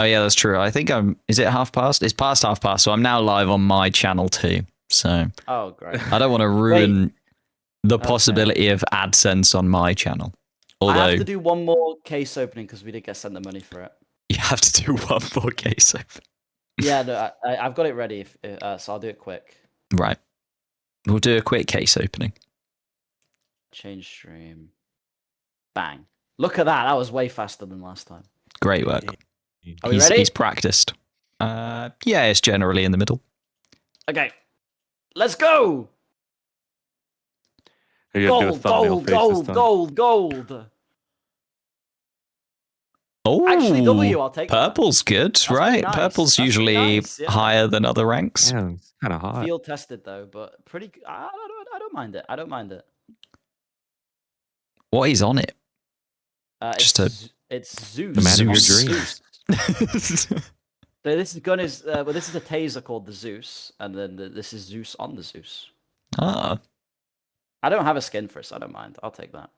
Oh yeah, that's true. I think is it half past? It's past half past, so I'm now live on my channel too. So Oh, great. I don't want to ruin the Okay. possibility of AdSense on my channel. Although I have to do one more case opening because we did get sent the money for it. you have to do one more case open. Yeah, no, I've got it ready, so I'll do it quick. Right. We'll do a quick case opening. Change stream. Bang. Look at that. That was way faster than last time. Great work. Are we ready? He's practiced. Yeah, it's generally in the middle. Okay. Let's go. Are you gonna do a thumbnail face this time? Gold. Oh, Actually, W, I'll take that. Purple's good, That's right? nice. Purple's That's usually nice, yeah. higher than other ranks. Yeah, it's kind of hot. Field tested though, but pretty. I don't mind it. I don't mind it. What is on it? It's Zeus. The man of your Zeus. dreams. So this gun is well, this is a taser called the Zeus, and then this is Zeus on the Zeus. Ah, I don't have a skin for it, so I don't mind. I'll take that.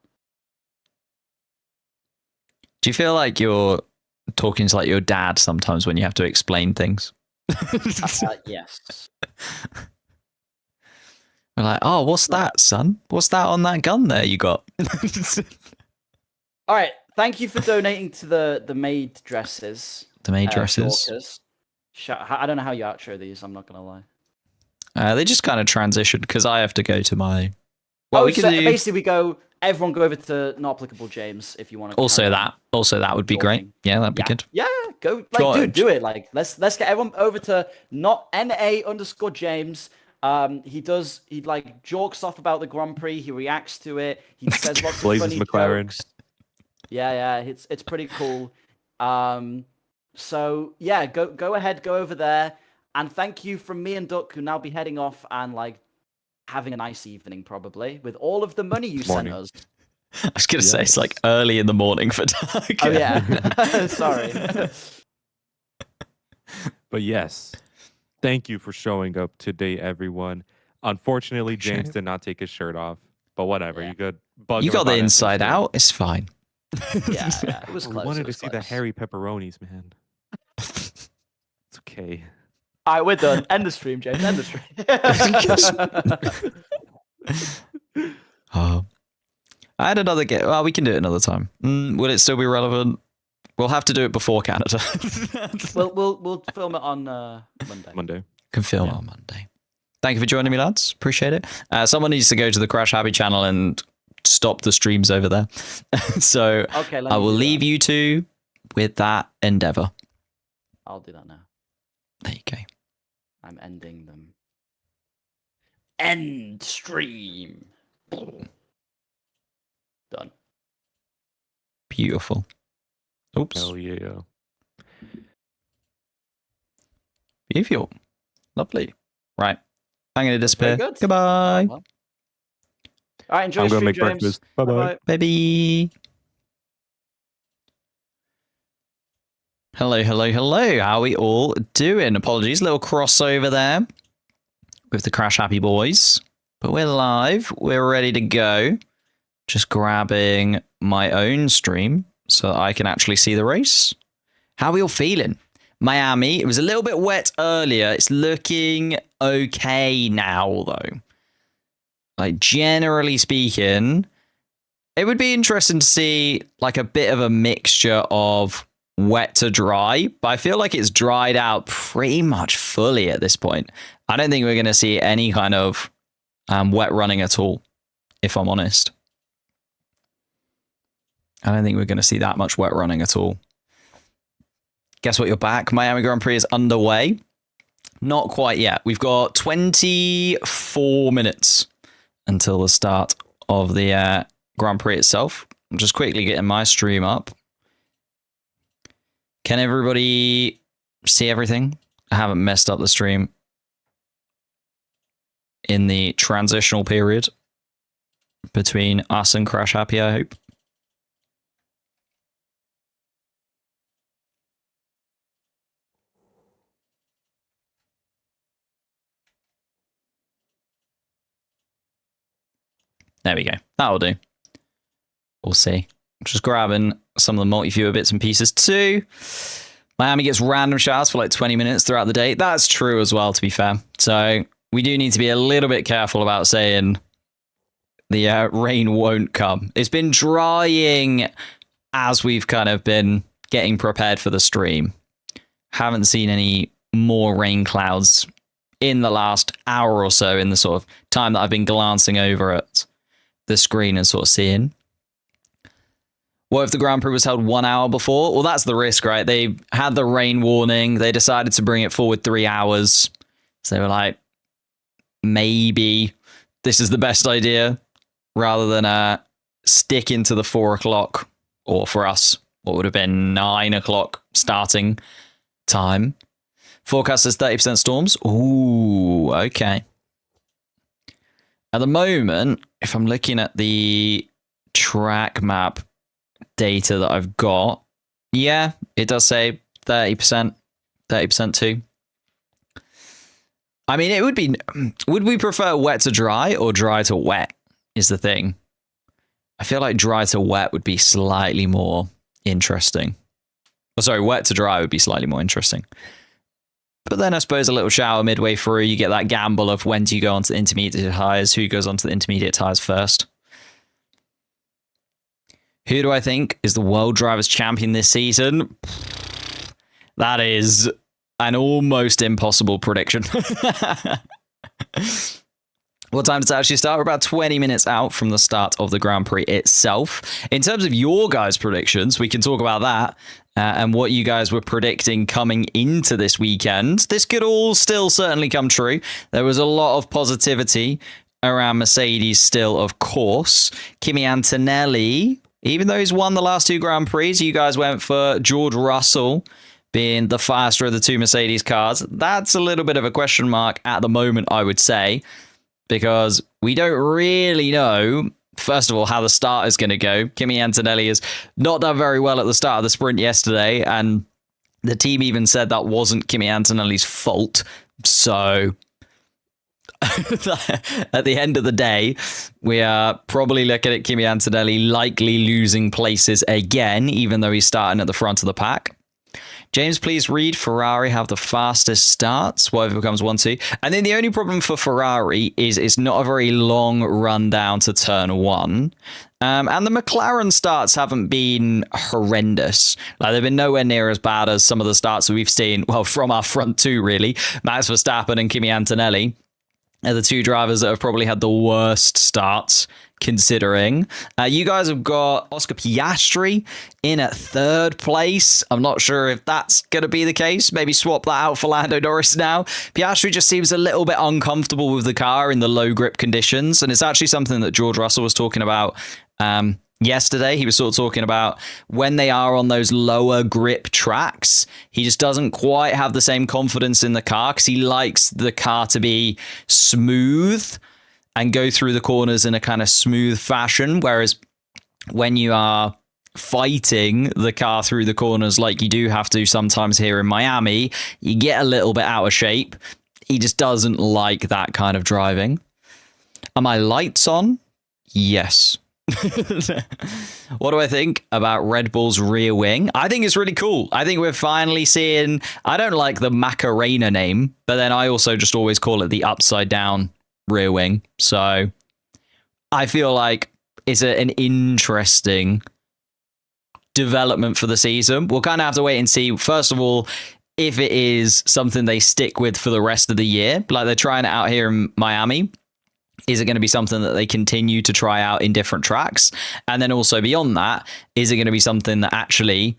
do you feel like you're talking to like your dad sometimes when you have to explain things? Yes. We're like, oh, what's that, son? What's that on that gun there you got? All right. Thank you for donating to the maid dresses. The maid dresses. Dorcas. I don't know how you outro these. I'm not gonna lie. They just kind of transitioned because I have to go to my. Well, we can do. Basically, we go. Everyone go over to not applicable James if you want to. Also, that would be great. Yeah, that'd be good. Yeah, go. Like, dude, do it. Like, let's get everyone over to not NA_James. He like jokes off about the Grand Prix. He reacts to it. He says lots of funny McLaren. jokes. Yeah, it's pretty cool. So yeah, go ahead, go over there, and thank you from me and Duck, who now be heading off and like having a nice evening probably with all of the money you sent us. I was gonna say it's like early in the morning for Doug. Oh yeah, sorry. But yes, thank you for showing up today, everyone. Unfortunately, James did not take his shirt off, but whatever. Yeah. You could bug You him got the about it inside instead. out. It's fine. Yeah, it was close. I wanted to it see the close. hairy pepperonis, man. It's okay. All right, we're done. End the stream, James. End the stream. Oh, I had another game. Well, we can do it another time. Will it still be relevant? We'll have to do it before Canada. we'll film it on Monday. Can film on Monday. Thank you for joining me, lads. Appreciate it. Someone needs to go to the Crash Happy channel and stop the streams over there. So Okay, I will leave you two with that endeavor. I'll do that now. There you go. I'm ending them. End stream. Done. Beautiful. Oops. Hell yeah. Beautiful. Lovely. Right. I'm going to disappear. good. Goodbye. Well. All right, enjoy I'm stream, gonna make James. breakfast. Bye-bye. Baby. Hello. How are we all doing? Apologies, little crossover there with the Crash Happy boys. But we're live. We're ready to go. Just grabbing my own stream so that I can actually see the race. How are we all feeling? Miami, it was a little bit wet earlier. It's looking okay now, though. Like, generally speaking, it would be interesting to see like a bit of a mixture of wet to dry, but I feel like it's dried out pretty much fully at this point. I don't think we're going to see any kind of wet running at all, if I'm honest. I don't think we're going to see that much wet running at all. Guess what? You're back. Miami Grand Prix is underway. Not quite yet. We've got 24 minutes until the start of the Grand Prix itself. I'm just quickly getting my stream up. Can everybody see everything? I haven't messed up the stream in the transitional period between us and Crash Happy, I hope. There we go. That'll do. We'll see. I'm just grabbing some of the multi-viewer bits and pieces too. Miami gets random showers for like 20 minutes throughout the day. That's true as well, to be fair. So we do need to be a little bit careful about saying the rain won't come. It's been drying as we've kind of been getting prepared for the stream. Haven't seen any more rain clouds in the last hour or so in the sort of time that I've been glancing over at the screen and sort of seeing. What if the Grand Prix was held 1 hour before? Well, that's the risk, right? They had the rain warning. They decided to bring it forward 3 hours. So they were like, maybe this is the best idea rather than sticking to the 4 o'clock, or for us, what would have been 9 o'clock starting time. Forecast says 30% storms. Ooh, okay. At the moment, if I'm looking at the track map data that I've got, yeah, it does say 30%, 30% too. I mean, it would be, would we prefer wet to dry or dry to wet is the thing. I feel like dry to wet would be slightly more interesting. Oh, sorry, wet to dry would be slightly more interesting. But then I suppose a little shower midway through, you get that gamble of when do you go onto the intermediate tires, who goes onto the intermediate tires first. Who do I think is the World Drivers' Champion this season? That is an almost impossible prediction. What time does it actually start? We're about 20 minutes out from the start of the Grand Prix itself. In terms of your guys' predictions, we can talk about that and what you guys were predicting coming into this weekend. This could all still certainly come true. There was a lot of positivity around Mercedes still, of course. Kimi Antonelli, even though he's won the last 2 Grand Prix, you guys went for George Russell being the faster of the 2 Mercedes cars. That's a little bit of a question mark at the moment, I would say, because we don't really know, first of all, how the start is going to go. Kimi Antonelli has not done very well at the start of the sprint yesterday, and the team even said that wasn't Kimi Antonelli's fault. So at the end of the day, we are probably looking at Kimi Antonelli likely losing places again, even though he's starting at the front of the pack. James, please read Ferrari have the fastest starts. What if it becomes 1-2? And then the only problem for Ferrari is it's not a very long run down to turn 1. And the McLaren starts haven't been horrendous. Like, they've been nowhere near as bad as some of the starts that we've seen, well, from our front 2, really. Max Verstappen and Kimi Antonelli are the 2 drivers that have probably had the worst starts, considering. You guys have got Oscar Piastri in at 3rd place. I'm not sure if that's going to be the case. Maybe swap that out for Lando Norris now. Piastri just seems a little bit uncomfortable with the car in the low grip conditions. And it's actually something that George Russell was talking about yesterday. He was sort of talking about when they are on those lower grip tracks, he just doesn't quite have the same confidence in the car because he likes the car to be smooth and go through the corners in a kind of smooth fashion. Whereas when you are fighting the car through the corners like you do have to sometimes here in Miami, you get a little bit out of shape. He just doesn't like that kind of driving. Are my lights on? Yes. What do I think about Red Bull's rear wing? I think it's really cool. I think we're finally seeing, I don't like the Macarena name, but then I also just always call it the upside down rear wing. So I feel like it's an interesting development for the season. We'll kind of have to wait and see, first of all, if it is something they stick with for the rest of the year. Like, they're trying it out here in Miami. Is it going to be something that they continue to try out in different tracks? And then also beyond that, is it going to be something that actually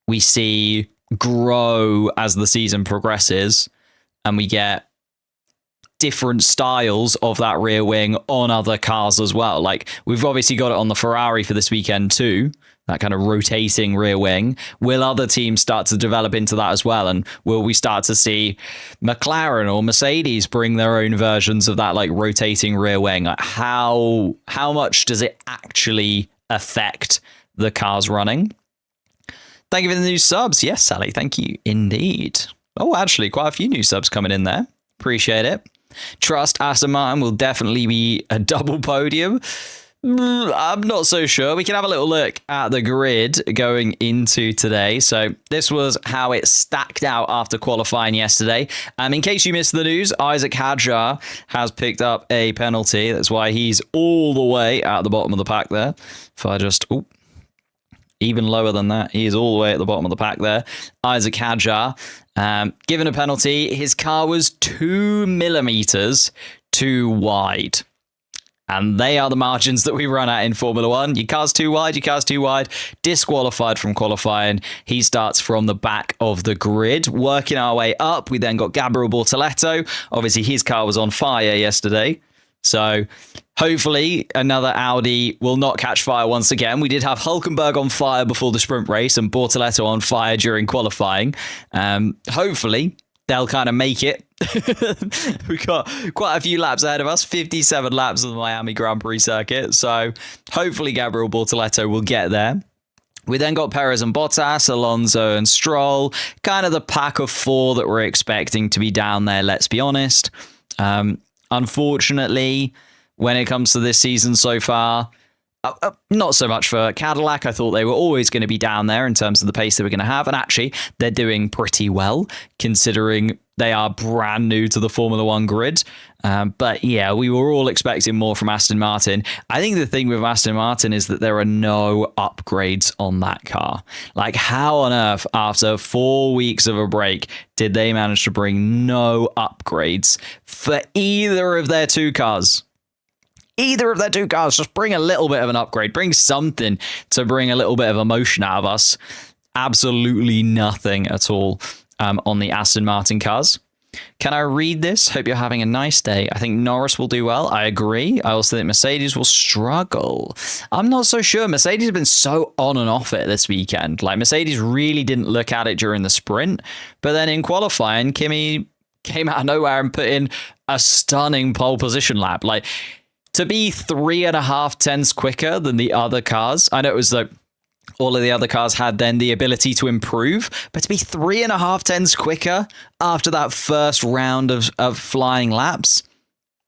we see grow as the season progresses and we get different styles of that rear wing on other cars as well? Like, we've obviously got it on the Ferrari for this weekend too, that kind of rotating rear wing. Will other teams start to develop into that as well? And will we start to see McLaren or Mercedes bring their own versions of that, like, rotating rear wing? Like, how much does it actually affect the cars running? Thank you for the new subs. Yes, Sally, thank you indeed. Oh, actually, quite a few new subs coming in there. Appreciate it. Trust Aston Martin will definitely be a double podium. I'm not so sure. We can have a little look at the grid going into today. So this was how it stacked out after qualifying yesterday. In case you missed the news, Isaac Hadjar has picked up a penalty. That's why he's all the way at the bottom of the pack there. If I just... even lower than that, he is all the way at the bottom of the pack there. Isaac Hadjar, given a penalty, his car was 2 millimeters too wide. And they are the margins that we run at in Formula One. Your car's too wide, disqualified from qualifying. He starts from the back of the grid. Working our way up, we then got Gabriel Bortoleto. Obviously, his car was on fire yesterday. So hopefully another Audi will not catch fire once again. We did have Hülkenberg on fire before the sprint race and Bortoleto on fire during qualifying. Hopefully they'll kind of make it. We've got quite a few laps ahead of us, 57 laps of the Miami Grand Prix circuit. So hopefully Gabriel Bortoleto will get there. We then got Perez and Bottas, Alonso and Stroll, kind of the pack of 4 that we're expecting to be down there, let's be honest. Unfortunately, when it comes to this season so far, not so much for Cadillac. I thought they were always going to be down there in terms of the pace they were going to have. And actually, they're doing pretty well, considering they are brand new to the Formula One grid. But yeah, we were all expecting more from Aston Martin. I think the thing with Aston Martin is that there are no upgrades on that car. Like, how on earth, after 4 weeks of a break, did they manage to bring no upgrades for either of their 2 cars? Either of their 2 cars, just bring a little bit of an upgrade. Bring something to bring a little bit of emotion out of us. Absolutely nothing at all on the Aston Martin cars. Can I read this? Hope you're having a nice day. I think Norris will do well. I agree. I also think Mercedes will struggle. I'm not so sure. Mercedes have been so on and off it this weekend. Like, Mercedes really didn't look at it during the sprint. But then in qualifying, Kimi came out of nowhere and put in a stunning pole position lap. Like, to be 3.5 tenths quicker than the other cars, I know it was like all of the other cars had then the ability to improve, but to be 3.5 tenths quicker after that first round of flying laps,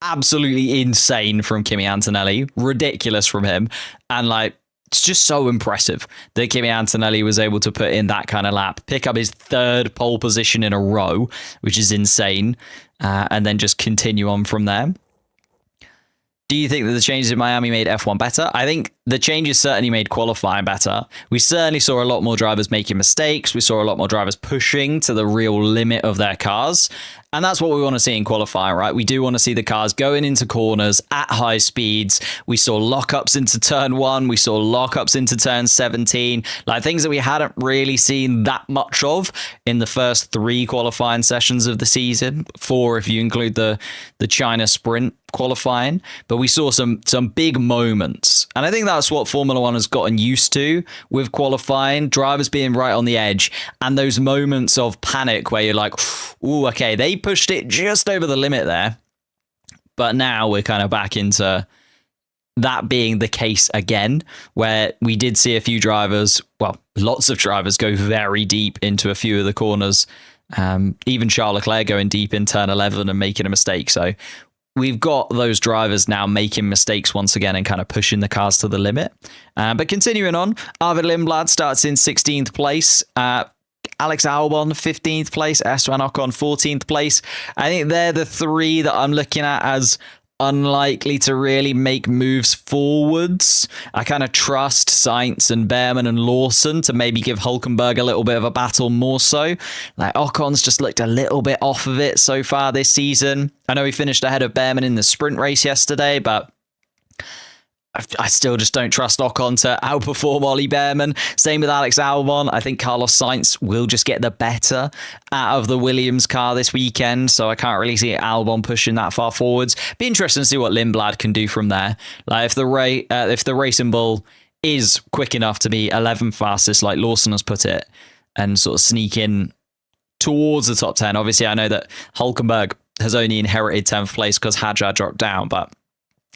absolutely insane from Kimi Antonelli, ridiculous from him. And like, it's just so impressive that Kimi Antonelli was able to put in that kind of lap, pick up his 3rd pole position in a row, which is insane, and then just continue on from there. Do you think that the changes in Miami made F1 better? I think the changes certainly made qualifying better. We certainly saw a lot more drivers making mistakes. We saw a lot more drivers pushing to the real limit of their cars. And that's what we want to see in qualifying, right? We do want to see the cars going into corners at high speeds. We saw lockups into turn 1. We saw lockups into turn 17. Like, things that we hadn't really seen that much of in the first 3 qualifying sessions of the season. 4 if you include the China sprint qualifying. But we saw some big moments. And I think that's what Formula One has gotten used to with qualifying. Drivers being right on the edge. And those moments of panic where you're like, ooh, okay, they pushed it just over the limit there. But now we're kind of back into that being the case again, where we did see a few drivers, well, lots of drivers go very deep into a few of the corners. Even Charles Leclerc going deep in turn 11 and making a mistake. So we've got those drivers now making mistakes once again and kind of pushing the cars to the limit. But continuing on, Arvid Lindblad starts in 16th place. Alex Albon, 15th place. Esteban Ocon, 14th place. I think they're the 3 that I'm looking at as unlikely to really make moves forwards. I kind of trust Sainz and Behrman and Lawson to maybe give Hülkenberg a little bit of a battle more so. Like, Ocon's just looked a little bit off of it so far this season. I know he finished ahead of Behrman in the sprint race yesterday, but I still just don't trust Ocon to outperform Ollie Behrman. Same with Alex Albon. I think Carlos Sainz will just get the better out of the Williams car this weekend, so I can't really see Albon pushing that far forwards. Be interesting to see what Lindblad can do from there. Like, if the Racing Bull is quick enough to be 11th fastest, like Lawson has put it, and sort of sneak in towards the top 10. Obviously, I know that Hülkenberg has only inherited 10th place because Hadjar dropped down, but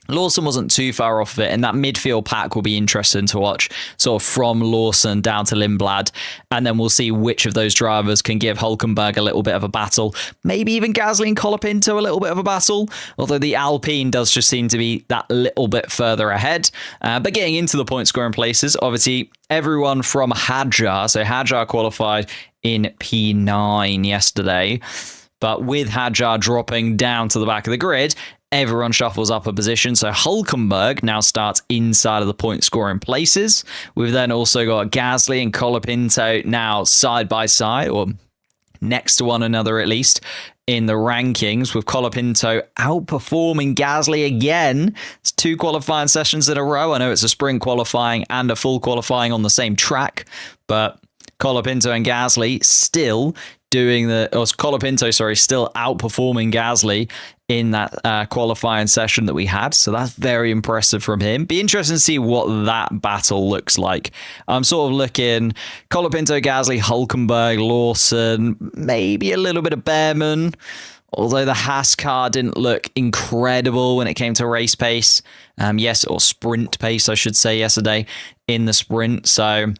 Lawson wasn't too far off of it, and that midfield pack will be interesting to watch, sort of from Lawson down to Lindblad, and then we'll see which of those drivers can give Hulkenberg a little bit of a battle, maybe even Gasly and Colapinto a little bit of a battle, although the Alpine does just seem to be that little bit further ahead. But getting into the point scoring places, obviously everyone from Hadjar, so Hadjar qualified in P9 yesterday, but with Hadjar dropping down to the back of the grid, everyone shuffles up a position. So Hulkenberg now starts inside of the point scoring places. We've then also got Gasly and Colapinto now side by side, or next to one another at least, in the rankings, with Colapinto outperforming Gasly again. It's 2 qualifying sessions in a row. I know it's a sprint qualifying and a full qualifying on the same track, but Colapinto and Gasly still still outperforming Gasly in that qualifying session that we had. So that's very impressive from him. Be interesting to see what that battle looks like. I'm sort of looking Colapinto, Gasly, Hulkenberg, Lawson, maybe a little bit of Behrman, although the Haas car didn't look incredible when it came to race pace. Or sprint pace, I should say, yesterday in the sprint. So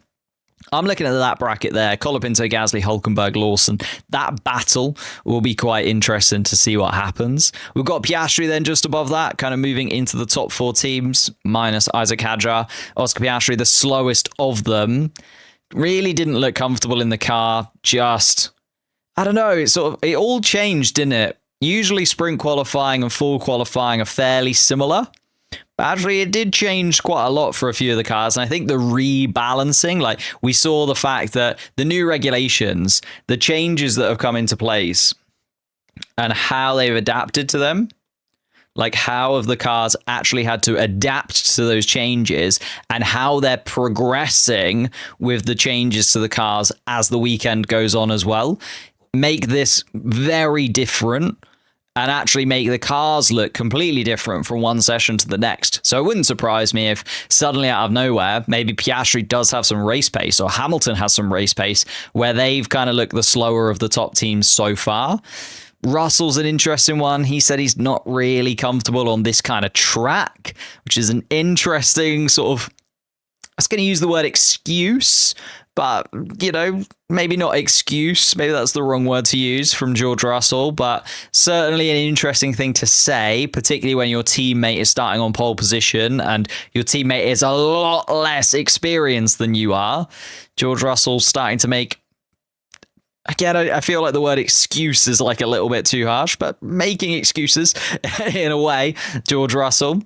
I'm looking at that bracket there. Colapinto, Gasly, Hulkenberg, Lawson. That battle will be quite interesting to see what happens. We've got Piastri then just above that, kind of moving into the top 4 teams, minus Isaac Hadjar. Oscar Piastri, the slowest of them, really didn't look comfortable in the car. I don't know, it all changed, didn't it? Usually sprint qualifying and full qualifying are fairly similar. Actually, it did change quite a lot for a few of the cars. And I think the rebalancing, like we saw the fact that the new regulations, the changes that have come into place and how they've adapted to them, like how have the cars actually had to adapt to those changes and how they're progressing with the changes to the cars as the weekend goes on as well, make this very different. And actually make the cars look completely different from one session to the next. So it wouldn't surprise me if suddenly out of nowhere, maybe Piastri does have some race pace or Hamilton has some race pace where they've kind of looked the slower of the top teams so far. Russell's an interesting one. He said he's not really comfortable on this kind of track, which is an interesting sort of, I was going to use the word excuse, but, maybe not excuse. Maybe that's the wrong word to use from George Russell, but certainly an interesting thing to say, particularly when your teammate is starting on pole position and your teammate is a lot less experienced than you are. George Russell's starting to make, again, I feel like the word excuse is like a little bit too harsh, but making excuses in a way, George Russell.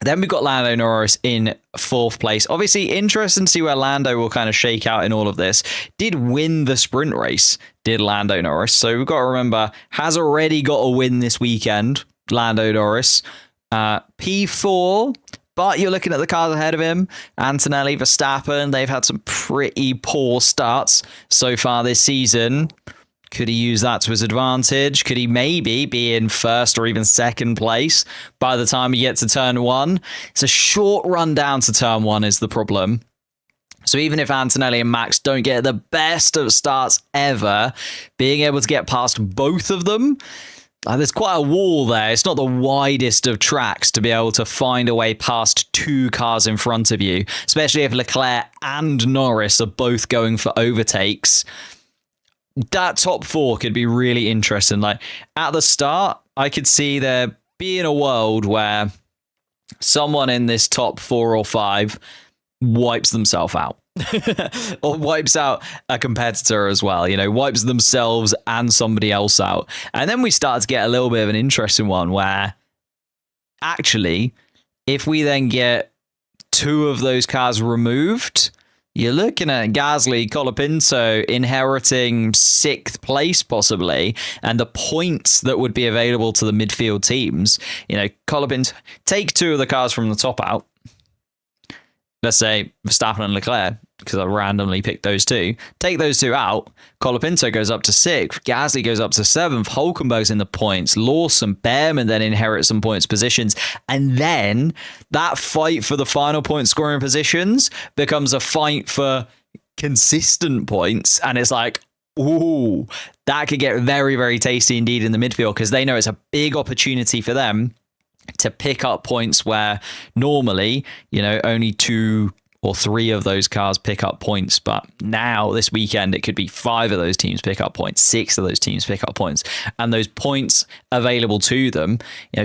Then we've got Lando Norris in 4th place. Obviously, interesting to see where Lando will kind of shake out in all of this. Did win the sprint race, did Lando Norris. So we've got to remember, has already got a win this weekend, Lando Norris. P4, but you're looking at the cars ahead of him. Antonelli, Verstappen, they've had some pretty poor starts so far this season. Could he use that to his advantage? Could he maybe be in 1st or even 2nd place by the time he gets to turn 1? It's a short run down to turn 1 is the problem. So even if Antonelli and Max don't get the best of starts ever, being able to get past both of them, there's quite a wall there. It's not the widest of tracks to be able to find a way past 2 cars in front of you, especially if Leclerc and Norris are both going for overtakes. That top 4 could be really interesting. Like at the start, I could see there being a world where someone in this top 4 or 5 wipes themselves out or wipes out a competitor as well, wipes themselves and somebody else out. And then we start to get a little bit of an interesting one where actually, if we then get 2 of those cars removed, you're looking at Gasly, Colapinto inheriting 6th place possibly, and the points that would be available to the midfield teams. Colapinto, take 2 of the cars from the top out. Let's say Verstappen and Leclerc, because I randomly picked those 2. Take those 2 out. Colapinto goes up to 6th. Gasly goes up to 7th. Hulkenberg's in the points. Lawson, Behrman then inherits some points positions. And then that fight for the final point scoring positions becomes a fight for consistent points. And it's like, ooh, that could get very, very tasty indeed in the midfield because they know it's a big opportunity for them to pick up points where normally, only 2 or 3 of those cars pick up points. But now this weekend, it could be 5 of those teams pick up points, 6 of those teams pick up points. And those points available to them,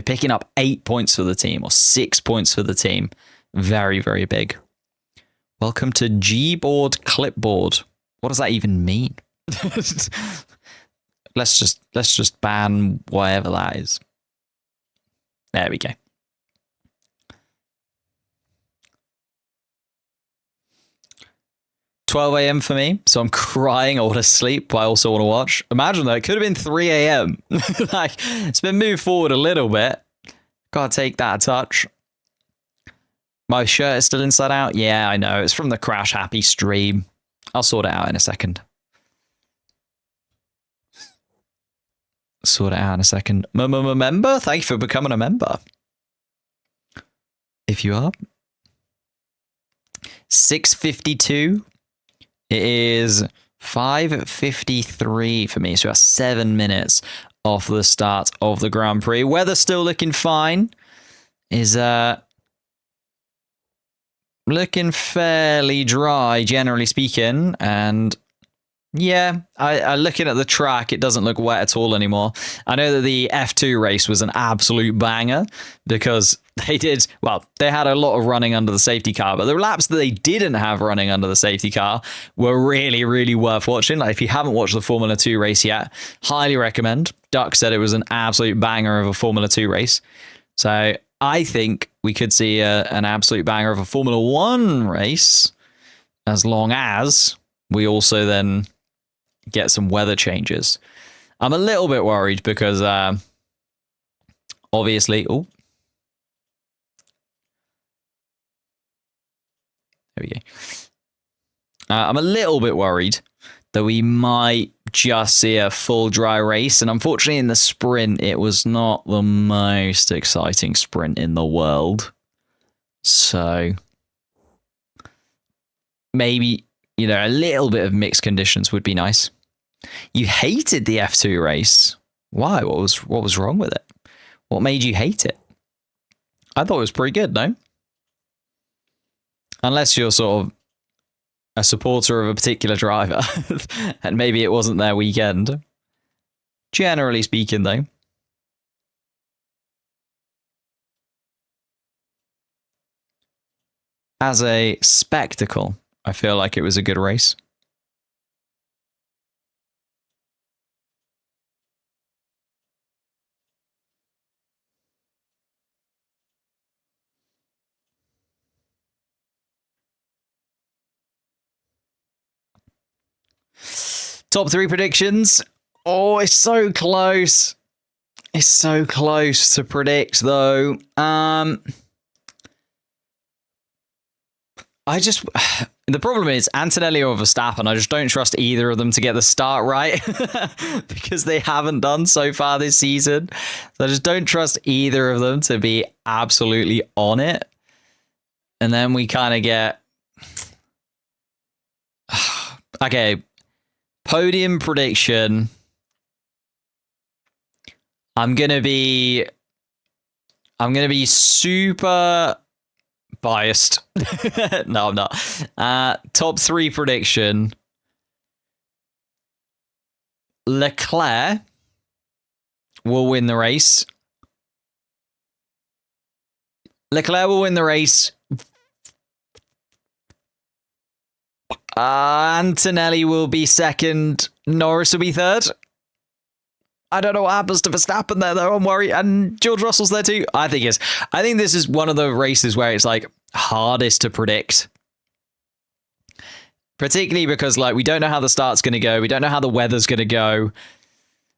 picking up 8 points for the team or 6 points for the team. Very, very big. Welcome to Gboard Clipboard. What does that even mean? Let's just ban whatever that is. There we go. $12 a.m. for me, so I'm crying. I want to sleep, but I also want to watch. Imagine that. It could have been 3 a.m. Like, it's been moved forward a little bit. Gotta take that a touch. My shirt is still inside out. Yeah, I know. It's from the Crash Happy stream. I'll sort it out in a second. Member? Thank you for becoming a member. If you are. 6:52. It is 5:53 for me. So that's 7 minutes off the start of the Grand Prix. Weather still looking fine. Is looking fairly dry, generally speaking. And yeah, I looking at the track, it doesn't look wet at all anymore. I know that the F2 race was an absolute banger because they had a lot of running under the safety car, but the laps that they didn't have running under the safety car were really, really worth watching. Like, if you haven't watched the Formula 2 race yet, highly recommend. Duck said it was an absolute banger of a Formula 2 race. So I think we could see an absolute banger of a Formula 1 race, as long as we also then get some weather changes. I'm a little bit worried because obviously... Oh, there we go. I'm a little bit worried that we might just see a full dry race. And unfortunately, in the sprint, it was not the most exciting sprint in the world. So maybe, a little bit of mixed conditions would be nice. You hated the F2 race. Why? What was wrong with it? What made you hate it? I thought it was pretty good, no? Unless you're sort of a supporter of a particular driver, and maybe it wasn't their weekend. Generally speaking, though. As a spectacle, I feel like it was a good race. Top 3 predictions. Oh, it's so close. It's so close to predict, though. The problem is Antonelli or Verstappen. I just don't trust either of them to get the start right because they haven't done so far this season. So I just don't trust either of them to be absolutely on it. And then we kind of get... Okay. Podium prediction. I'm gonna be super biased. No, I'm not. Top 3 prediction. Leclerc will win the race. Leclerc will win the race. Antonelli will be second. Norris will be third. I don't know what happens to Verstappen there, though. I'm worried. And George Russell's there too. I think this is one of the races where it's like hardest to predict. Particularly because we don't know how the start's going to go. We don't know how the weather's going to go.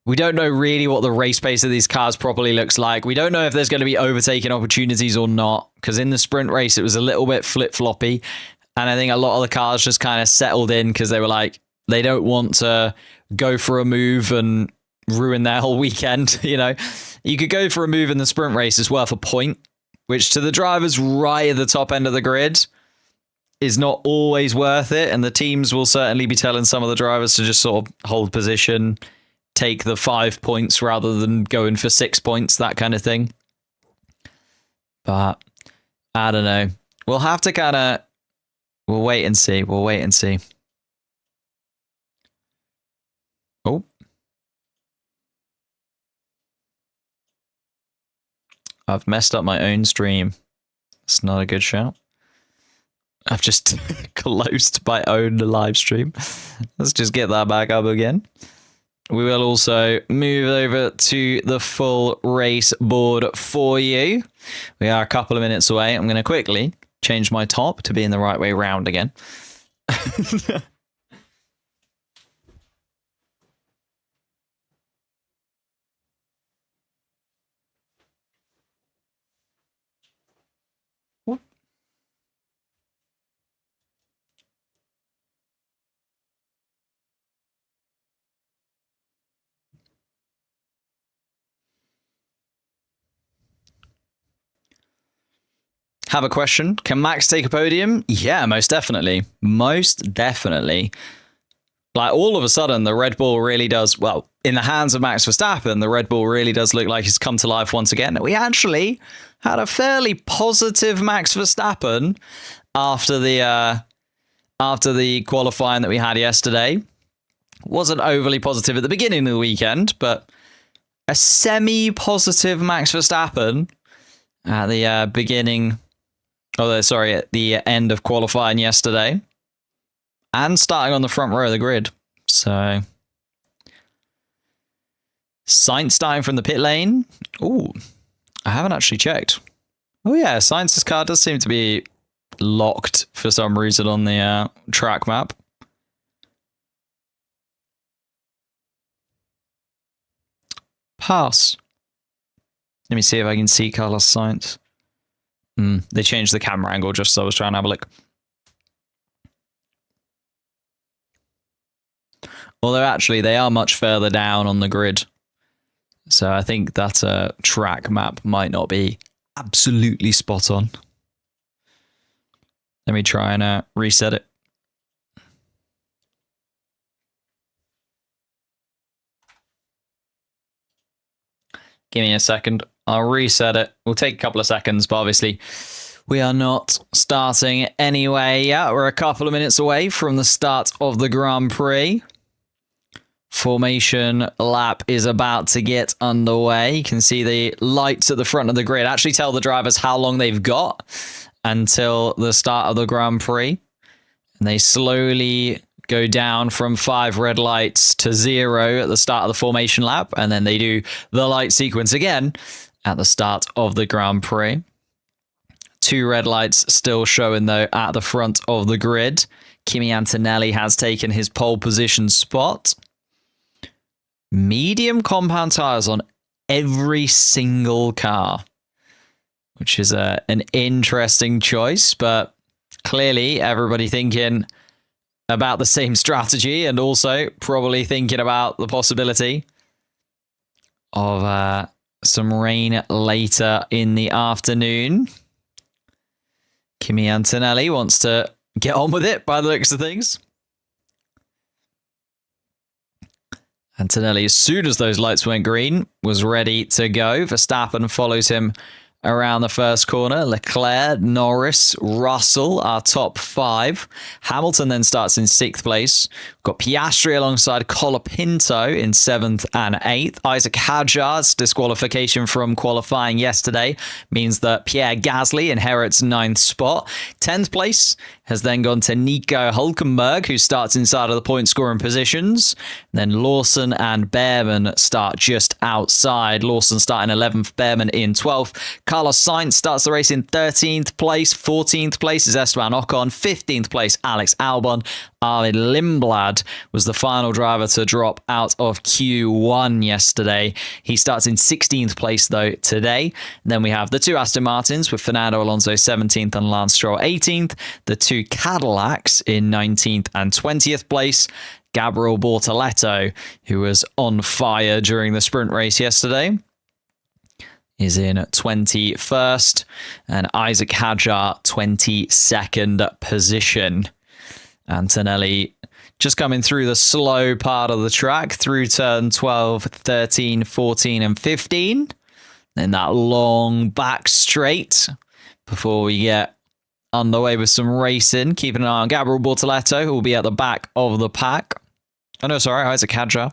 We don't know really what the race pace of these cars properly looks like. We don't know if there's going to be overtaking opportunities or not. Because in the sprint race, it was a little bit flip-floppy. And I think a lot of the cars just kind of settled in because they were like, they don't want to go for a move and ruin their whole weekend. You could go for a move in the sprint race, it's worth a point, which to the drivers right at the top end of the grid is not always worth it. And the teams will certainly be telling some of the drivers to just sort of hold position, take the 5 points rather than going for 6 points, that kind of thing. But I don't know. We'll have to we'll wait and see. We'll wait and see. Oh. I've messed up my own stream. It's not a good shout. I've just closed my own live stream. Let's just get that back up again. We will also move over to the full race board for you. We are a couple of minutes away. I'm going to quickly change my top to be in the right way round again. Have a question. Can Max take a podium? Yeah, most definitely. Most definitely. Like, all of a sudden, the Red Bull really does, well, in the hands of Max Verstappen, the Red Bull really does look like it's come to life once again. We actually had a fairly positive Max Verstappen after the qualifying that we had yesterday. Wasn't overly positive at the beginning of the weekend, but a semi-positive Max Verstappen at the beginning. Oh, sorry, at the end of qualifying yesterday. And starting on the front row of the grid. So, Sainz starting from the pit lane. Ooh, I haven't actually checked. Oh yeah, Sainz's car does seem to be locked for some reason on the track map. Pass. Let me see if I can see Carlos Sainz. They changed the camera angle just so I was trying to have a look. Although actually they are much further down on the grid. So I think that track map might not be absolutely spot on. Let me try and reset it. Give me a second. I'll reset it. We'll take a couple of seconds, but obviously we are not starting anyway yet. We're a couple of minutes away from the start of the Grand Prix. Formation lap is about to get underway. You can see the lights at the front of the grid actually tell the drivers how long they've got until the start of the Grand Prix. And they slowly go down from 5 red lights to 0 at the start of the formation lap. And then they do the light sequence again at the start of the Grand Prix. 2 red lights still showing, though, at the front of the grid. Kimi Antonelli has taken his pole position spot. Medium compound tires on every single car, which is an interesting choice, but clearly everybody thinking about the same strategy and also probably thinking about the possibility of some rain later in the afternoon. Kimi Antonelli wants to get on with it by the looks of things. Antonelli, as soon as those lights went green, was ready to go. Verstappen follows him around the first corner. Leclerc, Norris, Russell are top 5. Hamilton then starts in 6th place. We've got Piastri alongside Colapinto in 7th and 8th. Isaac Hadjar's disqualification from qualifying yesterday means that Pierre Gasly inherits 9th spot. 10th place has then gone to Nico Hülkenberg, who starts inside of the point scoring positions. Then Lawson and Behrman start just outside. Lawson starting 11th, Behrman in 12th. Carlos Sainz starts the race in 13th place. 14th place is Esteban Ocon. 15th place, Alex Albon. Arvid Lindblad was the final driver to drop out of Q1 yesterday. He starts in 16th place, though, today. Then we have the 2 Aston Martins with Fernando Alonso 17th and Lance Stroll 18th. The 2 Cadillacs in 19th and 20th place. Gabriel Bortoleto, who was on fire during the sprint race yesterday, is in 21st, and Isaac Hadjar 22nd position. Antonelli just coming through the slow part of the track through turn 12, 13, 14 and 15. in that long back straight before we get underway with some racing. Keeping an eye on Gabriel Bortoleto, who will be at the back of the pack. Oh, no, sorry, Isaac Hadjar.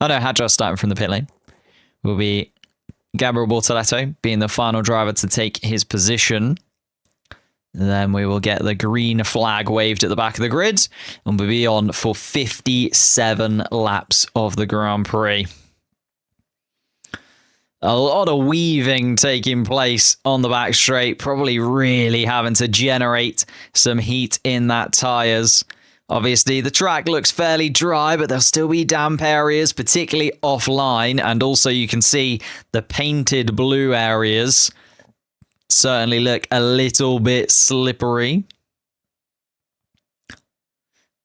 Oh, no, Hadjar starting from the pit lane. Will be Gabriel Bortoleto being the final driver to take his position. Then we will get the green flag waved at the back of the grid, and we'll be on for 57 laps of the Grand Prix. A lot of weaving taking place on the back straight, probably really having to generate some heat in that tyres. Obviously, the track looks fairly dry, but there'll still be damp areas, particularly offline, and also you can see the painted blue areas certainly look a little bit slippery.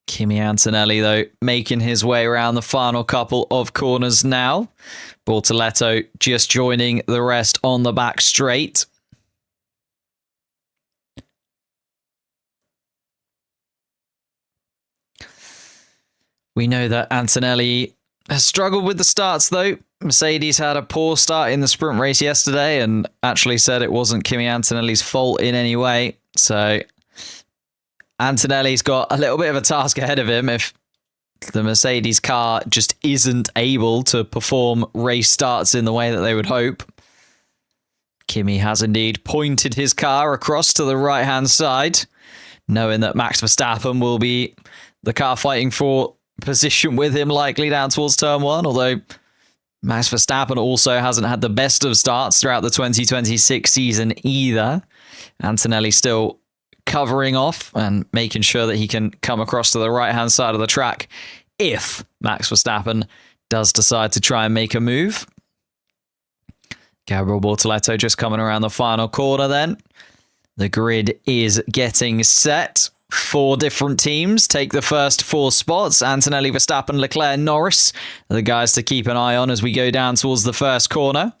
Kimi Antonelli, though, making his way around the final couple of corners now. Bortoleto just joining the rest on the back straight. We know that Antonelli has struggled with the starts, though. Mercedes had a poor start in the sprint race yesterday and actually said it wasn't Kimi Antonelli's fault in any way. So Antonelli's got a little bit of a task ahead of him if the Mercedes car just isn't able to perform race starts in the way that they would hope. Kimi has indeed pointed his car across to the right-hand side, knowing that Max Verstappen will be the car fighting for position with him likely down towards turn one, although Max Verstappen also hasn't had the best of starts throughout the 2026 season either. Antonelli still covering off and making sure that he can come across to the right-hand side of the track if Max Verstappen does decide to try and make a move. Gabriel Bortoleto just coming around the final corner then. The grid is getting set. 4 different teams take the first 4 spots. Antonelli, Verstappen, Leclerc, Norris are the guys to keep an eye on as we go down towards the first corner.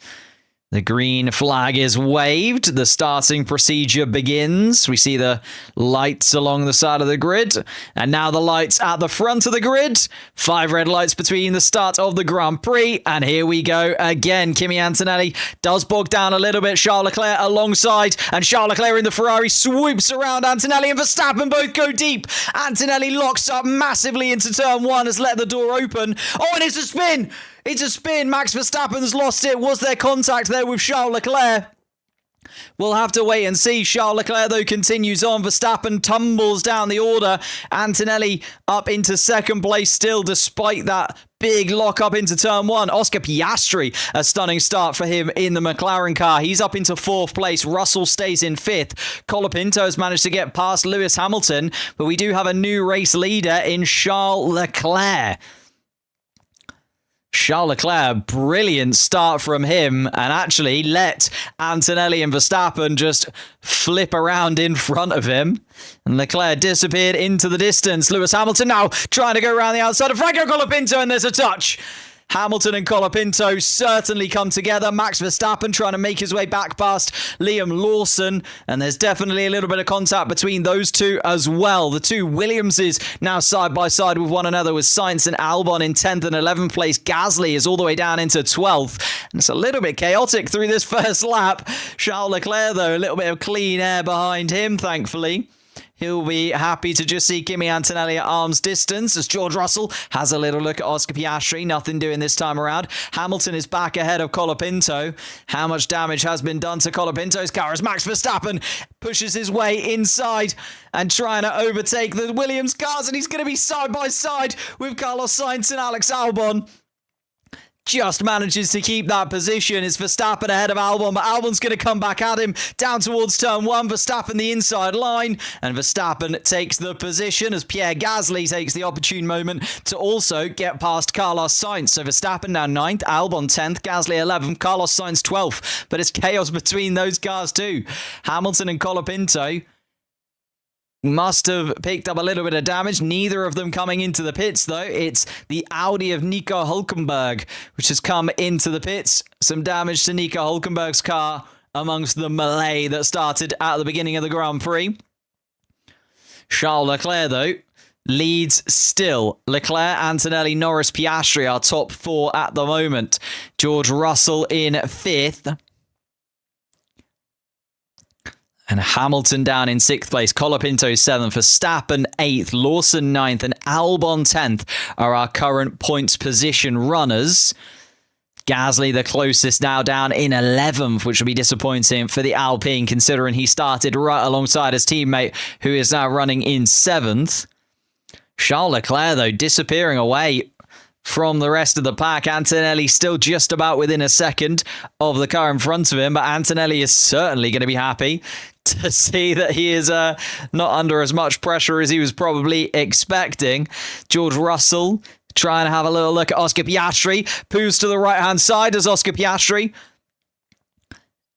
The green flag is waved. The starting procedure begins. We see the lights along the side of the grid. And now the lights at the front of the grid. 5 red lights between the start of the Grand Prix. And here we go again. Kimi Antonelli does bog down a little bit. Charles Leclerc alongside. And Charles Leclerc in the Ferrari swoops around Antonelli and Verstappen both go deep. Antonelli locks up massively into turn 1, has let the door open. Oh, and it's a spin! It's a spin. Max Verstappen's lost it. Was there contact there with Charles Leclerc? We'll have to wait and see. Charles Leclerc, though, continues on. Verstappen tumbles down the order. Antonelli up into second place still, despite that big lock up into turn 1. Oscar Piastri, a stunning start for him in the McLaren car. He's up into 4th place. Russell stays in 5th. Colapinto has managed to get past Lewis Hamilton, but we do have a new race leader in Charles Leclerc. Charles Leclerc, brilliant start from him, and actually let Antonelli and Verstappen just flip around in front of him. And Leclerc disappeared into the distance. Lewis Hamilton now trying to go around the outside of Franco Colapinto, and there's a touch. Hamilton and Colapinto certainly come together. Max Verstappen trying to make his way back past Liam Lawson. And there's definitely a little bit of contact between those two as well. The two Williamses now side by side with one another, with Sainz and Albon in 10th and 11th place. Gasly is all the way down into 12th. And it's a little bit chaotic through this first lap. Charles Leclerc, though, a little bit of clean air behind him, thankfully. He'll be happy to just see Kimi Antonelli at arm's distance as George Russell has a little look at Oscar Piastri. Nothing doing this time around. Hamilton is back ahead of Colapinto. How much damage has been done to Colapinto's car as Max Verstappen pushes his way inside and trying to overtake the Williams cars, and he's going to be side by side with Carlos Sainz and Alex Albon. Just manages to keep that position. It's Verstappen ahead of Albon, but Albon's going to come back at him down towards turn 1. Verstappen the inside line, and Verstappen takes the position as Pierre Gasly takes the opportune moment to also get past Carlos Sainz. So Verstappen now 9th, Albon 10th, Gasly 11th, Carlos Sainz 12th. But it's chaos between those cars too. Hamilton and Colapinto must have picked up a little bit of damage. Neither of them coming into the pits, though. It's the Audi of Nico Hülkenberg, which has come into the pits. Some damage to Nico Hülkenberg's car amongst the melee that started at the beginning of the Grand Prix. Charles Leclerc, though, leads still. Leclerc, Antonelli, Norris, Piastri are top 4 at the moment. George Russell in 5th. And Hamilton down in 6th place, Colapinto 7th, Verstappen 8th, Lawson 9th, and Albon 10th are our current points position runners. Gasly the closest now down in 11th, which will be disappointing for the Alpine considering he started right alongside his teammate who is now running in 7th. Charles Leclerc though disappearing away from the rest of the pack. Antonelli still just about within a second of the car in front of him, but Antonelli is certainly going to be happy to see that he is not under as much pressure as he was probably expecting. George Russell trying to have a little look at Oscar Piastri. Poos to the right-hand side as Oscar Piastri.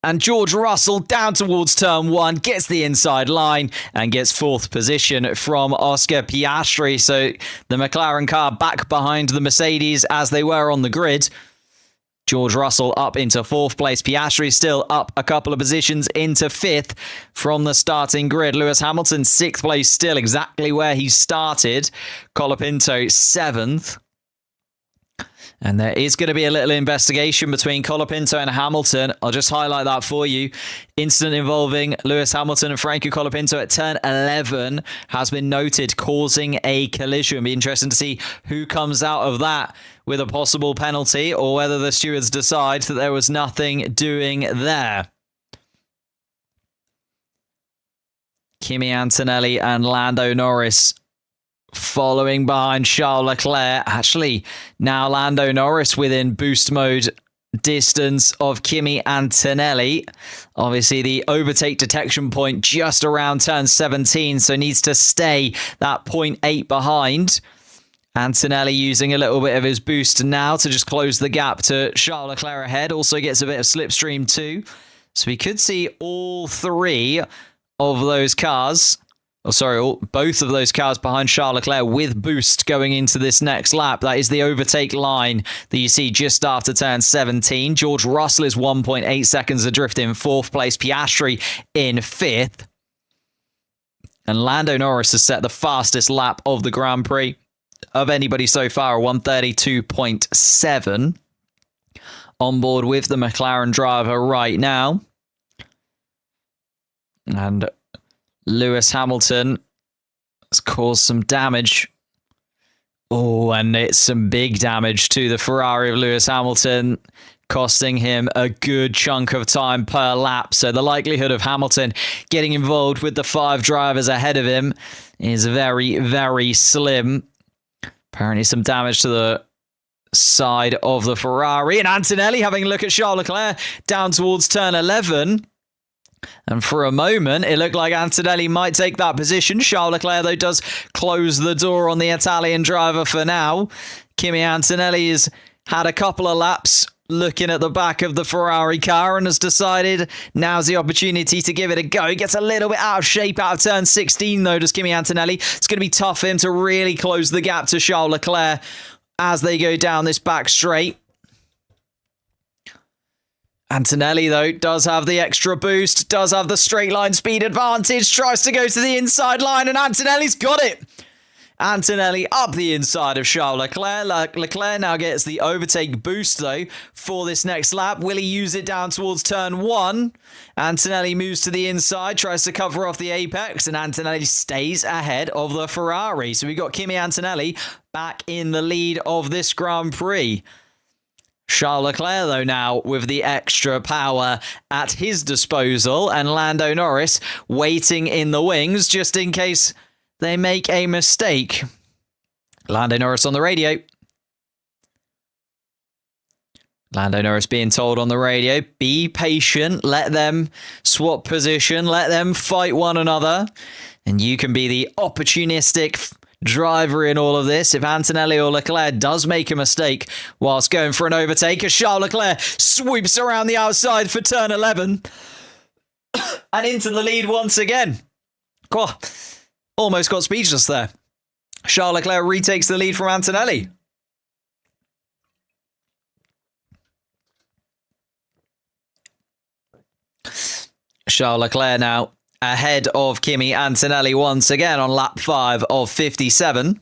And George Russell down towards turn 1, gets the inside line and gets 4th position from Oscar Piastri. So the McLaren car back behind the Mercedes as they were on the grid. George Russell up into 4th place. Piastri still up a couple of positions into 5th from the starting grid. Lewis Hamilton 6th place, still exactly where he started. Colapinto 7th. And there is going to be a little investigation between Colapinto and Hamilton. I'll just highlight that for you. Incident involving Lewis Hamilton and Franco Colapinto at turn 11 has been noted, causing a collision. It'll be interesting to see who comes out of that with a possible penalty or whether the stewards decide that there was nothing doing there. Kimi Antonelli and Lando Norris following behind Charles Leclerc. Actually, now Lando Norris within boost mode distance of Kimi Antonelli. Obviously, the overtake detection point just around turn 17, so needs to stay that 0.8 behind. Antonelli using a little bit of his boost now to just close the gap to Charles Leclerc ahead. Also gets a bit of slipstream too. So we could see all three of those cars, both of those cars behind Charles Leclerc with boost going into this next lap. That is the overtake line that you see just after turn 17. George Russell is 1.8 seconds adrift in 4th place. Piastri in 5th. And Lando Norris has set the fastest lap of the Grand Prix of anybody so far, 132.7. On board with the McLaren driver right now. And Lewis Hamilton has caused some damage. Oh, and it's some big damage to the Ferrari of Lewis Hamilton, costing him a good chunk of time per lap. So the likelihood of Hamilton getting involved with the 5 drivers ahead of him is very, very slim. Apparently some damage to the side of the Ferrari. And Antonelli having a look at Charles Leclerc down towards turn 11. And for a moment, it looked like Antonelli might take that position. Charles Leclerc, though, does close the door on the Italian driver for now. Kimi Antonelli has had a couple of laps looking at the back of the Ferrari car and has decided now's the opportunity to give it a go. He gets a little bit out of shape out of turn 16, though, does Kimi Antonelli. It's going to be tough for him to really close the gap to Charles Leclerc as they go down this back straight. Antonelli, though, does have the extra boost, does have the straight line speed advantage, tries to go to the inside line, and Antonelli's got it. Antonelli up the inside of Charles Leclerc. Leclerc now gets the overtake boost, though, for this next lap. Will he use it down towards turn 1? Antonelli moves to the inside, tries to cover off the apex, and Antonelli stays ahead of the Ferrari. So we've got Kimi Antonelli back in the lead of this Grand Prix. Charles Leclerc, though, now with the extra power at his disposal, and Lando Norris waiting in the wings just in case they make a mistake. Lando Norris on the radio. Lando Norris being told on the radio, be patient, let them swap position, let them fight one another, and you can be the opportunistic driver in all of this. If Antonelli or Leclerc does make a mistake whilst going for an overtake, as Charles Leclerc sweeps around the outside for turn 11 and into the lead once again. Oh, almost got speechless there. Charles Leclerc retakes the lead from Antonelli. Charles Leclerc now ahead of Kimi Antonelli once again on lap 5 of 57.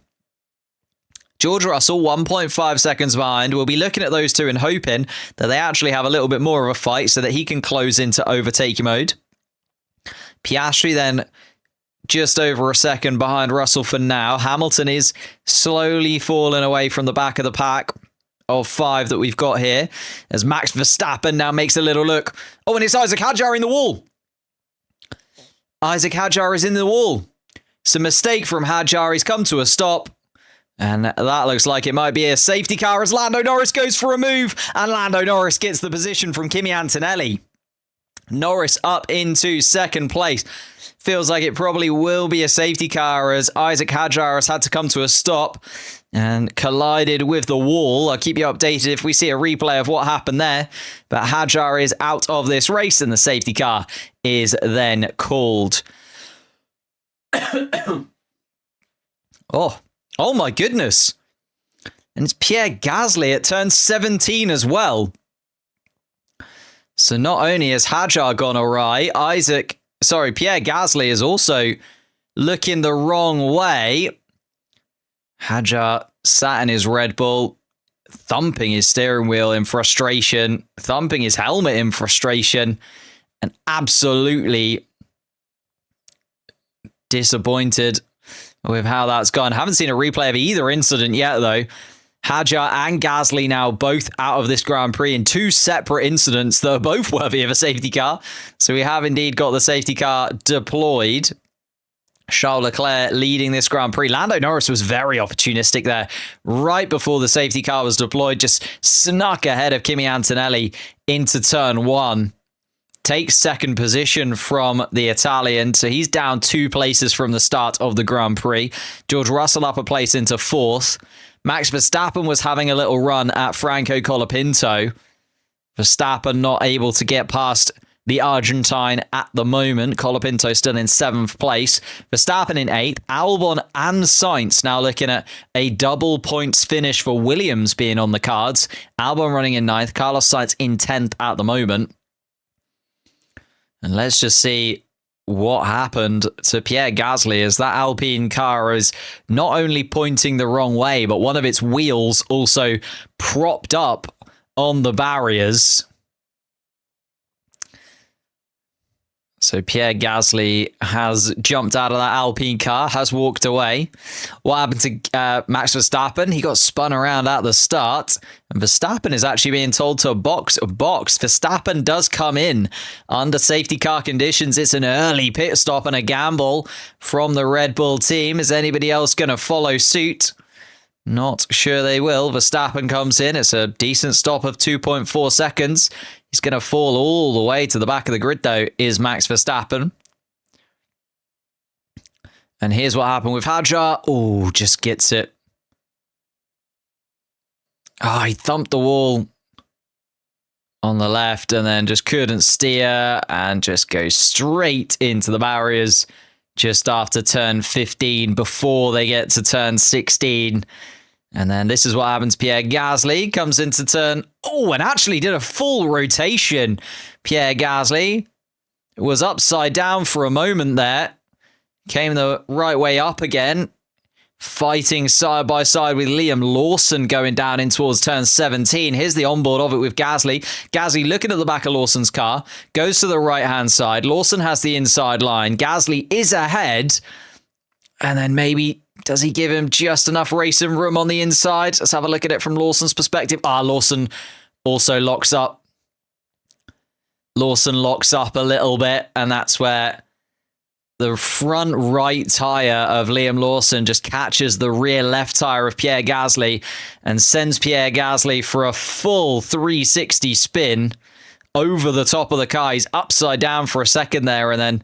George Russell 1.5 seconds behind. We'll be looking at those two and hoping that they actually have a little bit more of a fight so that he can close into overtaking mode. Piastri then just over a second behind Russell for now. Hamilton is slowly falling away from the back of the pack of 5 that we've got here, as Max Verstappen now makes a little look. Oh, and it's Isaac Hadjar in the wall. Isaac Hadjar is in the wall. It's a mistake from Hadjar. He's come to a stop. And that looks like it might be a safety car as Lando Norris goes for a move. And Lando Norris gets the position from Kimi Antonelli. Norris up into second place. Feels like it probably will be a safety car as Isaac Hadjar has had to come to a stop and collided with the wall. I'll keep you updated if we see a replay of what happened there. But Hadjar is out of this race and the safety car is then called. Oh my goodness. And it's Pierre Gasly at turn 17 as well. So not only has Hadjar gone awry, Pierre Gasly is also looking the wrong way. Hadjar sat in his Red Bull, thumping his steering wheel in frustration, thumping his helmet in frustration, and absolutely disappointed with how that's gone. Haven't seen a replay of either incident yet, though. Hadjar and Gasly now both out of this Grand Prix in 2 separate incidents that are both worthy of a safety car. So we have indeed got the safety car deployed. Charles Leclerc leading this Grand Prix. Lando Norris was very opportunistic there. Right before the safety car was deployed, just snuck ahead of Kimi Antonelli into turn 1. Takes second position from the Italian, so he's down 2 places from the start of the Grand Prix. George Russell up a place into 4th. Max Verstappen was having a little run at Franco Colapinto. Verstappen not able to get past the Argentine at the moment. Colapinto still in 7th place. Verstappen in 8th. Albon and Sainz now looking at a double points finish for Williams being on the cards. Albon running in 9th. Carlos Sainz in 10th at the moment. And let's just see what happened to Pierre Gasly as that Alpine car is not only pointing the wrong way, but one of its wheels also propped up on the barriers. So Pierre Gasly has jumped out of that Alpine car, has walked away. What happened to Max Verstappen? He got spun around at the start. And Verstappen is actually being told to box. Verstappen does come in under safety car conditions. It's an early pit stop and a gamble from the Red Bull team. Is anybody else going to follow suit? Not sure they will. Verstappen comes in. It's a decent stop of 2.4 seconds. He's going to fall all the way to the back of the grid, though, is Max Verstappen. And here's what happened with Hadjar. Oh, just gets it. Oh, he thumped the wall on the left and then just couldn't steer and just goes straight into the barriers just after turn 15 before they get to turn 16. And then this is what happens. Pierre Gasly comes into turn. Oh, and actually did a full rotation. Pierre Gasly was upside down for a moment there. Came the right way up again. Fighting side by side with Liam Lawson going down in towards turn 17. Here's the onboard of it with Gasly. Gasly looking at the back of Lawson's car. Goes to the right-hand side. Lawson has the inside line. Gasly is ahead. And then maybe... does he give him just enough racing room on the inside? Let's have a look at it from Lawson's perspective. Lawson also locks up. Lawson locks up a little bit, and that's where the front right tyre of Liam Lawson just catches the rear left tyre of Pierre Gasly and sends Pierre Gasly for a full 360 spin over the top of the car. He's upside down for a second there and then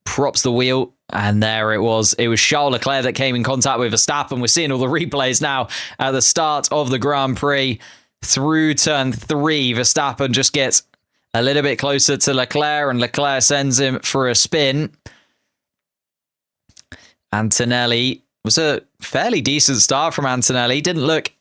props the wheel. And there it was. It was Charles Leclerc that came in contact with Verstappen. We're seeing all the replays now at the start of the Grand Prix. Through turn 3, Verstappen just gets a little bit closer to Leclerc, and Leclerc sends him for a spin. Antonelli was a fairly decent start from Antonelli. Didn't look,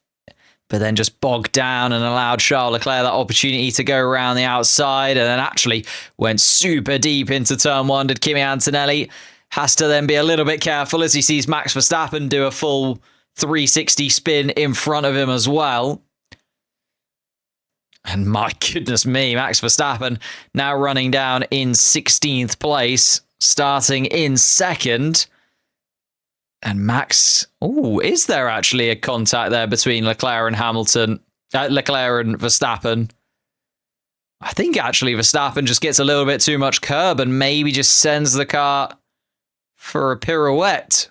but then just bogged down and allowed Charles Leclerc that opportunity to go around the outside, and then actually went super deep into turn 1. Did Kimi Antonelli. Has to then be a little bit careful as he sees Max Verstappen do a full 360 spin in front of him as well. And my goodness me, Max Verstappen now running down in 16th place. starting in second. And Max, is there actually a contact there between Leclerc and Hamilton? Leclerc and Verstappen? I think actually Verstappen just gets a little bit too much curb and maybe just sends the car for a pirouette.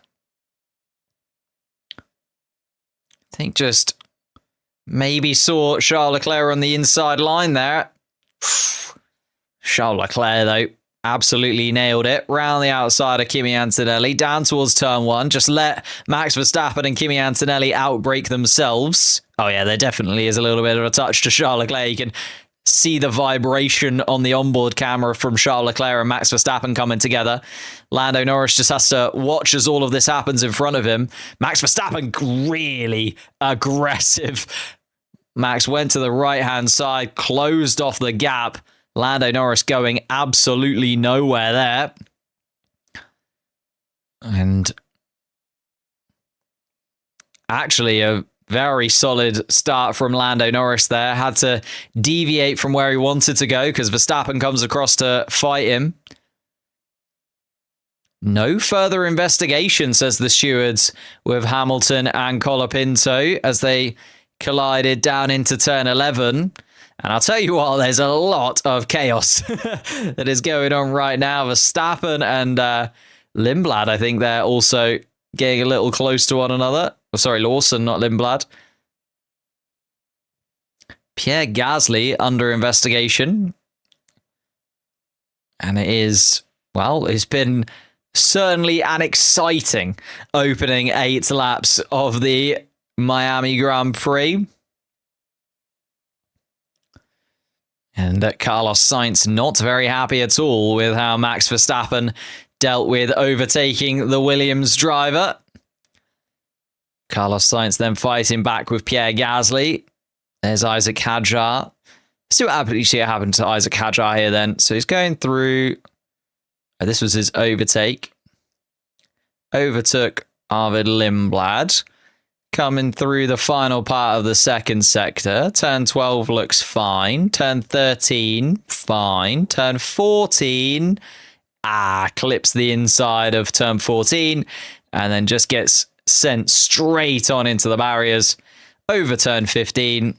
I think just maybe saw Charles Leclerc on the inside line there. Charles Leclerc, though, absolutely nailed it. Round the outside of Kimi Antonelli, down towards turn 1. Just let Max Verstappen and Kimi Antonelli outbrake themselves. Oh yeah, there definitely is a little bit of a touch to Charles Leclerc. You can see the vibration on the onboard camera from Charles Leclerc and Max Verstappen coming together. Lando Norris just has to watch as all of this happens in front of him. Max Verstappen really aggressive. Max went to the right-hand side, closed off the gap. Lando Norris going absolutely nowhere there. And actually a very solid start from Lando Norris there. Had to deviate from where he wanted to go because Verstappen comes across to fight him. No further investigation, says the stewards, with Hamilton and Colapinto as they collided down into turn 11. And I'll tell you what, there's a lot of chaos that is going on right now. Verstappen and Lindblad, I think they're also getting a little close to one another. Oh, sorry, Lawson, not Lindblad. Pierre Gasly under investigation. And it is, well, it's been certainly an exciting opening 8 laps of the Miami Grand Prix. And Carlos Sainz not very happy at all with how Max Verstappen dealt with overtaking the Williams driver. Carlos Sainz then fighting back with Pierre Gasly. There's Isaac Hadjar. Let's see what happened to Isaac Hadjar here then. So he's going through. Oh, this was his overtake. Overtook Arvid Lindblad. Coming through the final part of the second sector. Turn 12 looks fine. Turn 13, fine. Turn 14, clips the inside of turn 14 and then just gets sent straight on into the barriers over turn 15.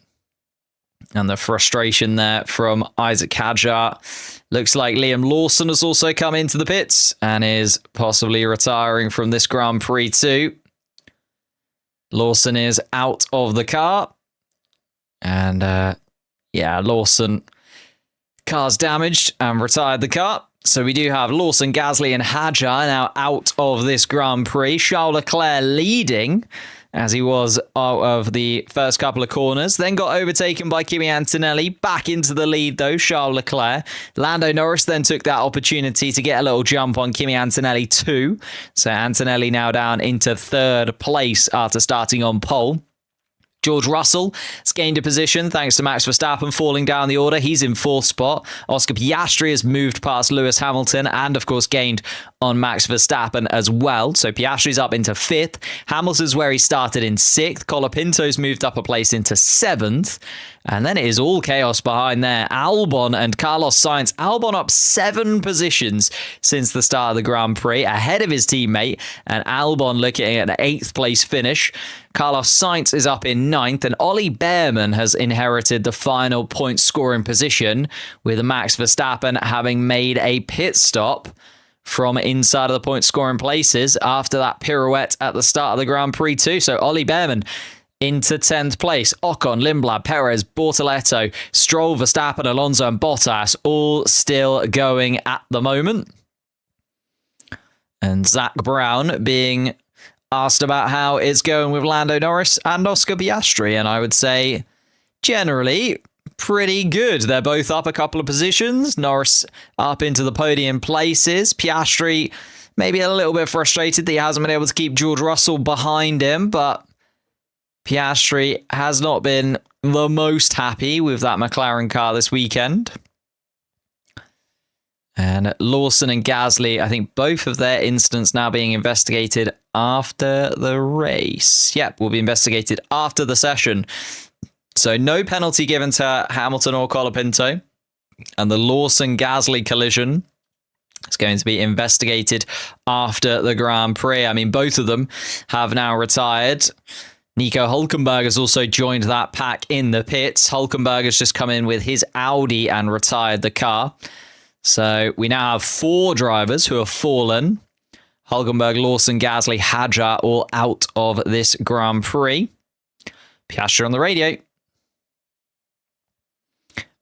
And the frustration there from Isaac Hadjar. Looks like Liam Lawson has also come into the pits and is possibly retiring from this Grand Prix too. Lawson is out of the car. And Lawson, car's damaged and retired the car. So we do have Lawson, Gasly and Hadjar now out of this Grand Prix. Charles Leclerc leading as he was out of the first couple of corners. Then got overtaken by Kimi Antonelli. Back into the lead, though, Charles Leclerc. Lando Norris then took that opportunity to get a little jump on Kimi Antonelli too. So Antonelli now down into third place after starting on pole. George Russell has gained a position thanks to Max Verstappen falling down the order. He's in fourth spot. Oscar Piastri has moved past Lewis Hamilton and, of course, gained on Max Verstappen as well. So Piastri's up into fifth. Hamilton's where he started in sixth. Colapinto's moved up a place into seventh. And then it is all chaos behind there. Albon and Carlos Sainz. Albon up 7 positions since the start of the Grand Prix, ahead of his teammate. And Albon looking at an 8th place finish. Carlos Sainz is up in 9th. And Ollie Behrman has inherited the final point scoring position, with Max Verstappen having made a pit stop from inside of the point scoring places after that pirouette at the start of the Grand Prix too. So Ollie Behrman into 10th place. Ocon, Lindblad, Perez, Bortoletto, Stroll, Verstappen, Alonso and Bottas all still going at the moment. And Zach Brown being asked about how it's going with Lando Norris and Oscar Piastri. And I would say generally pretty good. They're both up a couple of positions. Norris up into the podium places. Piastri maybe a little bit frustrated that he hasn't been able to keep George Russell behind him, but Piastri has not been the most happy with that McLaren car this weekend. And Lawson and Gasly, I think both of their incidents now being investigated after the race. Yep, will be investigated after the session. So no penalty given to Hamilton or Colapinto. And the Lawson-Gasly collision It's going to be investigated after the Grand Prix. I mean, both of them have now retired. Nico Hulkenberg has also joined that pack in the pits. Hulkenberg has just come in with his Audi and retired the car. So we now have 4 drivers who have fallen. Hulkenberg, Lawson, Gasly, Hadjar all out of this Grand Prix. Piastri on the radio.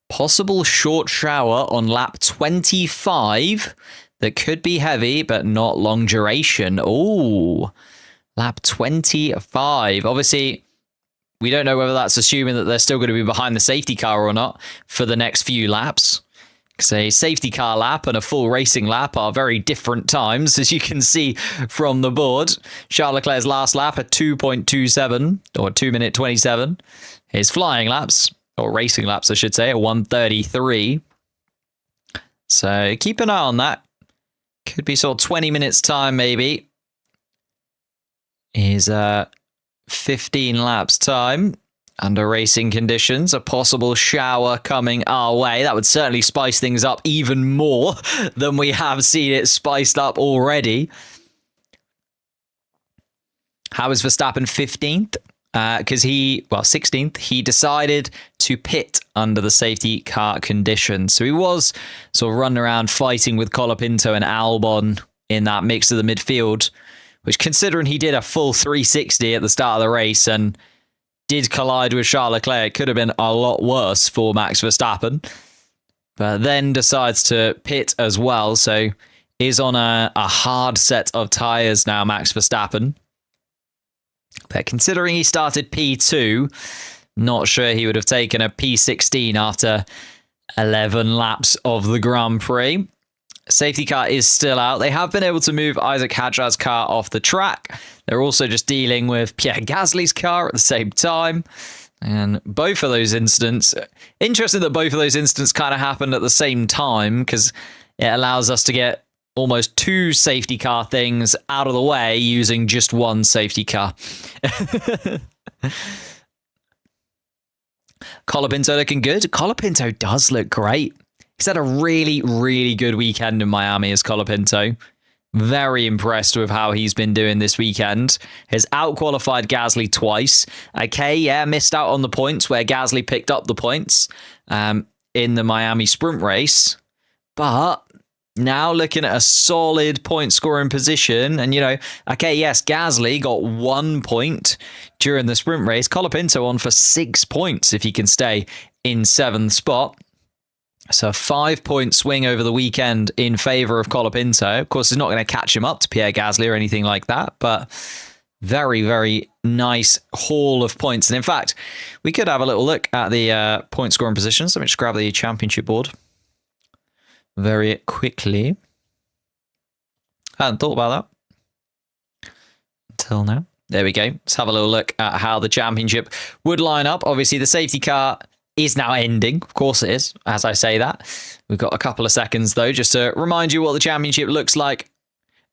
Possible short shower on lap 25 that could be heavy, but not long duration. Oh, lap 25. Obviously, we don't know whether that's assuming that they're still going to be behind the safety car or not for the next few laps. Because a safety car lap and a full racing lap are very different times, as you can see from the board. Charles Leclerc's last lap at 2.27, or 2 minute 27. His flying laps, or racing laps, I should say, at 1:33. So keep an eye on that. Could be sort of 20 minutes time, maybe. Is 15 laps time under racing conditions. A possible shower coming our way. That would certainly spice things up even more than we have seen it spiced up already. How is Verstappen 15th? Because 16th, he decided to pit under the safety car conditions. So he was sort of running around fighting with Colapinto and Albon in that mix of the midfield, which, considering he did a full 360 at the start of the race and did collide with Charles Leclerc, it could have been a lot worse for Max Verstappen. But then decides to pit as well, so is on a hard set of tyres now, Max Verstappen. But considering he started P2, not sure he would have taken a P16 after 11 laps of the Grand Prix. Safety car is still out. They have been able to move Isaac Hadjar's car off the track. They're also just dealing with Pierre Gasly's car at the same time. And both of those incidents, interesting that both of those incidents kind of happened at the same time, because it allows us to get almost 2 safety car things out of the way using just 1 safety car. Colapinto looking good. Colapinto does look great. He's had a really, really good weekend in Miami as Colapinto. Very impressed with how he's been doing this weekend. Has out-qualified Gasly twice. Okay, yeah, missed out on the points where Gasly picked up the points in the Miami sprint race. But now looking at a solid point scoring position. And, okay, yes, Gasly got 1 point during the sprint race. Colapinto on for 6 points if he can stay in 7th spot. So a 5-point swing over the weekend in favour of Colapinto. Of course, it's not going to catch him up to Pierre Gasly or anything like that, but very, very nice haul of points. And in fact, we could have a little look at the point scoring positions. Let me just grab the championship board very quickly. I hadn't thought about that until now. There we go. Let's have a little look at how the championship would line up. Obviously, the safety car is now ending. Of course it is, as I say that. We've got a couple of seconds, though, just to remind you what the championship looks like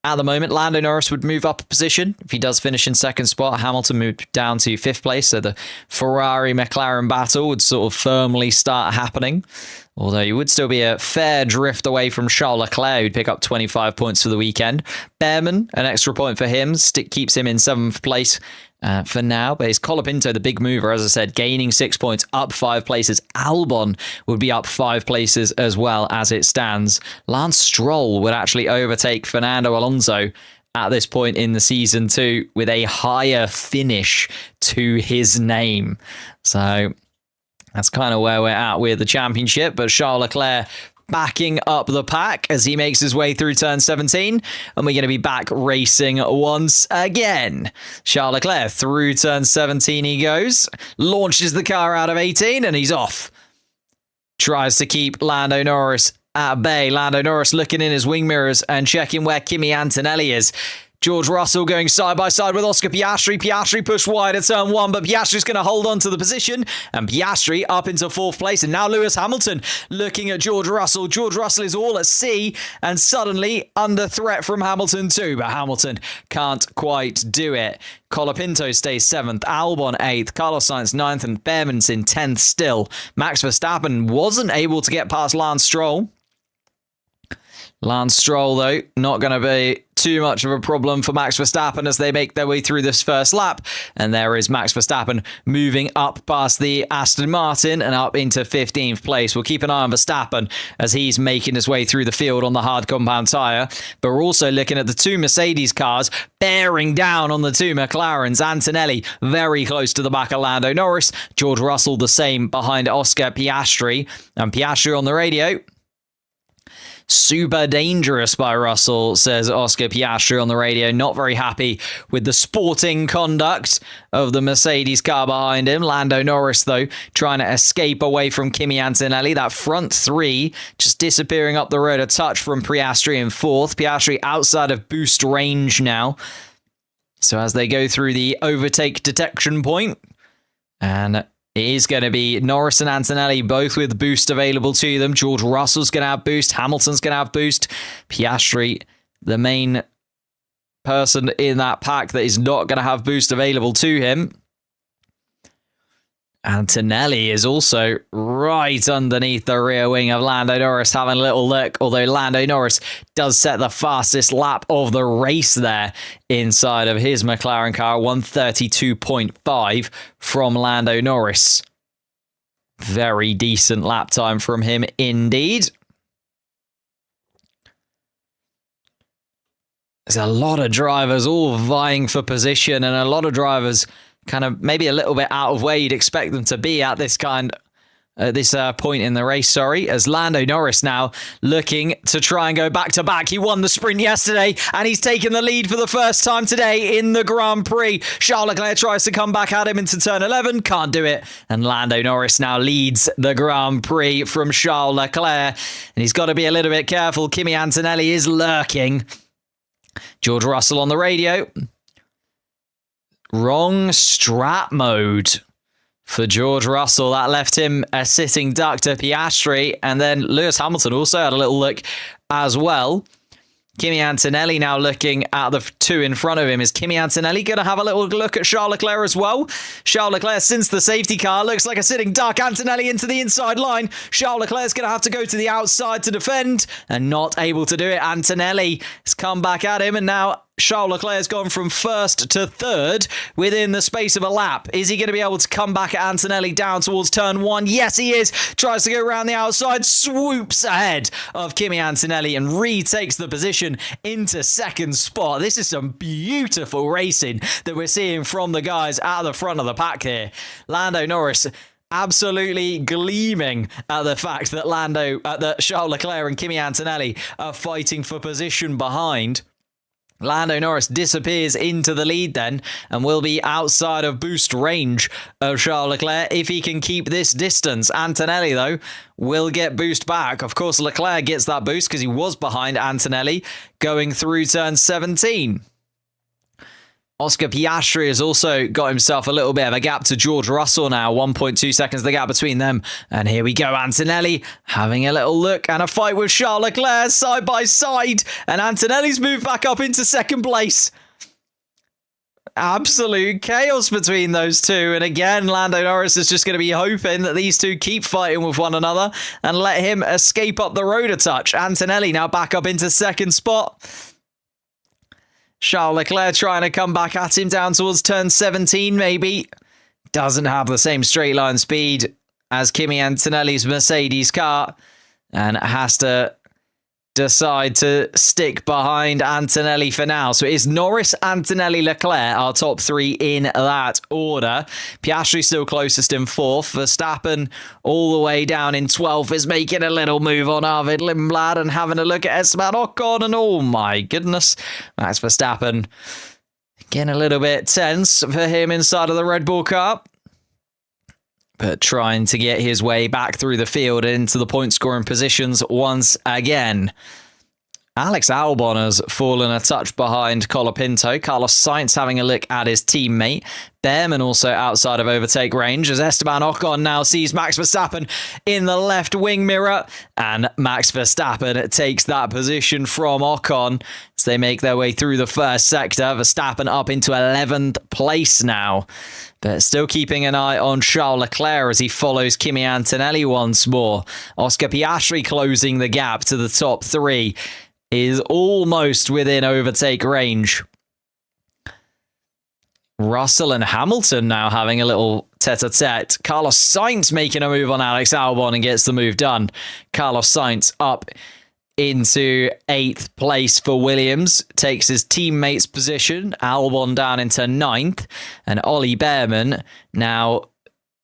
at the moment. Lando Norris would move up a position if he does finish in 2nd spot. Hamilton moved down to 5th place, so the Ferrari-McLaren battle would sort of firmly start happening. Although you would still be a fair drift away from Charles Leclerc, who'd pick up 25 points for the weekend. Behrman, an extra point for him, keeps him in 7th place for now. But it's Colapinto, the big mover, as I said, gaining 6 points, up 5 places. Albon would be up 5 places as well as it stands. Lance Stroll would actually overtake Fernando Alonso at this point in the season too, with a higher finish to his name. So that's kind of where we're at with the championship. But Charles Leclerc backing up the pack as he makes his way through turn 17. And we're going to be back racing once again. Charles Leclerc through turn 17 he goes. Launches the car out of 18 and he's off. Tries to keep Lando Norris at bay. Lando Norris looking in his wing mirrors and checking where Kimi Antonelli is. George Russell going side by side with Oscar Piastri. Piastri pushed wide at turn 1, but Piastri's going to hold on to the position. And Piastri up into 4th place. And now Lewis Hamilton looking at George Russell. George Russell is all at sea and suddenly under threat from Hamilton too. But Hamilton can't quite do it. Colapinto stays 7th, Albon 8th, Carlos Sainz 9th, and Behrman's in 10th still. Max Verstappen wasn't able to get past Lance Stroll. Lance Stroll, though, not going to be too much of a problem for Max Verstappen as they make their way through this first lap. And there is Max Verstappen moving up past the Aston Martin and up into 15th place. We'll keep an eye on Verstappen as he's making his way through the field on the hard compound tyre. But we're also looking at the two Mercedes cars bearing down on the two McLarens. Antonelli very close to the back of Lando Norris. George Russell the same behind Oscar Piastri. And Piastri on the radio. Super dangerous by Russell, says Oscar Piastri on the radio. Not very happy with the sporting conduct of the Mercedes car behind him. Lando Norris, though, trying to escape away from Kimi Antonelli. That front three just disappearing up the road a touch from Piastri in fourth. Piastri outside of boost range now. So as they go through the overtake detection point, and it is going to be Norris and Antonelli both with boost available to them. George Russell's going to have boost. Hamilton's going to have boost. Piastri, the main person in that pack that is not going to have boost available to him. Antonelli is also right underneath the rear wing of Lando Norris, having a little look, although Lando Norris does set the fastest lap of the race there inside of his McLaren car, 132.5 from Lando Norris. Very decent lap time from him indeed. There's a lot of drivers all vying for position, and a lot of drivers kind of maybe a little bit out of where you'd expect them to be at this point in the race, as Lando Norris now looking to try and go back-to-back. He won the sprint yesterday, and he's taken the lead for the first time today in the Grand Prix. Charles Leclerc tries to come back at him into turn 11, can't do it, and Lando Norris now leads the Grand Prix from Charles Leclerc, and he's got to be a little bit careful. Kimi Antonelli is lurking. George Russell on the radio. Wrong strap mode for George Russell. That left him a sitting duck to Piastri. And then Lewis Hamilton also had a little look as well. Kimi Antonelli now looking at the two in front of him. Is Kimi Antonelli going to have a little look at Charles Leclerc as well? Charles Leclerc, since the safety car, looks like a sitting duck. Antonelli into the inside line. Charles Leclerc's going to have to go to the outside to defend and not able to do it. Antonelli has come back at him, and now Charles Leclerc has gone from first to third within the space of a lap. Is he going to be able to come back at Antonelli down towards turn one? Yes, he is. Tries to go around the outside, swoops ahead of Kimi Antonelli and retakes the position into second spot. This is some beautiful racing that we're seeing from the guys at the front of the pack here. Lando Norris absolutely gleaming at the fact that that Charles Leclerc and Kimi Antonelli are fighting for position behind. Lando Norris disappears into the lead then and will be outside of boost range of Charles Leclerc if he can keep this distance. Antonelli, though, will get boost back. Of course, Leclerc gets that boost because he was behind Antonelli going through turn 17. Oscar Piastri has also got himself a little bit of a gap to George Russell now. 1.2 seconds the gap between them. And here we go. Antonelli having a little look and a fight with Charles Leclerc side by side. And Antonelli's moved back up into second place. Absolute chaos between those two. And again, Lando Norris is just going to be hoping that these two keep fighting with one another and let him escape up the road a touch. Antonelli now back up into second spot. Charles Leclerc trying to come back at him down towards turn 17, maybe. Doesn't have the same straight line speed as Kimi Antonelli's Mercedes car and has to decide to stick behind Antonelli for now. So it is Norris, Antonelli, Leclerc, our top three in that order. Piastri still closest in fourth. Verstappen all the way down in 12th is making a little move on Arvid Lindblad and having a look at Esteban Ocon, and oh my goodness, Max Verstappen getting a little bit tense for him inside of the Red Bull car, but trying to get his way back through the field into the point scoring positions once again. Alex Albon has fallen a touch behind Colapinto. Carlos Sainz having a look at his teammate. Behrman also outside of overtake range as Esteban Ocon now sees Max Verstappen in the left wing mirror. And Max Verstappen takes that position from Ocon as they make their way through the first sector. Verstappen up into 11th place now. But still keeping an eye on Charles Leclerc as he follows Kimi Antonelli once more. Oscar Piastri closing the gap to the top three. Is almost within overtake range. Russell and Hamilton now having a little tete-a-tete. Carlos Sainz making a move on Alex Albon and gets the move done. Carlos Sainz up into 8th place for Williams. Takes his teammate's position. Albon down into 9th. And Ollie Behrman now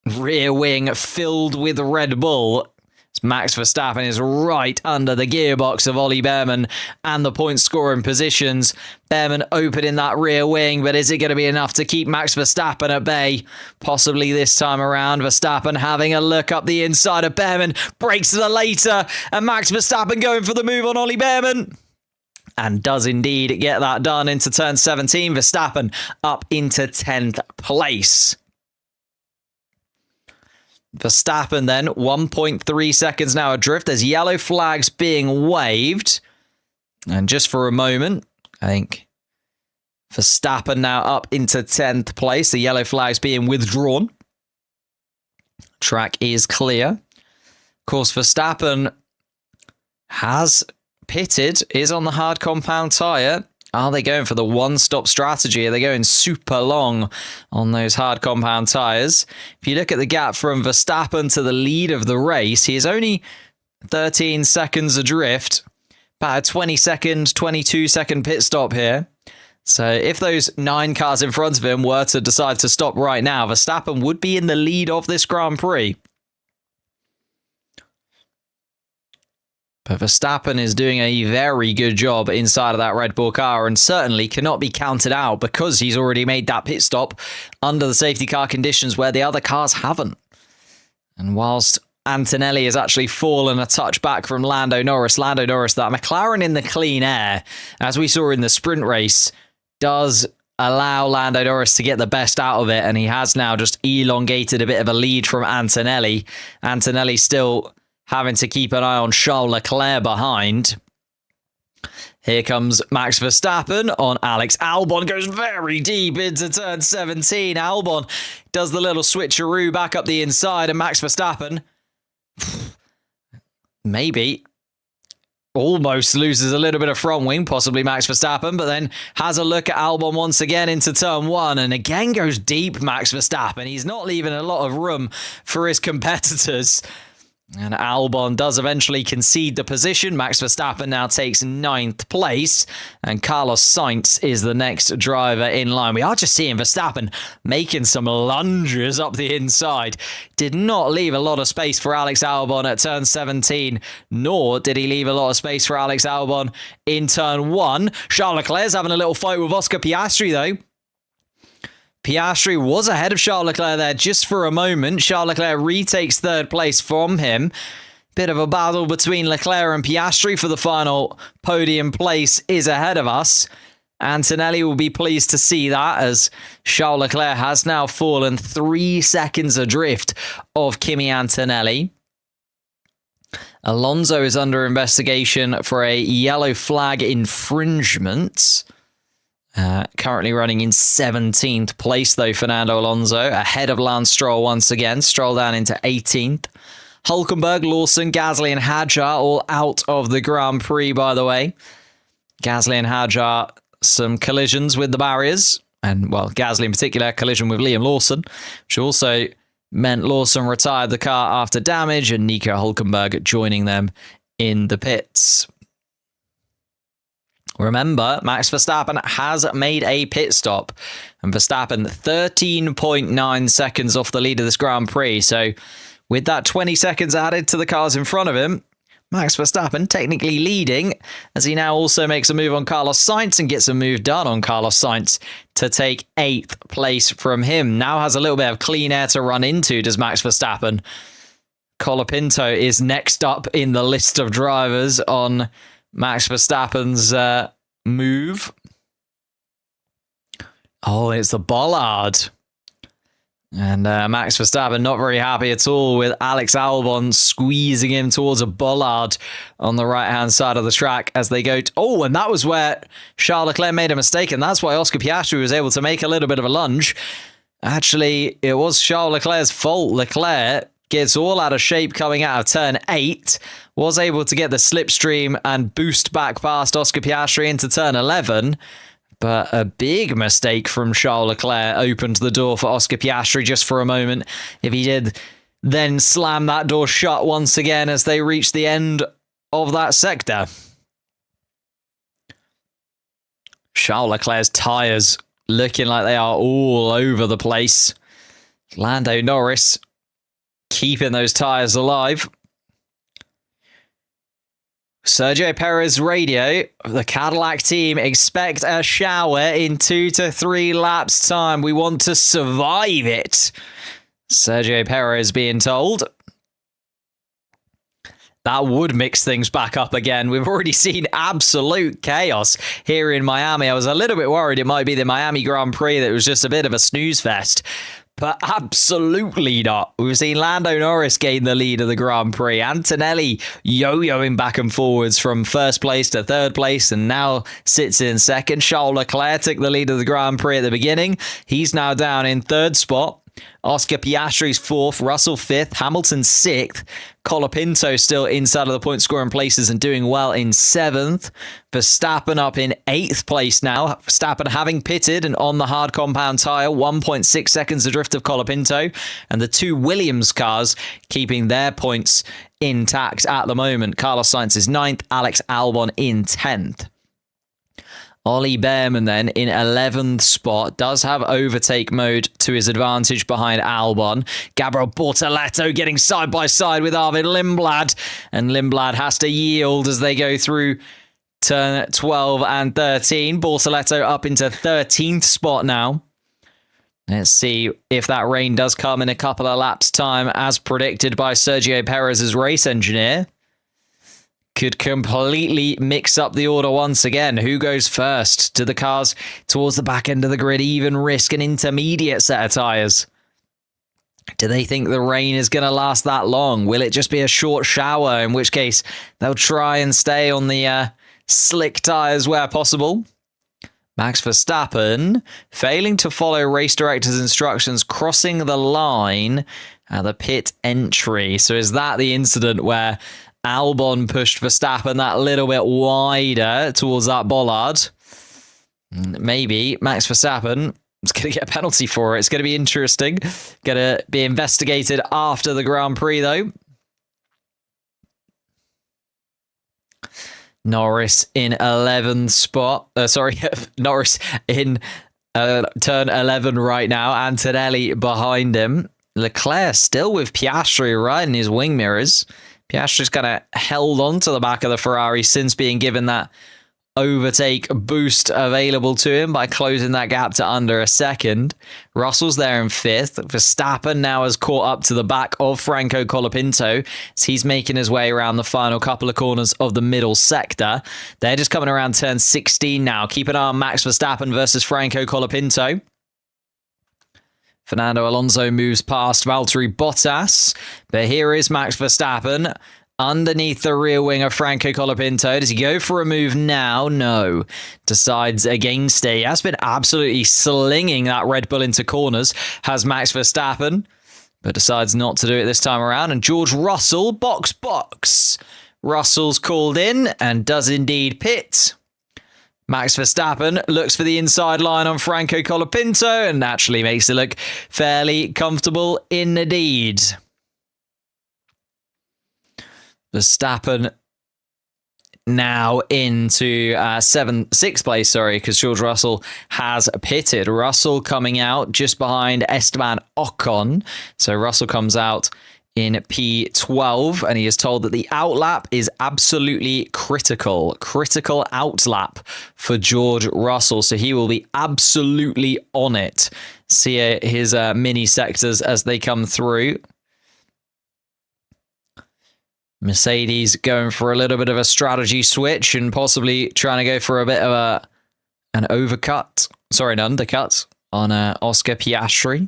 rear wing filled with Red Bull. Max Verstappen is right under the gearbox of Ollie Behrman and the point scoring positions. Behrman open in that rear wing, but is it going to be enough to keep Max Verstappen at bay? Possibly this time around. Verstappen having a look up the inside of Behrman, breaks to the later, and Max Verstappen going for the move on Ollie Behrman. And does indeed get that done into turn 17. Verstappen up into 10th place. Verstappen then 1.3 seconds now adrift. There's yellow flags being waved. And just for a moment, I think Verstappen now up into 10th place. The yellow flags being withdrawn. Track is clear. Of course, Verstappen has pitted, is on the hard compound tyre. Are they going for the one-stop strategy? Are they going super long on those hard compound tyres? If you look at the gap from Verstappen to the lead of the race, he is only 13 seconds adrift. About a 20-second, 22-second pit stop here. So if those 9 cars in front of him were to decide to stop right now, Verstappen would be in the lead of this Grand Prix. But Verstappen is doing a very good job inside of that Red Bull car and certainly cannot be counted out because he's already made that pit stop under the safety car conditions where the other cars haven't. And whilst Antonelli has actually fallen a touch back from Lando Norris, that McLaren in the clean air, as we saw in the sprint race, does allow Lando Norris to get the best out of it, and he has now just elongated a bit of a lead from Antonelli. Antonelli still having to keep an eye on Charles Leclerc behind. Here comes Max Verstappen on Alex Albon. Goes very deep into turn 17. Albon does the little switcheroo back up the inside, and Max Verstappen maybe almost loses a little bit of front wing, possibly Max Verstappen, but then has a look at Albon once again into turn 1 and again goes deep, Max Verstappen. He's not leaving a lot of room for his competitors. And Albon does eventually concede the position. Max Verstappen now takes 9th place. And Carlos Sainz is the next driver in line. We are just seeing Verstappen making some lunges up the inside. Did not leave a lot of space for Alex Albon at turn 17. Nor did he leave a lot of space for Alex Albon in turn 1. Charles Leclerc's having a little fight with Oscar Piastri though. Piastri was ahead of Charles Leclerc there just for a moment. Charles Leclerc retakes 3rd place from him. Bit of a battle between Leclerc and Piastri for the final podium place is ahead of us. Antonelli will be pleased to see that as Charles Leclerc has now fallen 3 seconds adrift of Kimi Antonelli. Alonso is under investigation for a yellow flag infringement. Currently running in 17th place, though, Fernando Alonso, ahead of Lance Stroll once again. Stroll down into 18th. Hülkenberg, Lawson, Gasly and Hadjar all out of the Grand Prix, by the way. Gasly and Hadjar, some collisions with the barriers. And, well, Gasly in particular, collision with Liam Lawson, which also meant Lawson retired the car after damage and Nico Hülkenberg joining them in the pits. Remember, Max Verstappen has made a pit stop, and Verstappen 13.9 seconds off the lead of this Grand Prix. So with that 20 seconds added to the cars in front of him, Max Verstappen technically leading as he now also makes a move on Carlos Sainz and gets a move done on Carlos Sainz to take 8th place from him. Now has a little bit of clean air to run into, does Max Verstappen. Colapinto is next up in the list of drivers on Max Verstappen's move. Oh, it's the bollard. And Max Verstappen not very happy at all with Alex Albon squeezing him towards a bollard on the right-hand side of the track as they go... Oh, and that was where Charles Leclerc made a mistake, and that's why Oscar Piastri was able to make a little bit of a lunge. Actually, it was Charles Leclerc's fault. Leclerc gets all out of shape coming out of turn 8, was able to get the slipstream and boost back past Oscar Piastri into turn 11. But a big mistake from Charles Leclerc opened the door for Oscar Piastri just for a moment. If he did then slam that door shut once again as they reach the end of that sector. Charles Leclerc's tyres looking like they are all over the place. Lando Norris keeping those tyres alive. Sergio Perez radio, the Cadillac team expect a shower in 2 to 3 laps time. We want to survive it. Sergio Perez being told. That would mix things back up again. We've already seen absolute chaos here in Miami. I was a little bit worried it might be the Miami Grand Prix that was just a bit of a snooze fest. But absolutely not. We've seen Lando Norris gain the lead of the Grand Prix. Antonelli yo-yoing back and forwards from first place to third place and now sits in second. Charles Leclerc took the lead of the Grand Prix at the beginning. He's now down in third spot. Oscar Piastri's 4th, Russell 5th, Hamilton 6th, Colapinto still inside of the point scoring places and doing well in 7th. Verstappen up in 8th place now. Verstappen having pitted and on the hard compound tyre, 1.6 seconds adrift of Colapinto, and the 2 Williams cars keeping their points intact at the moment. Carlos Sainz is 9th, Alex Albon in 10th. Ollie Behrman then in 11th spot does have overtake mode to his advantage behind Albon. Gabriel Bortoleto getting side by side with Arvid Lindblad, and Lindblad has to yield as they go through turn 12 and 13. Bortoleto up into 13th spot now. Let's see if that rain does come in a couple of laps time as predicted by Sergio Perez's race engineer. Could completely mix up the order once again. Who goes first? Do the cars towards the back end of the grid even risk an intermediate set of tyres? Do they think the rain is going to last that long? Will it just be a short shower, in which case they'll try and stay on the slick tyres where possible? Max Verstappen failing to follow race director's instructions, crossing the line at the pit entry. So is that the incident where Albon pushed Verstappen that little bit wider towards that bollard? Maybe Max Verstappen is going to get a penalty for it. It's going to be interesting. Going to be investigated after the Grand Prix, though. Norris in 11th spot. Norris in turn 11 right now. Antonelli behind him. Leclerc still with Piastri right in his wing mirrors. Piastri's kind of held on to the back of the Ferrari since being given that overtake boost available to him by closing that gap to under a second. Russell's there in 5th. Verstappen now has caught up to the back of Franco Colapinto as he's making his way around the final couple of corners of the middle sector. They're just coming around turn 16 now. Keep an eye on Max Verstappen versus Franco Colapinto. Fernando Alonso moves past Valtteri Bottas, but here is Max Verstappen underneath the rear wing of Franco Colapinto. Does he go for a move now? No. Decides against it. He has been absolutely slinging that Red Bull into corners, has Max Verstappen, but decides not to do it this time around. And George Russell, box. Russell's called in and does indeed pit. Max Verstappen looks for the inside line on Franco Colapinto and naturally makes it look fairly comfortable indeed. Verstappen now into 6th place, because George Russell has pitted. Russell coming out just behind Esteban Ocon. So Russell comes out in P12, and he is told that the outlap is absolutely critical. Critical outlap for George Russell, so he will be absolutely on it. See his mini sectors as they come through. Mercedes going for a little bit of a strategy switch and possibly trying to go for a bit of an undercut on Oscar Piastri.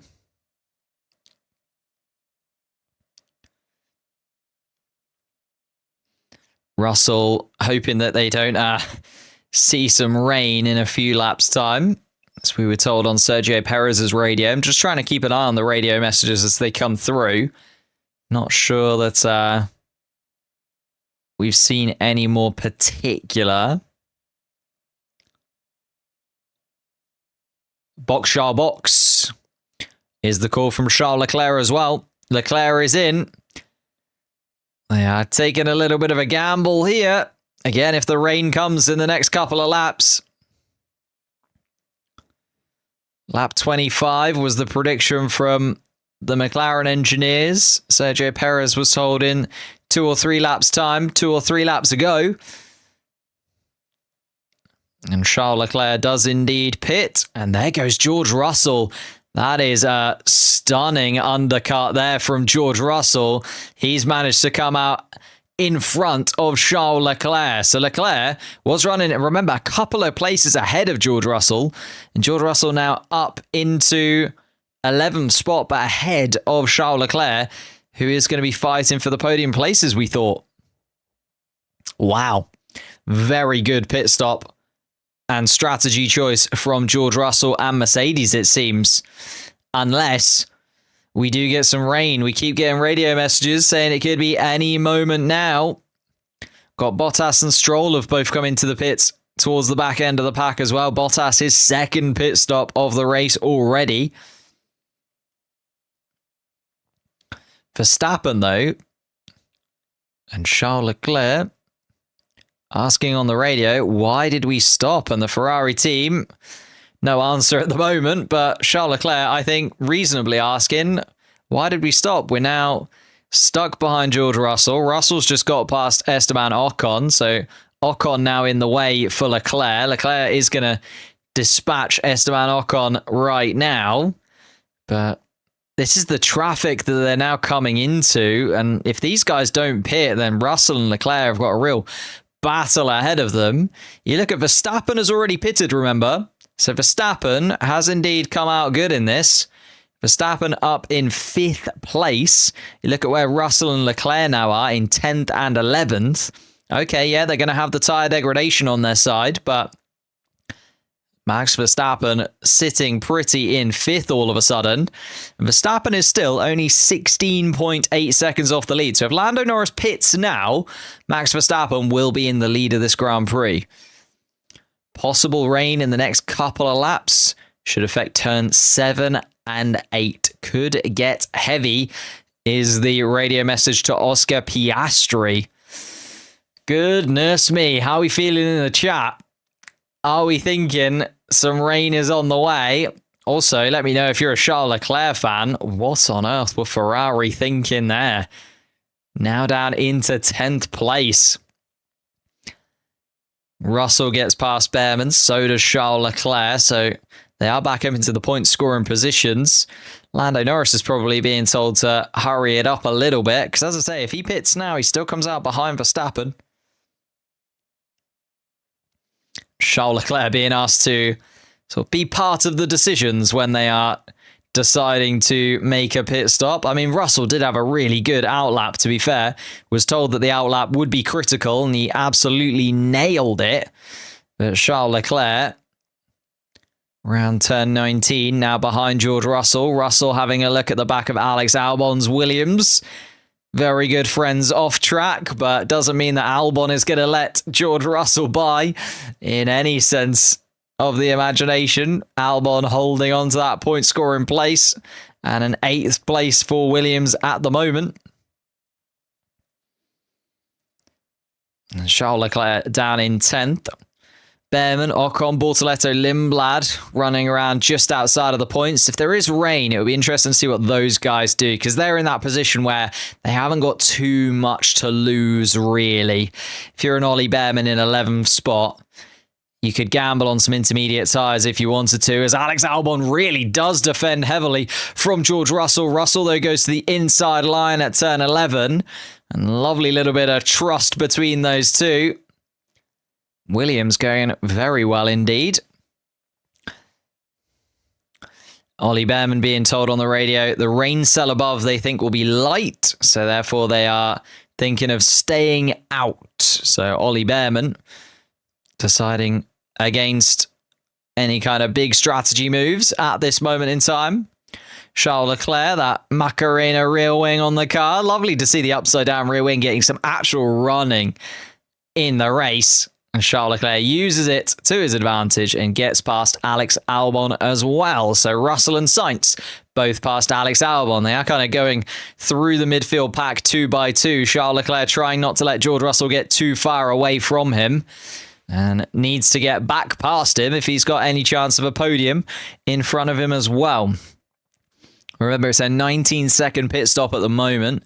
Russell hoping that they don't see some rain in a few laps' time, as we were told on Sergio Perez's radio. I'm just trying to keep an eye on the radio messages as they come through. Not sure that we've seen any more particular. Box is the call from Charles Leclerc as well. Leclerc is in. They are taking a little bit of a gamble here. Again, if the rain comes in the next couple of laps. Lap 25 was the prediction from the McLaren engineers. Sergio Perez was told in 2 or 3 laps time, 2 or 3 laps ago. And Charles Leclerc does indeed pit. And there goes George Russell. That is a stunning undercut there from George Russell. He's managed to come out in front of Charles Leclerc. So Leclerc was running, remember, a couple of places ahead of George Russell. And George Russell now up into 11th spot, but ahead of Charles Leclerc, who is going to be fighting for the podium places, we thought. Wow. Very good pit stop and strategy choice from George Russell and Mercedes, it seems. Unless we do get some rain. We keep getting radio messages saying it could be any moment now. Got Bottas and Stroll have both come into the pits towards the back end of the pack as well. Bottas, his second pit stop of the race already. Verstappen, though, and Charles Leclerc asking on the radio, why did we stop? And the Ferrari team, no answer at the moment, but Charles Leclerc, I think, reasonably asking, why did we stop? We're now stuck behind George Russell. Russell's just got past Esteban Ocon, so Ocon now in the way for Leclerc. Leclerc is going to dispatch Esteban Ocon right now, but this is the traffic that they're now coming into, and if these guys don't pit, then Russell and Leclerc have got a real battle ahead of them. You look at Verstappen has already pitted, remember? So Verstappen has indeed come out good in this. Verstappen up in 5th place. You look at where Russell and Leclerc now are in 10th and 11th. Okay, yeah, they're going to have the tyre degradation on their side, but Max Verstappen sitting pretty in 5th all of a sudden. Verstappen is still only 16.8 seconds off the lead. So if Lando Norris pits now, Max Verstappen will be in the lead of this Grand Prix. Possible rain in the next couple of laps should affect turn 7 and 8. Could get heavy, is the radio message to Oscar Piastri. Goodness me, how are we feeling in the chat? Are we thinking some rain is on the way? Also, let me know if you're a Charles Leclerc fan. What on earth were Ferrari thinking there? Now down into 10th place. Russell gets past Behrman, so does Charles Leclerc, so they are back up into the point scoring positions. Lando Norris is probably being told to hurry it up a little bit, because as I say, if he pits now, he still comes out behind Verstappen. Charles Leclerc being asked to sort of be part of the decisions when they are deciding to make a pit stop. I mean, Russell did have a really good outlap, to be fair. Was told that the outlap would be critical, and he absolutely nailed it. But Charles Leclerc, around turn 19, now behind George Russell. Russell having a look at the back of Alex Albon's Williams. Very good friends off track, but doesn't mean that Albon is going to let George Russell by in any sense of the imagination. Albon holding on to that point scoring place, and an 8th place for Williams at the moment. And Charles Leclerc down in 10th. Behrman, Ocon, Bortoletto, Lindblad running around just outside of the points. If there is rain, it would be interesting to see what those guys do, because they're in that position where they haven't got too much to lose, really. If you're an Ollie Behrman in 11th spot, you could gamble on some intermediate tyres if you wanted to, as Alex Albon really does defend heavily from George Russell. Russell, though, goes to the inside line at turn 11. And lovely little bit of trust between those two. Williams going very well indeed. Ollie Behrman being told on the radio, the rain cell above they think will be light, so therefore they are thinking of staying out. So Ollie Behrman deciding against any kind of big strategy moves at this moment in time. Charles Leclerc, that Macarena rear wing on the car. Lovely to see the upside down rear wing getting some actual running in the race. And Charles Leclerc uses it to his advantage and gets past Alex Albon as well. So Russell and Sainz both past Alex Albon. They are kind of going through the midfield pack 2 by 2. Charles Leclerc trying not to let George Russell get too far away from him. And needs to get back past him if he's got any chance of a podium in front of him as well. Remember, it's a 19-second pit stop at the moment,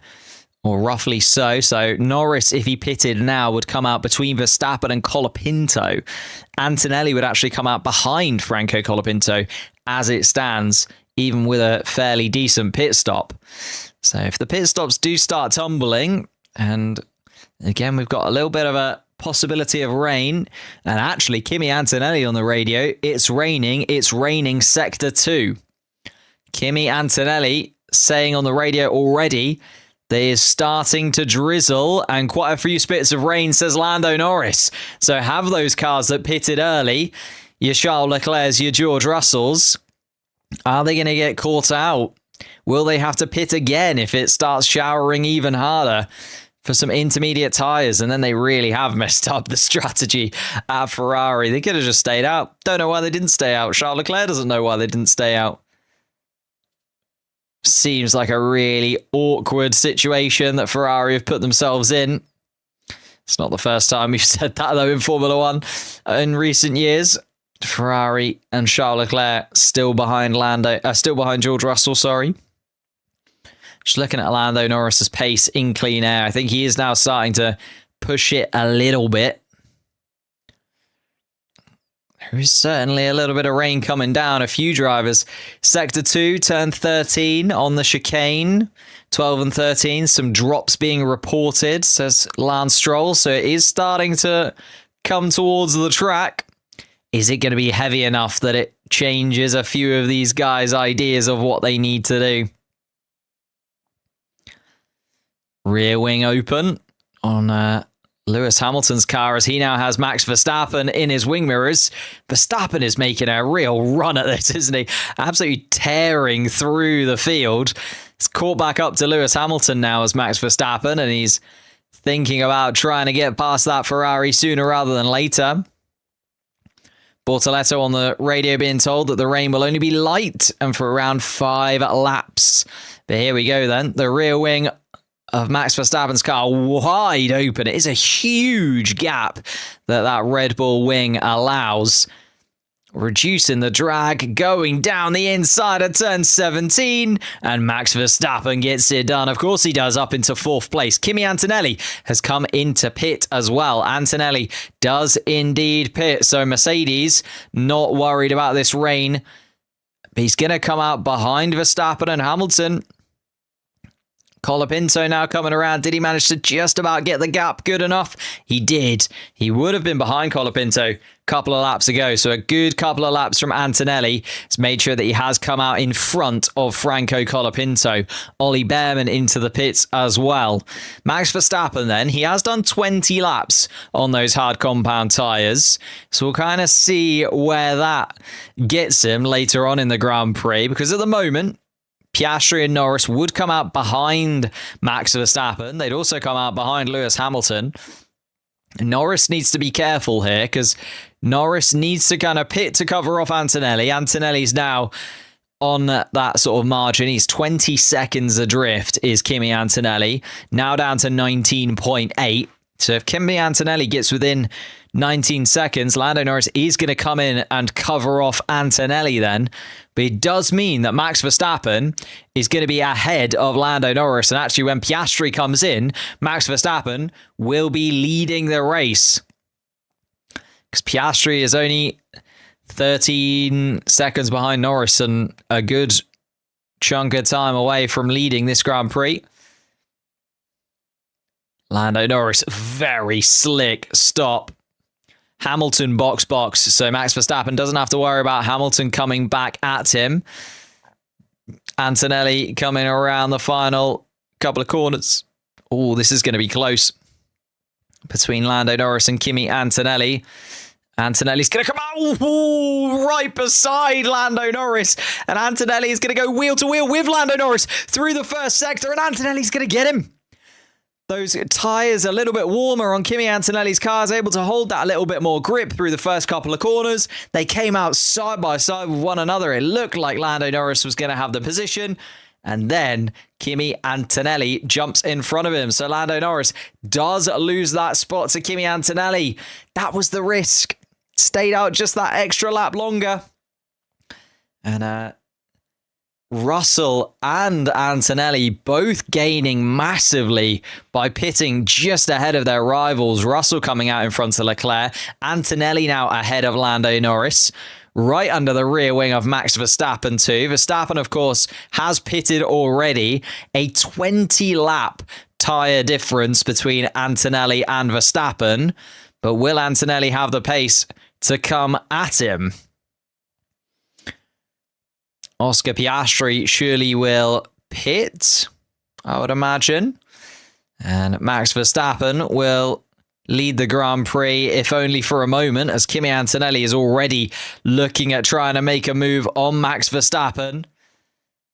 or roughly so. So Norris, if he pitted now, would come out between Verstappen and Colapinto. Antonelli would actually come out behind Franco Colapinto as it stands, even with a fairly decent pit stop. So if the pit stops do start tumbling, and again, we've got a little bit of a possibility of rain, and actually Kimi Antonelli on the radio, it's raining sector 2. Kimi Antonelli saying on the radio already there is starting to drizzle and quite a few spits of rain, says Lando Norris. So have those cars that pitted early, your Charles Leclerc's, your George Russells, are they going to get caught out? Will they have to pit again if it starts showering even harder for some intermediate tyres? And then they really have messed up the strategy at Ferrari. They could have just stayed out. Don't know why they didn't stay out. Charles Leclerc doesn't know why they didn't stay out. Seems like a really awkward situation that Ferrari have put themselves in. It's not the first time we've said that, though, in Formula One in recent years. Ferrari and Charles Leclerc still behind George Russell, sorry. Just looking at Lando Norris's pace in clean air, I think he is now starting to push it a little bit. There is certainly a little bit of rain coming down. A few drivers. Sector 2, turn 13 on the chicane. 12 and 13, some drops being reported, says Lance Stroll. So it is starting to come towards the track. Is it going to be heavy enough that it changes a few of these guys' ideas of what they need to do? Rear wing open on Lewis Hamilton's car as he now has Max Verstappen in his wing mirrors. Verstappen is making a real run at this, isn't he? Absolutely tearing through the field. It's caught back up to Lewis Hamilton now as Max Verstappen, and he's thinking about trying to get past that Ferrari sooner rather than later. Bortoletto on the radio being told that the rain will only be light and for around 5 laps. But here we go then. The rear wing of Max Verstappen's car wide open. It is a huge gap that Red Bull wing allows. Reducing the drag, going down the inside of turn 17, and Max Verstappen gets it done. Of course he does, up into 4th place. Kimi Antonelli has come into pit as well. Antonelli does indeed pit, so Mercedes not worried about this rain. But he's going to come out behind Verstappen and Hamilton. Colapinto now coming around. Did he manage to just about get the gap good enough? He did. He would have been behind Colapinto a couple of laps ago. So a good couple of laps from Antonelli has made sure that he has come out in front of Franco Colapinto. Ollie Behrman into the pits as well. Max Verstappen then, he has done 20 laps on those hard compound tyres. So we'll kind of see where that gets him later on in the Grand Prix. Because at the moment, Piastri and Norris would come out behind Max Verstappen. They'd also come out behind Lewis Hamilton. Norris needs to be careful here because Norris needs to kind of pit to cover off Antonelli. Antonelli's now on that sort of margin. He's 20 seconds adrift is Kimi Antonelli. Now down to 19.8. So if Kimi Antonelli gets within 19 seconds, Lando Norris is going to come in and cover off Antonelli then. But it does mean that Max Verstappen is going to be ahead of Lando Norris. And actually, when Piastri comes in, Max Verstappen will be leading the race. Because Piastri is only 13 seconds behind Norris and a good chunk of time away from leading this Grand Prix. Lando Norris, very slick stop. Hamilton box, so Max Verstappen doesn't have to worry about Hamilton coming back at him. Antonelli coming around the final couple of corners. Oh, this is going to be close between Lando Norris and Kimi Antonelli. Antonelli's going to come out right beside Lando Norris. And Antonelli is going to go wheel to wheel with Lando Norris through the first sector. And Antonelli's going to get him. Those tyres a little bit warmer on Kimi Antonelli's car, is able to hold that a little bit more grip through the first couple of corners. They came out side by side with one another. It looked like Lando Norris was going to have the position. And then Kimi Antonelli jumps in front of him. So Lando Norris does lose that spot to Kimi Antonelli. That was the risk. Stayed out just that extra lap longer. And Russell and Antonelli both gaining massively by pitting just ahead of their rivals. Russell coming out in front of Leclerc. Antonelli now ahead of Lando Norris, right under the rear wing of Max Verstappen too. Verstappen, of course, has pitted already. A 20-lap tyre difference between Antonelli and Verstappen. But will Antonelli have the pace to come at him? Oscar Piastri surely will pit, I would imagine. And Max Verstappen will lead the Grand Prix, if only for a moment, as Kimi Antonelli is already looking at trying to make a move on Max Verstappen.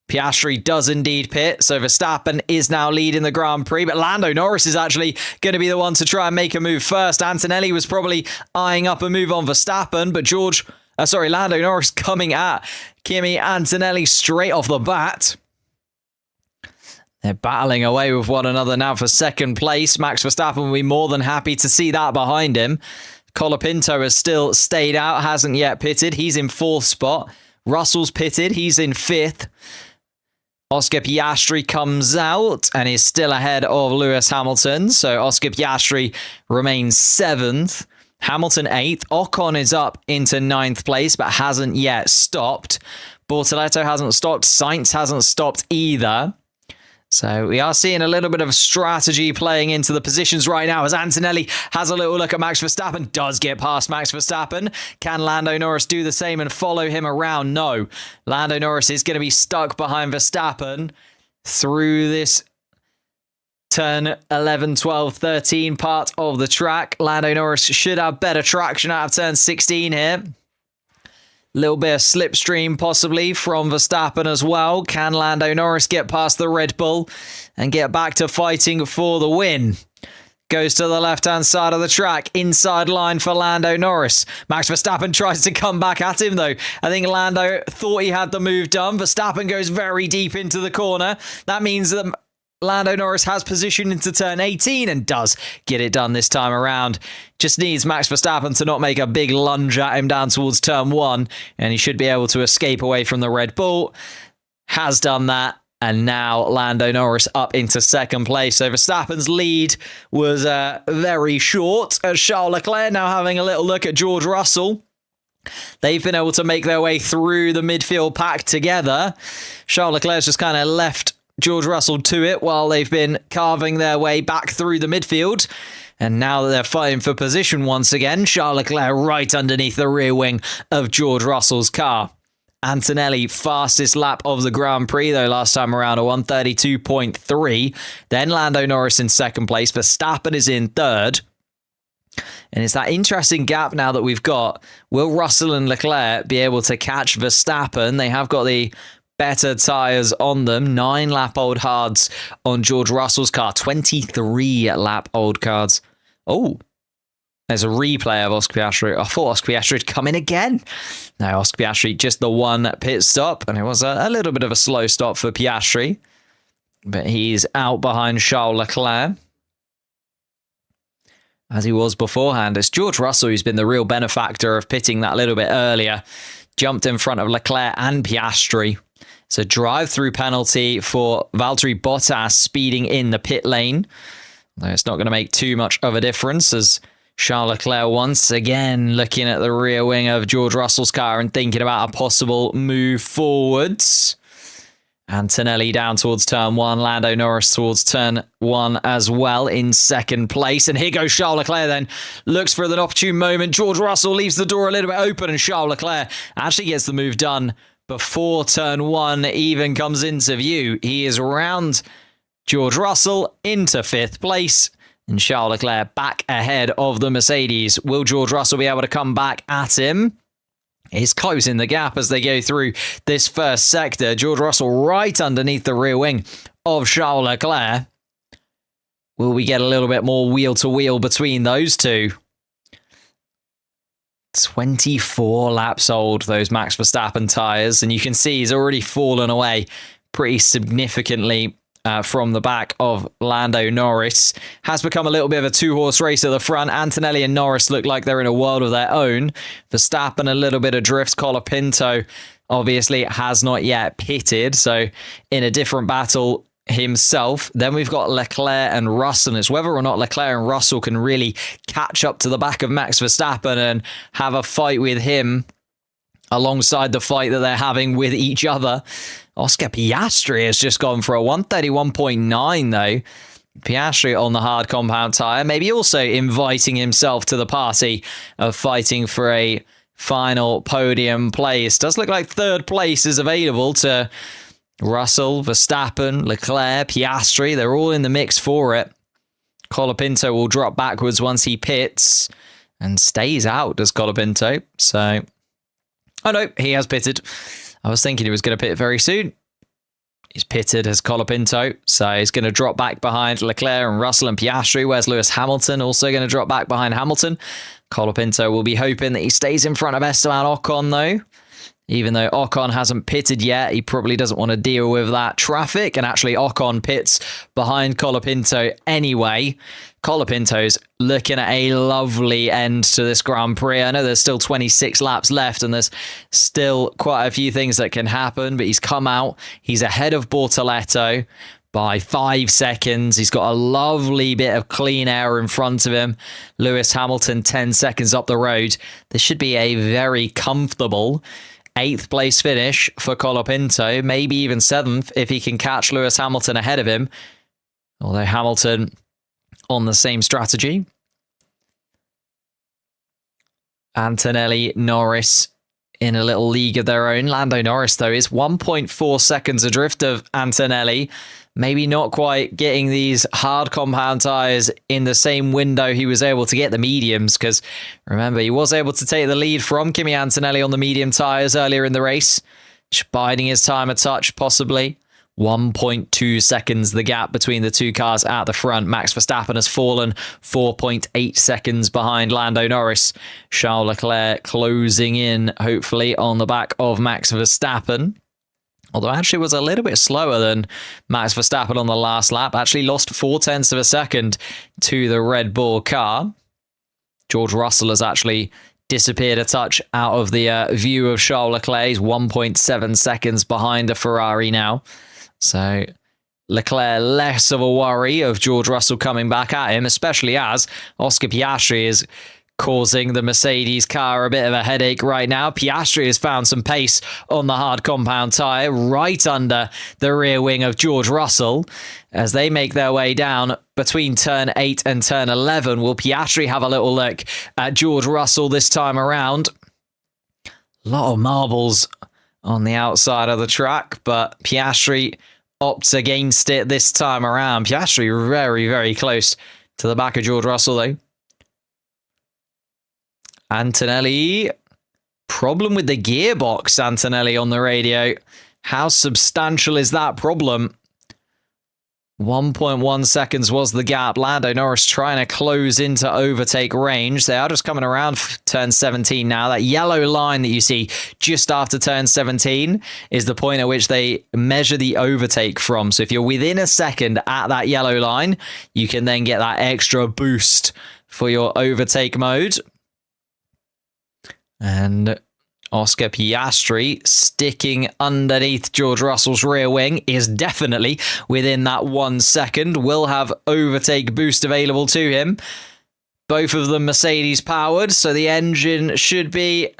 Piastri does indeed pit, so Verstappen is now leading the Grand Prix, but Lando Norris is actually going to be the one to try and make a move first. Antonelli was probably eyeing up a move on Verstappen, but Lando Norris coming at Kimi Antonelli straight off the bat. They're battling away with one another now for second place. Max Verstappen will be more than happy to see that behind him. Colapinto has still stayed out, hasn't yet pitted. He's in fourth spot. Russell's pitted. He's in fifth. Oscar Piastri comes out and is still ahead of Lewis Hamilton. So Oscar Piastri remains seventh. Hamilton 8th. Ocon is up into 9th place, but hasn't yet stopped. Bortoleto hasn't stopped. Sainz hasn't stopped either. So we are seeing a little bit of strategy playing into the positions right now as Antonelli has a little look at Max Verstappen. Does get past Max Verstappen. Can Lando Norris do the same and follow him around? No. Lando Norris is going to be stuck behind Verstappen through this turn 11, 12, 13 part of the track. Lando Norris should have better traction out of turn 16 here. Little bit of slipstream possibly from Verstappen as well. Can Lando Norris get past the Red Bull and get back to fighting for the win? Goes to the left-hand side of the track. Inside line for Lando Norris. Max Verstappen tries to come back at him, though. I think Lando thought he had the move done. Verstappen goes very deep into the corner. That means that Lando Norris has position into turn 18 and does get it done this time around. Just needs Max Verstappen to not make a big lunge at him down towards turn 1, and he should be able to escape away from the Red Bull. Has done that, and now Lando Norris up into second place. So Verstappen's lead was very short, as Charles Leclerc now having a little look at George Russell. They've been able to make their way through the midfield pack together. Charles Leclerc's just kind of left George Russell to it while they've been carving their way back through the midfield. And now that they're fighting for position once again, Charles Leclerc right underneath the rear wing of George Russell's car. Antonelli, fastest lap of the Grand Prix, though, last time around, a 132.3. Then Lando Norris in second place. Verstappen is in third. And it's that interesting gap now that we've got. Will Russell and Leclerc be able to catch Verstappen? They have got the better tyres on them. 9-lap-old hards on George Russell's car. 23-lap-old cards. Oh, there's a replay of Oscar Piastri. I thought Oscar Piastri had come in again. No, Oscar Piastri, just the one pit stop. And it was a little bit of a slow stop for Piastri. But he's out behind Charles Leclerc, as he was beforehand. It's George Russell who's been the real benefactor of pitting that little bit earlier. Jumped in front of Leclerc and Piastri. It's a drive-through penalty for Valtteri Bottas speeding in the pit lane. Though it's not going to make too much of a difference, as Charles Leclerc once again looking at the rear wing of George Russell's car and thinking about a possible move forwards. Antonelli down towards turn 1. Lando Norris towards turn 1 as well in second place. And here goes Charles Leclerc then. Looks for an opportune moment. George Russell leaves the door a little bit open and Charles Leclerc actually gets the move done before turn 1 even comes into view. He is around George Russell into 5th place. And Charles Leclerc back ahead of the Mercedes. Will George Russell be able to come back at him? He's closing the gap as they go through this first sector. George Russell right underneath the rear wing of Charles Leclerc. Will we get a little bit more wheel-to-wheel between those two? 24 laps old, those Max Verstappen tyres. And you can see he's already fallen away pretty significantly from the back of Lando Norris. Has become a little bit of a two-horse race at the front. Antonelli and Norris look like they're in a world of their own. Verstappen a little bit adrift. Colapinto obviously has not yet pitted, so in a different battle himself. Then we've got Leclerc and Russell. It's whether or not Leclerc and Russell can really catch up to the back of Max Verstappen and have a fight with him alongside the fight that they're having with each other. Oscar Piastri has just gone for a 131.9 though. Piastri on the hard compound tyre, maybe also inviting himself to the party of fighting for a final podium place. Does look like 3rd place is available to Russell, Verstappen, Leclerc, Piastri. They're all in the mix for it. Colapinto will drop backwards once he pits and stays out, does Colapinto. So, oh no, he has pitted. I was thinking he was going to pit very soon. He's pitted as Colapinto, so he's going to drop back behind Leclerc and Russell and Piastri. Where's Lewis Hamilton? Also going to drop back behind Hamilton. Colapinto will be hoping that he stays in front of Esteban Ocon, though. Even though Ocon hasn't pitted yet, he probably doesn't want to deal with that traffic. And actually, Ocon pits behind Colapinto anyway. Colapinto's looking at a lovely end to this Grand Prix. I know there's still 26 laps left and there's still quite a few things that can happen, but he's come out. He's ahead of Bortoleto by 5 seconds. He's got a lovely bit of clean air in front of him. Lewis Hamilton 10 seconds up the road. This should be a very comfortable 8th place finish for Colapinto, maybe even 7th if he can catch Lewis Hamilton ahead of him. Although Hamilton on the same strategy. Antonelli, Norris in a little league of their own. Lando Norris, though, is 1.4 seconds adrift of Antonelli. Maybe not quite getting these hard compound tyres in the same window he was able to get the mediums, because remember, he was able to take the lead from Kimi Antonelli on the medium tyres earlier in the race. Just biding his time a touch, possibly. 1.2 seconds the gap between the two cars at the front. Max Verstappen has fallen 4.8 seconds behind Lando Norris. Charles Leclerc closing in, hopefully, on the back of Max Verstappen. Although actually was a little bit slower than Max Verstappen on the last lap. Actually lost 0.4 of a second to the Red Bull car. George Russell has actually disappeared a touch out of the view of Charles Leclerc. He's 1.7 seconds behind the Ferrari now. So Leclerc less of a worry of George Russell coming back at him, especially as Oscar Piastri is causing the Mercedes car a bit of a headache right now. Piastri has found some pace on the hard compound tyre right under the rear wing of George Russell as they make their way down between turn 8 and turn 11. Will Piastri have a little look at George Russell this time around? A lot of marbles on the outside of the track, but Piastri opts against it this time around. Piastri very, very close to the back of George Russell, though. Antonelli, problem with the gearbox, Antonelli on the radio. How substantial is that problem? 1.1 seconds was the gap. Lando Norris trying to close into overtake range. They are just coming around turn 17 now. That yellow line that you see just after turn 17 is the point at which they measure the overtake from. So if you're within a second at that yellow line, you can then get that extra boost for your overtake mode. And Oscar Piastri sticking underneath George Russell's rear wing is definitely within that 1 second. Will have overtake boost available to him. Both of them Mercedes powered, so the engine should be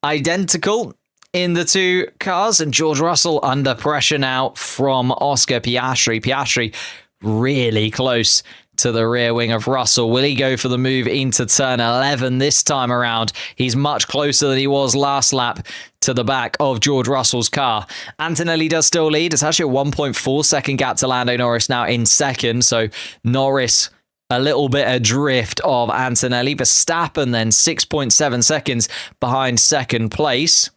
identical in the two cars, and George Russell under pressure now from Oscar Piastri. Piastri really close to the rear wing of Russell. Will he go for the move into turn 11 this time around? He's much closer than he was last lap to the back of George Russell's car. Antonelli does still lead. It's actually a 1.4 second gap to Lando Norris now in second. So Norris a little bit adrift of Antonelli. Verstappen then 6.7 seconds behind second place.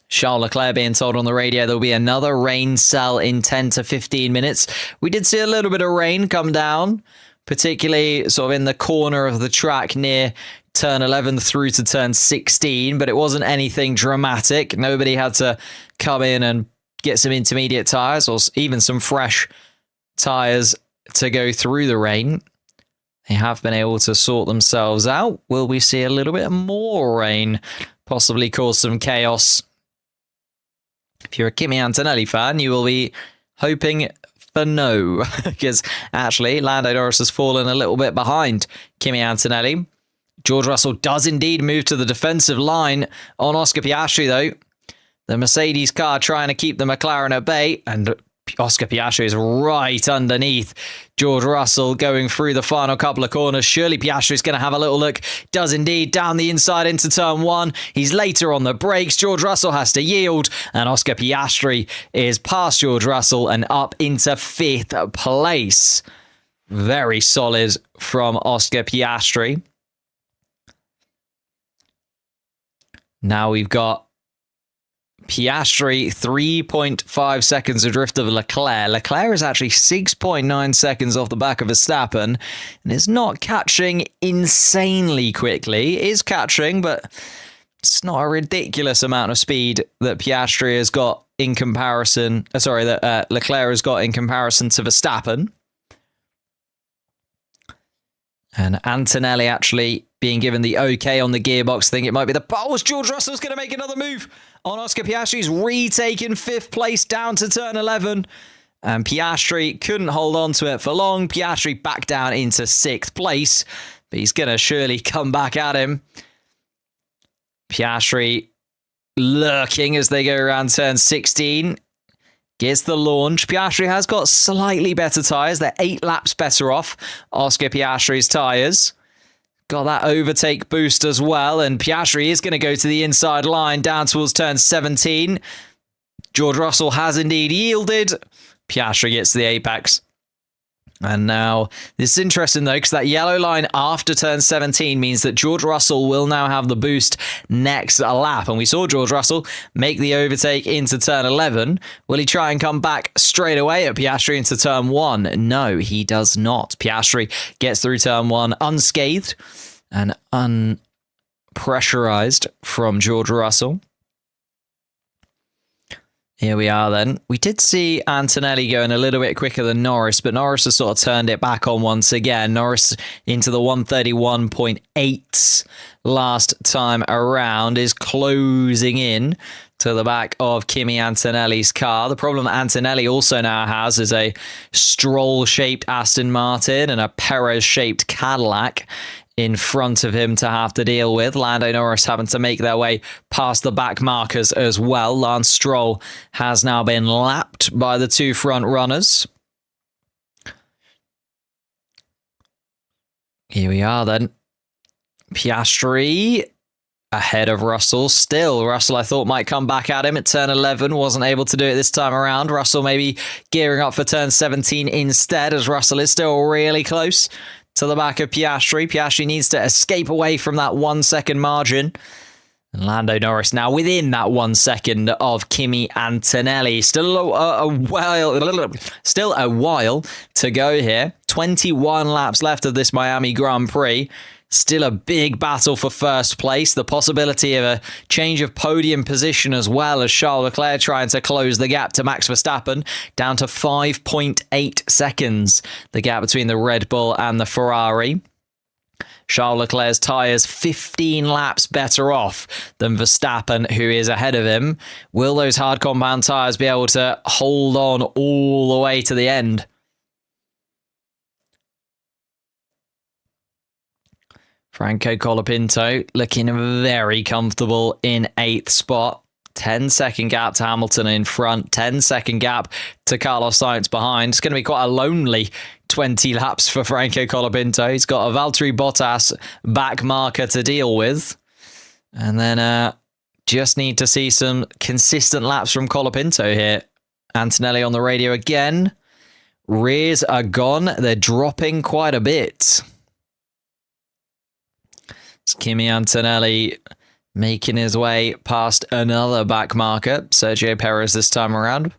Charles Leclerc being told on the radio there'll be another rain cell in 10 to 15 minutes. We did see a little bit of rain come down, particularly sort of in the corner of the track near turn 11 through to turn 16, but it wasn't anything dramatic. Nobody had to come in and get some intermediate tyres or even some fresh tyres to go through the rain. They have been able to sort themselves out. Will we see a little bit more rain possibly cause some chaos? If you're a Kimi Antonelli fan, you will be hoping for no, because actually Lando Norris has fallen a little bit behind Kimi Antonelli. George Russell does indeed move to the defensive line on Oscar Piastri, though. The Mercedes car trying to keep the McLaren at bay, and Oscar Piastri is right underneath George Russell going through the final couple of corners. Surely Piastri is going to have a little look. Does indeed, down the inside into turn 1. He's later on the brakes. George Russell has to yield, and Oscar Piastri is past George Russell and up into 5th place. Very solid from Oscar Piastri. Now we've got Piastri 3.5 seconds adrift of Leclerc. Leclerc is actually 6.9 seconds off the back of Verstappen and is not catching insanely quickly. It is catching, but it's not a ridiculous amount of speed that Piastri has got in comparison. That Leclerc has got in comparison to Verstappen. And Antonelli actually being given the okay on the gearbox. I think it might be the... Oh, George Russell's going to make another move on Oscar Piastri. He's retaken 5th place down to turn 11. And Piastri couldn't hold on to it for long. Piastri back down into 6th place. But he's going to surely come back at him. Piastri lurking as they go around turn 16. Gets the launch. Piastri has got slightly better tyres. They're 8 laps better off Oscar Piastri's tyres. Got that overtake boost as well. And Piastri is going to go to the inside line down towards turn 17. George Russell has indeed yielded. Piastri gets to the apex. And now, this is interesting though, because that yellow line after turn 17 means that George Russell will now have the boost next lap. And we saw George Russell make the overtake into turn 11. Will he try and come back straight away at Piastri into turn 1? No, he does not. Piastri gets through turn 1 unscathed and unpressurized from George Russell. Here we are then. We did see Antonelli going a little bit quicker than Norris, but Norris has sort of turned it back on once again. Norris into the 131.8 last time around is closing in to the back of Kimi Antonelli's car. The problem that Antonelli also now has is a Stroll-shaped Aston Martin and a Perez-shaped Cadillac in front of him to have to deal with. Lando Norris having to make their way past the back markers as well. Lance Stroll has now been lapped by the 2 front runners. Here we are then. Piastri ahead of Russell. Still, Russell I thought might come back at him at turn 11. Wasn't able to do it this time around. Russell maybe gearing up for turn 17 instead, as Russell is still really close to the back of Piastri. Piastri needs to escape away from that 1 second margin. And Lando Norris now within that 1 second of Kimi Antonelli. Still a while to go here. 21 laps left of this Miami Grand Prix. Still a big battle for first place. The possibility of a change of podium position as well, as Charles Leclerc trying to close the gap to Max Verstappen down to 5.8 seconds. The gap between the Red Bull and the Ferrari. Charles Leclerc's tyres 15 laps better off than Verstappen, who is ahead of him. Will those hard compound tyres be able to hold on all the way to the end? Franco Colapinto looking very comfortable in 8th spot. 10-second gap to Hamilton in front, 10-second gap to Carlos Sainz behind. It's going to be quite a lonely 20 laps for Franco Colapinto. He's got a Valtteri Bottas back marker to deal with. And then just need to see some consistent laps from Colapinto here. Antonelli on the radio again. Rears are gone. They're dropping quite a bit. It's Kimi Antonelli making his way past another back marker. Sergio Perez this time around.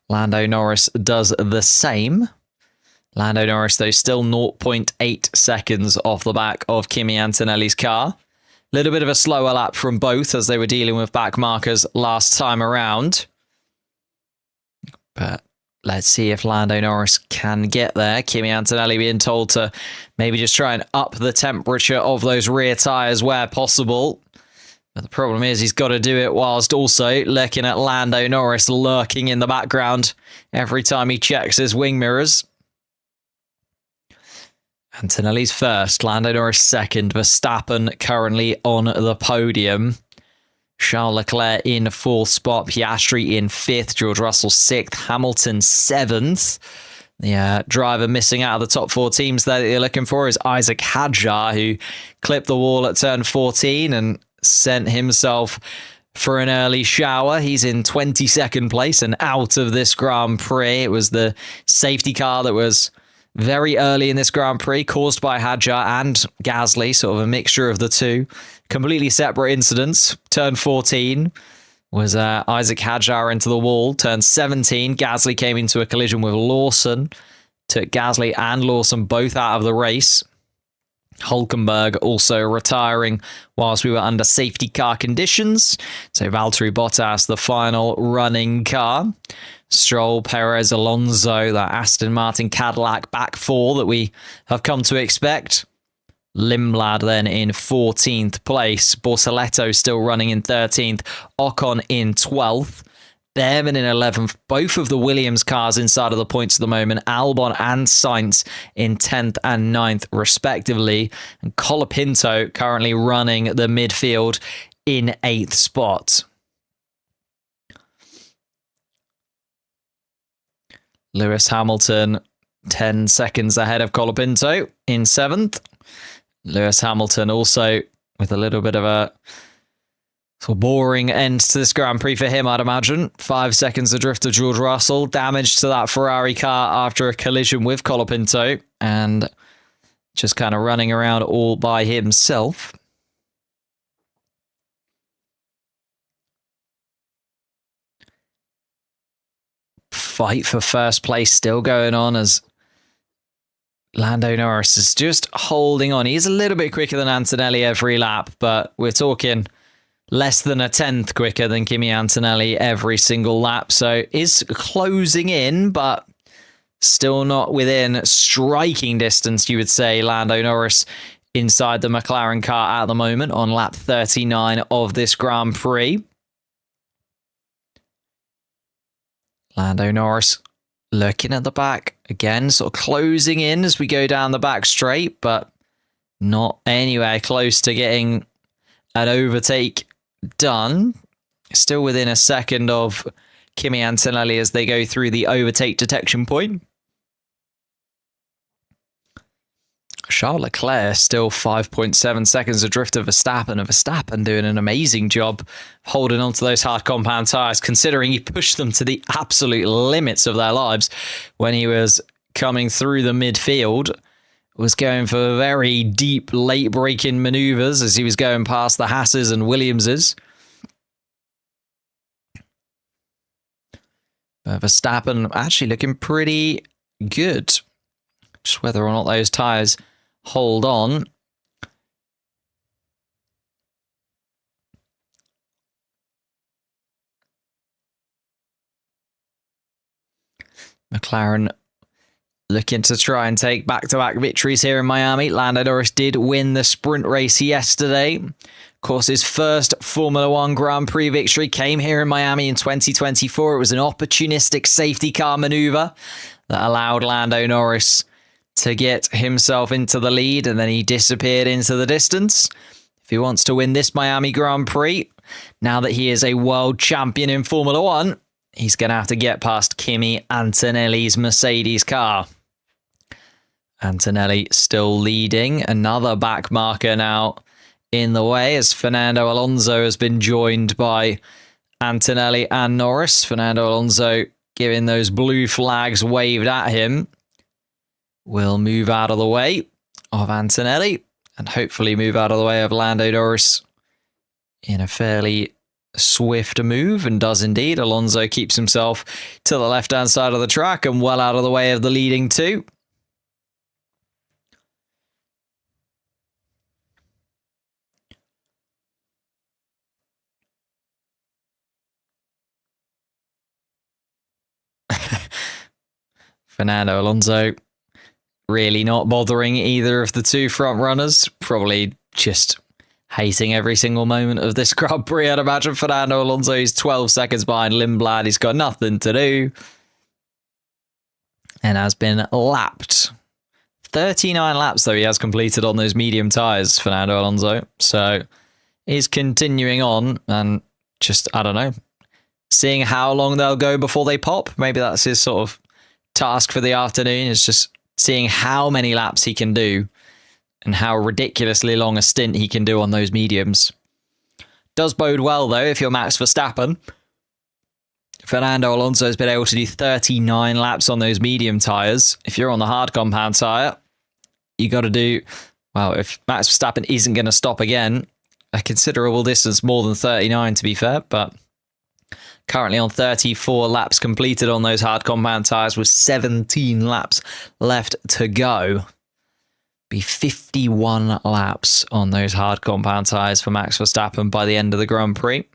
Lando Norris does the same. Lando Norris, though, still 0.8 seconds off the back of Kimi Antonelli's car. Little bit of a slower lap from both as they were dealing with back markers last time around. But let's see if Lando Norris can get there. Kimi Antonelli being told to maybe just try and up the temperature of those rear tyres where possible. But the problem is he's got to do it whilst also looking at Lando Norris lurking in the background every time he checks his wing mirrors. Antonelli's first, Lando Norris second, Verstappen currently on the podium. Charles Leclerc in fourth spot, Piastri in fifth, George Russell sixth, Hamilton seventh. The driver missing out of the top four teams there that you're looking for is Isaac Hadjar, who clipped the wall at turn 14 and sent himself for an early shower. He's in 22nd place and out of this Grand Prix. It was the safety car that was very early in this Grand Prix, caused by Hadjar and Gasly, sort of a mixture of the two. Completely separate incidents. Turn 14 was Isaac Hadjar into the wall. Turn 17, Gasly came into a collision with Lawson. Took Gasly and Lawson both out of the race. Hulkenberg also retiring whilst we were under safety car conditions. So Valtteri Bottas, the final running car. Stroll, Perez, Alonso, that Aston Martin Cadillac back four that we have come to expect. Limblad then in 14th place. Borsaletto still running in 13th. Ocon in 12th. Behrman in 11th. Both of the Williams cars inside of the points at the moment. Albon and Sainz in 10th and 9th respectively. And Colapinto currently running the midfield in 8th spot. Lewis Hamilton 10 seconds ahead of Colapinto in 7th. Lewis Hamilton also with a little bit of a sort of boring end to this Grand Prix for him, I'd imagine. 5 seconds adrift of George Russell. Damage to that Ferrari car after a collision with Colapinto. And just kind of running around all by himself. Fight for first place still going on as Lando Norris is just holding on. He's a little bit quicker than Antonelli every lap, but we're talking less than a 10th quicker than Kimi Antonelli every single lap. So is closing in, but still not within striking distance, you would say. Lando Norris inside the McLaren car at the moment on lap 39 of this Grand Prix. Lando Norris looking at the back again, sort of closing in as we go down the back straight, but not anywhere close to getting an overtake done. Still within a second of Kimi Antonelli as they go through the overtake detection point. Charles Leclerc still 5.7 seconds adrift of Verstappen. Verstappen doing an amazing job holding onto those hard compound tyres, considering he pushed them to the absolute limits of their lives when he was coming through the midfield. Was going for very deep late braking manoeuvres as he was going past the Hasses and Williamses. But Verstappen actually looking pretty good. Just whether or not those tyres hold on. McLaren looking to try and take back-to-back victories here in Miami. Lando Norris did win the sprint race yesterday. Of course, his first Formula One Grand Prix victory came here in Miami in 2024. It was an opportunistic safety car maneuver that allowed Lando Norris to get himself into the lead, and then he disappeared into the distance. if he wants to win this Miami Grand Prix, now that he is a world champion in Formula One, he's going to have to get past Kimi Antonelli's Mercedes car. Antonelli still leading. Another back marker now in the way as Fernando Alonso has been joined by Antonelli and Norris. Fernando Alonso giving those blue flags waved at him. Will move out of the way of Antonelli and hopefully move out of the way of Lando Norris in a fairly swift move, and does indeed. Alonso keeps himself to the left-hand side of the track and well out of the way of the leading two. Fernando Alonso really not bothering either of the two front runners. Probably just hating every single moment of this Grand Prix. I'd imagine Fernando Alonso is 12 seconds behind Lindblad. He's got nothing to do and has been lapped. 39 laps, though, he has completed on those medium tyres, Fernando Alonso. So he's continuing on and just, I don't know, seeing how long they'll go before they pop. Maybe that's his sort of task for the afternoon, is just seeing how many laps he can do and how ridiculously long a stint he can do on those mediums. Does bode well, though, if you're Max Verstappen. Fernando Alonso has been able to do 39 laps on those medium tyres. If you're on the hard compound tyre, you got to do, well, if Max Verstappen isn't going to stop again, a considerable distance more than 39, to be fair, but currently on 34 laps completed on those hard compound tyres with 17 laps left to go. Be 51 laps on those hard compound tyres for Max Verstappen by the end of the Grand Prix.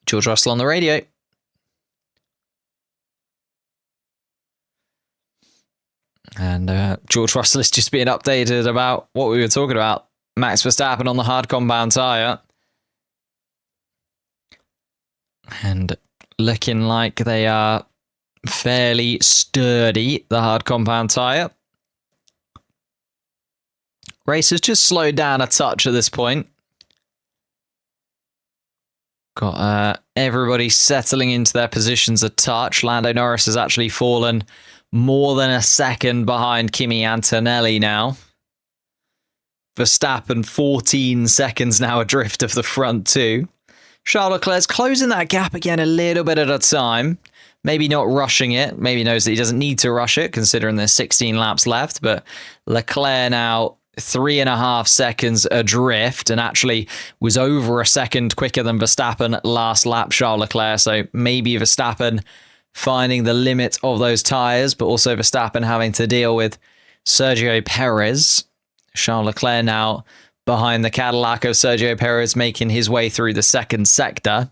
George Russell on the radio. And George Russell is just being updated about what we were talking about. Max Verstappen on the hard compound tyre. And looking like they are fairly sturdy, the hard compound tyre. Race has just slowed down a touch at this point. Got everybody settling into their positions a touch. Lando Norris has actually fallen more than a second behind Kimi Antonelli now. Verstappen 14 seconds now adrift of the front two. Charles Leclerc's closing that gap again a little bit at a time. Maybe not rushing it. Maybe knows that he doesn't need to rush it considering there's 16 laps left. But Leclerc now 3.5 seconds adrift and actually was over a second quicker than Verstappen last lap, Charles Leclerc. So maybe Verstappen finding the limit of those tyres, but also Verstappen having to deal with Sergio Perez. Charles Leclerc now behind the Cadillac of Sergio Perez, making his way through the second sector.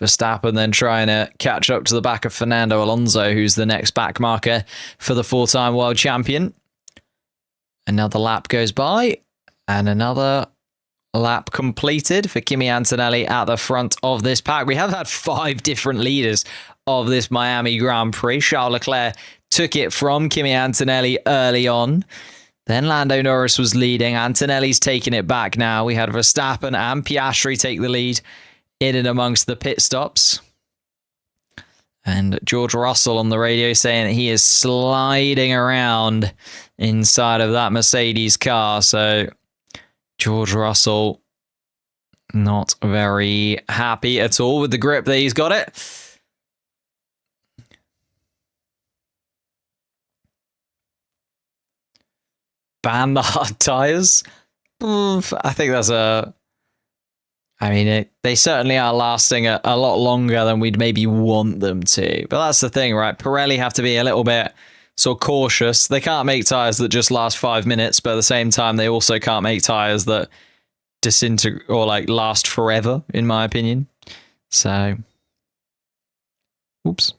Verstappen then trying to catch up to the back of Fernando Alonso, who's the next back marker for the four-time world champion. Another lap goes by, and another lap completed for Kimi Antonelli at the front of this pack. We have had 5 different leaders of this Miami Grand Prix. Charles Leclerc took it from Kimi Antonelli early on. Then Lando Norris was leading. Antonelli's taking it back now. We had Verstappen and Piastri take the lead in and amongst the pit stops. And George Russell on the radio saying that he is sliding around inside of that Mercedes car. So George Russell not very happy at all with the grip that he's got it. Ban the hard tyres. I think that's they certainly are lasting a lot longer than we'd maybe want them to. But that's the thing, right? Pirelli have to be a little bit sort of cautious. They can't make tyres that just last 5 minutes, but at the same time, they also can't make tyres that disintegrate or like last forever, in my opinion. So, oops.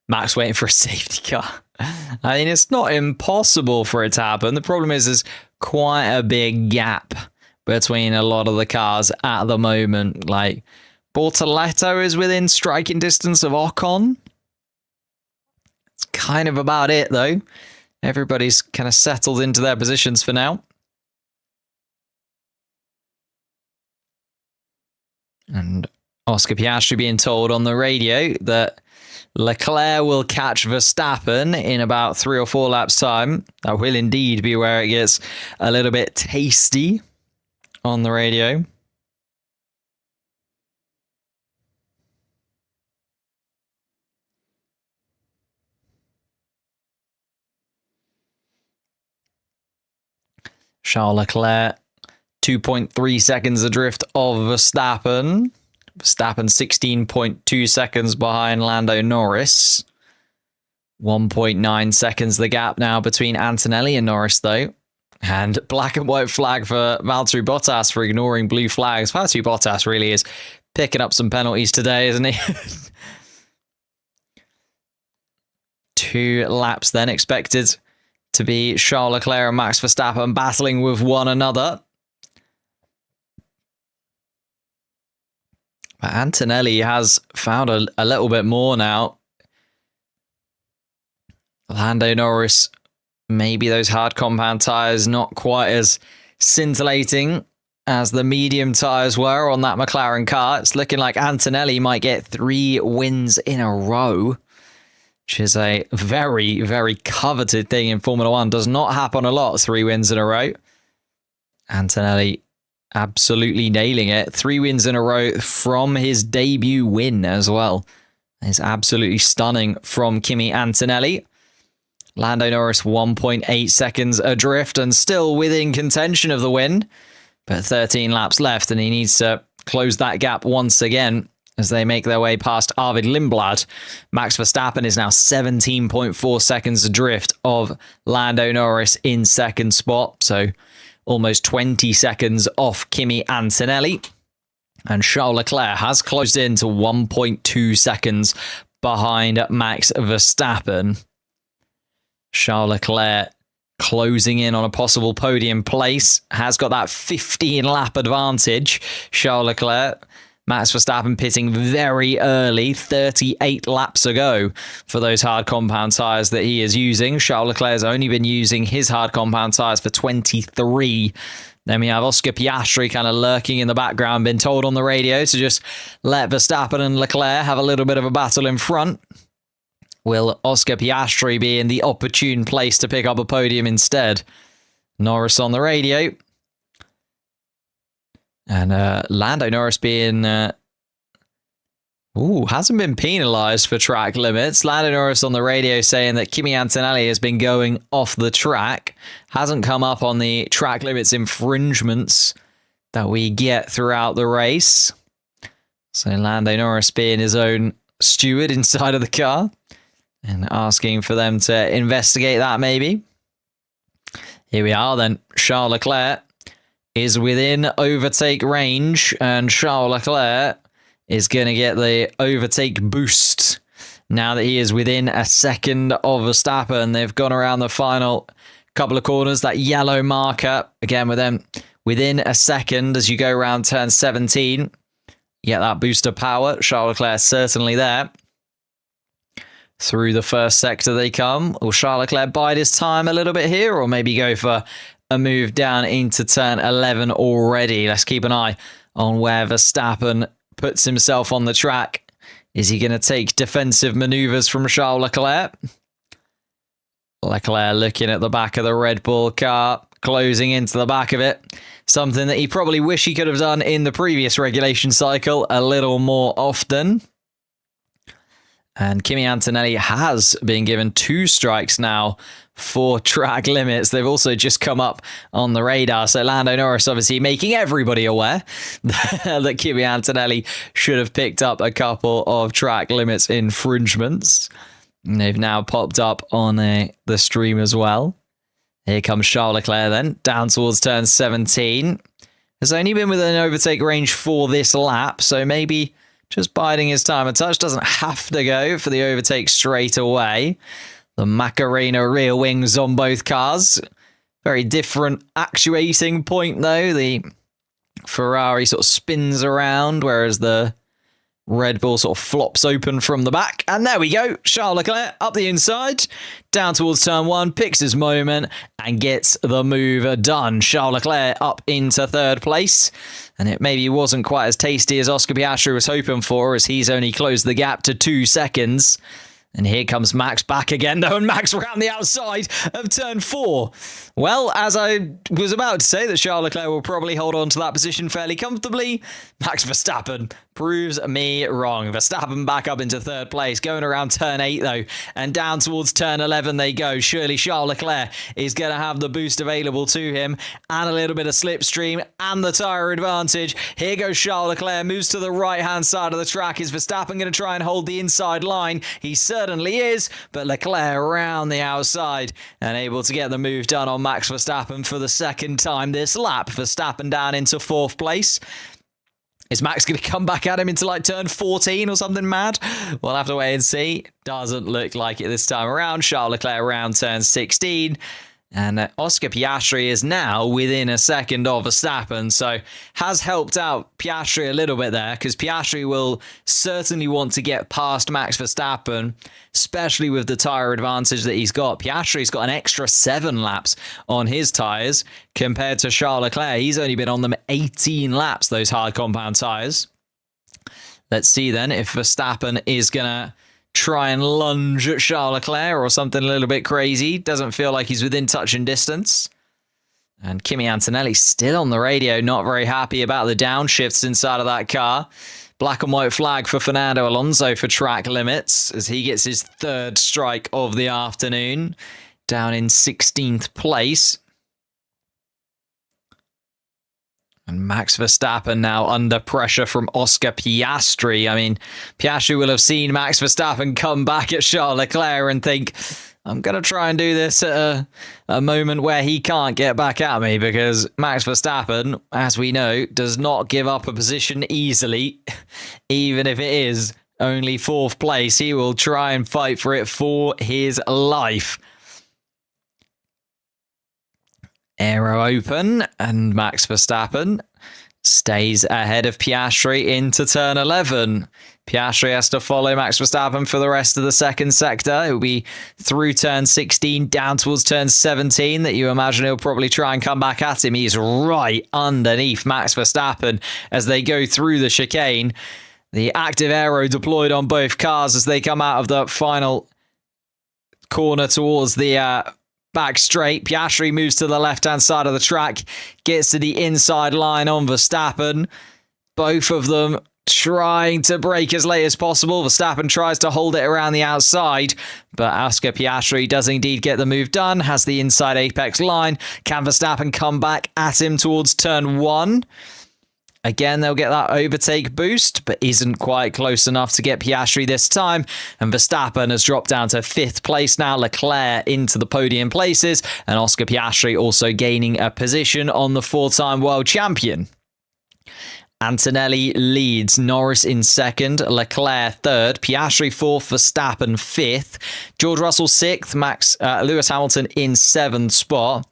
Max waiting for a safety car. I mean, it's not impossible for it to happen. The problem is there's quite a big gap between a lot of the cars at the moment. Like, Bortoletto is within striking distance of Ocon. It's kind of about it, though. Everybody's kind of settled into their positions for now. And Oscar Piastri being told on the radio that Leclerc will catch Verstappen in about 3 or 4 laps' time. That will indeed be where it gets a little bit tasty on the radio. Charles Leclerc, 2.3 seconds adrift of Verstappen. Verstappen 16.2 seconds behind Lando Norris. 1.9 seconds the gap now between Antonelli and Norris, though. And black and white flag for Valtteri Bottas for ignoring blue flags. Valtteri Bottas really is picking up some penalties today, isn't he? 2 laps then expected to be Charles Leclerc and Max Verstappen battling with one another. But Antonelli has found a little bit more now. Lando Norris, maybe those hard compound tyres not quite as scintillating as the medium tyres were on that McLaren car. It's looking like Antonelli might get 3 wins in a row, which is a very, very coveted thing in Formula One. Does not happen a lot, 3 wins in a row. Antonelli absolutely nailing it. 3 wins in a row from his debut win as well. It's absolutely stunning from Kimi Antonelli. Lando Norris 1.8 seconds adrift and still within contention of the win. But 13 laps left and he needs to close that gap once again as they make their way past Arvid Lindblad. Max Verstappen is now 17.4 seconds adrift of Lando Norris in second spot. So almost 20 seconds off Kimi Antonelli. And Charles Leclerc has closed in to 1.2 seconds behind Max Verstappen. Charles Leclerc closing in on a possible podium place. Has got that 15-lap advantage. Charles Leclerc. Max Verstappen pitting very early, 38 laps ago for those hard compound tyres that he is using. Charles Leclerc has only been using his hard compound tyres for 23. Then we have Oscar Piastri kind of lurking in the background, been told on the radio to just let Verstappen and Leclerc have a little bit of a battle in front. Will Oscar Piastri be in the opportune place to pick up a podium instead? Norris on the radio. And Lando Norris being... hasn't been penalised for track limits. Lando Norris on the radio saying that Kimi Antonelli has been going off the track. Hasn't come up on the track limits infringements that we get throughout the race. So Lando Norris being his own steward inside of the car and asking for them to investigate that maybe. Here we are then. Charles Leclerc is within overtake range, and Charles Leclerc is going to get the overtake boost now that he is within a second of Verstappen. They've gone around the final couple of corners, that yellow marker, again with them within a second as you go around turn 17. You get that boost of power. Charles Leclerc certainly there. Through the first sector they come. Will Charles Leclerc bide his time a little bit here, or maybe go for a move down into turn 11 already? Let's keep an eye on where Verstappen puts himself on the track. Is he going to take defensive maneuvers from Charles Leclerc? Leclerc looking at the back of the Red Bull car, closing into the back of it. Something that he probably wish he could have done in the previous regulation cycle a little more often. And Kimi Antonelli has been given 2 strikes now for track limits. They've also just come up on the radar. So Lando Norris obviously making everybody aware that Kimi Antonelli should have picked up a couple of track limits infringements. And they've now popped up on the stream as well. Here comes Charles Leclerc then, down towards turn 17. Has only been within overtake range for this lap, so maybe just biding his time a touch. Doesn't have to go for the overtake straight away. The Macarena rear wings on both cars. Very different actuating point though. The Ferrari sort of spins around, whereas the Red Bull sort of flops open from the back. And there we go. Charles Leclerc up the inside, down towards turn 1, picks his moment and gets the move done. Charles Leclerc up into 3rd place. And it maybe wasn't quite as tasty as Oscar Piastri was hoping for, as he's only closed the gap to 2 seconds. And here comes Max back again, though, and Max around the outside of turn 4. Well, as I was about to say that Charles Leclerc will probably hold on to that position fairly comfortably, Max Verstappen proves me wrong. Verstappen back up into 3rd place, going around turn 8, though, and down towards turn 11 they go. Surely Charles Leclerc is going to have the boost available to him, and a little bit of slipstream, and the tyre advantage. Here goes Charles Leclerc, moves to the right-hand side of the track. Is Verstappen going to try and hold the inside line? He certainly is, but Leclerc around the outside and able to get the move done on Max Verstappen for the 2nd time this lap. Verstappen down into 4th place. Is Max going to come back at him into like turn 14 or something mad? We'll have to wait and see. Doesn't look like it this time around. Charles Leclerc around turn 16. And Oscar Piastri is now within a second of Verstappen, so has helped out Piastri a little bit there, because Piastri will certainly want to get past Max Verstappen, especially with the tyre advantage that he's got. Piastri's got an extra 7 laps on his tyres compared to Charles Leclerc. He's only been on them 18 laps, those hard compound tyres. Let's see then if Verstappen is going to try and lunge at Charles Leclerc or something a little bit crazy. Doesn't feel like he's within touching distance. And Kimi Antonelli still on the radio, not very happy about the downshifts inside of that car. Black and white flag for Fernando Alonso for track limits as he gets his 3rd strike of the afternoon, down in 16th place. And Max Verstappen now under pressure from Oscar Piastri. I mean, Piastri will have seen Max Verstappen come back at Charles Leclerc and think, I'm going to try and do this at a moment where he can't get back at me, because Max Verstappen, as we know, does not give up a position easily. Even if it is only 4th place, he will try and fight for it for his life. Aero open, and Max Verstappen stays ahead of Piastri into turn 11. Piastri has to follow Max Verstappen for the rest of the 2nd sector. It will be through turn 16 down towards turn 17 that you imagine he'll probably try and come back at him. He's right underneath Max Verstappen as they go through the chicane. The active aero deployed on both cars as they come out of the final corner towards the back straight. Piastri moves to the left-hand side of the track, gets to the inside line on Verstappen. Both of them trying to break as late as possible. Verstappen tries to hold it around the outside, but Oscar Piastri does indeed get the move done, has the inside apex line. Can Verstappen come back at him towards turn 1? Again, they'll get that overtake boost, but isn't quite close enough to get Piastri this time. And Verstappen has dropped down to 5th place now. Leclerc into the podium places, and Oscar Piastri also gaining a position on the 4-time world champion. Antonelli leads, Norris in 2nd, Leclerc 3rd, Piastri 4th, Verstappen 5th, George Russell 6th, Lewis Hamilton in 7th spot.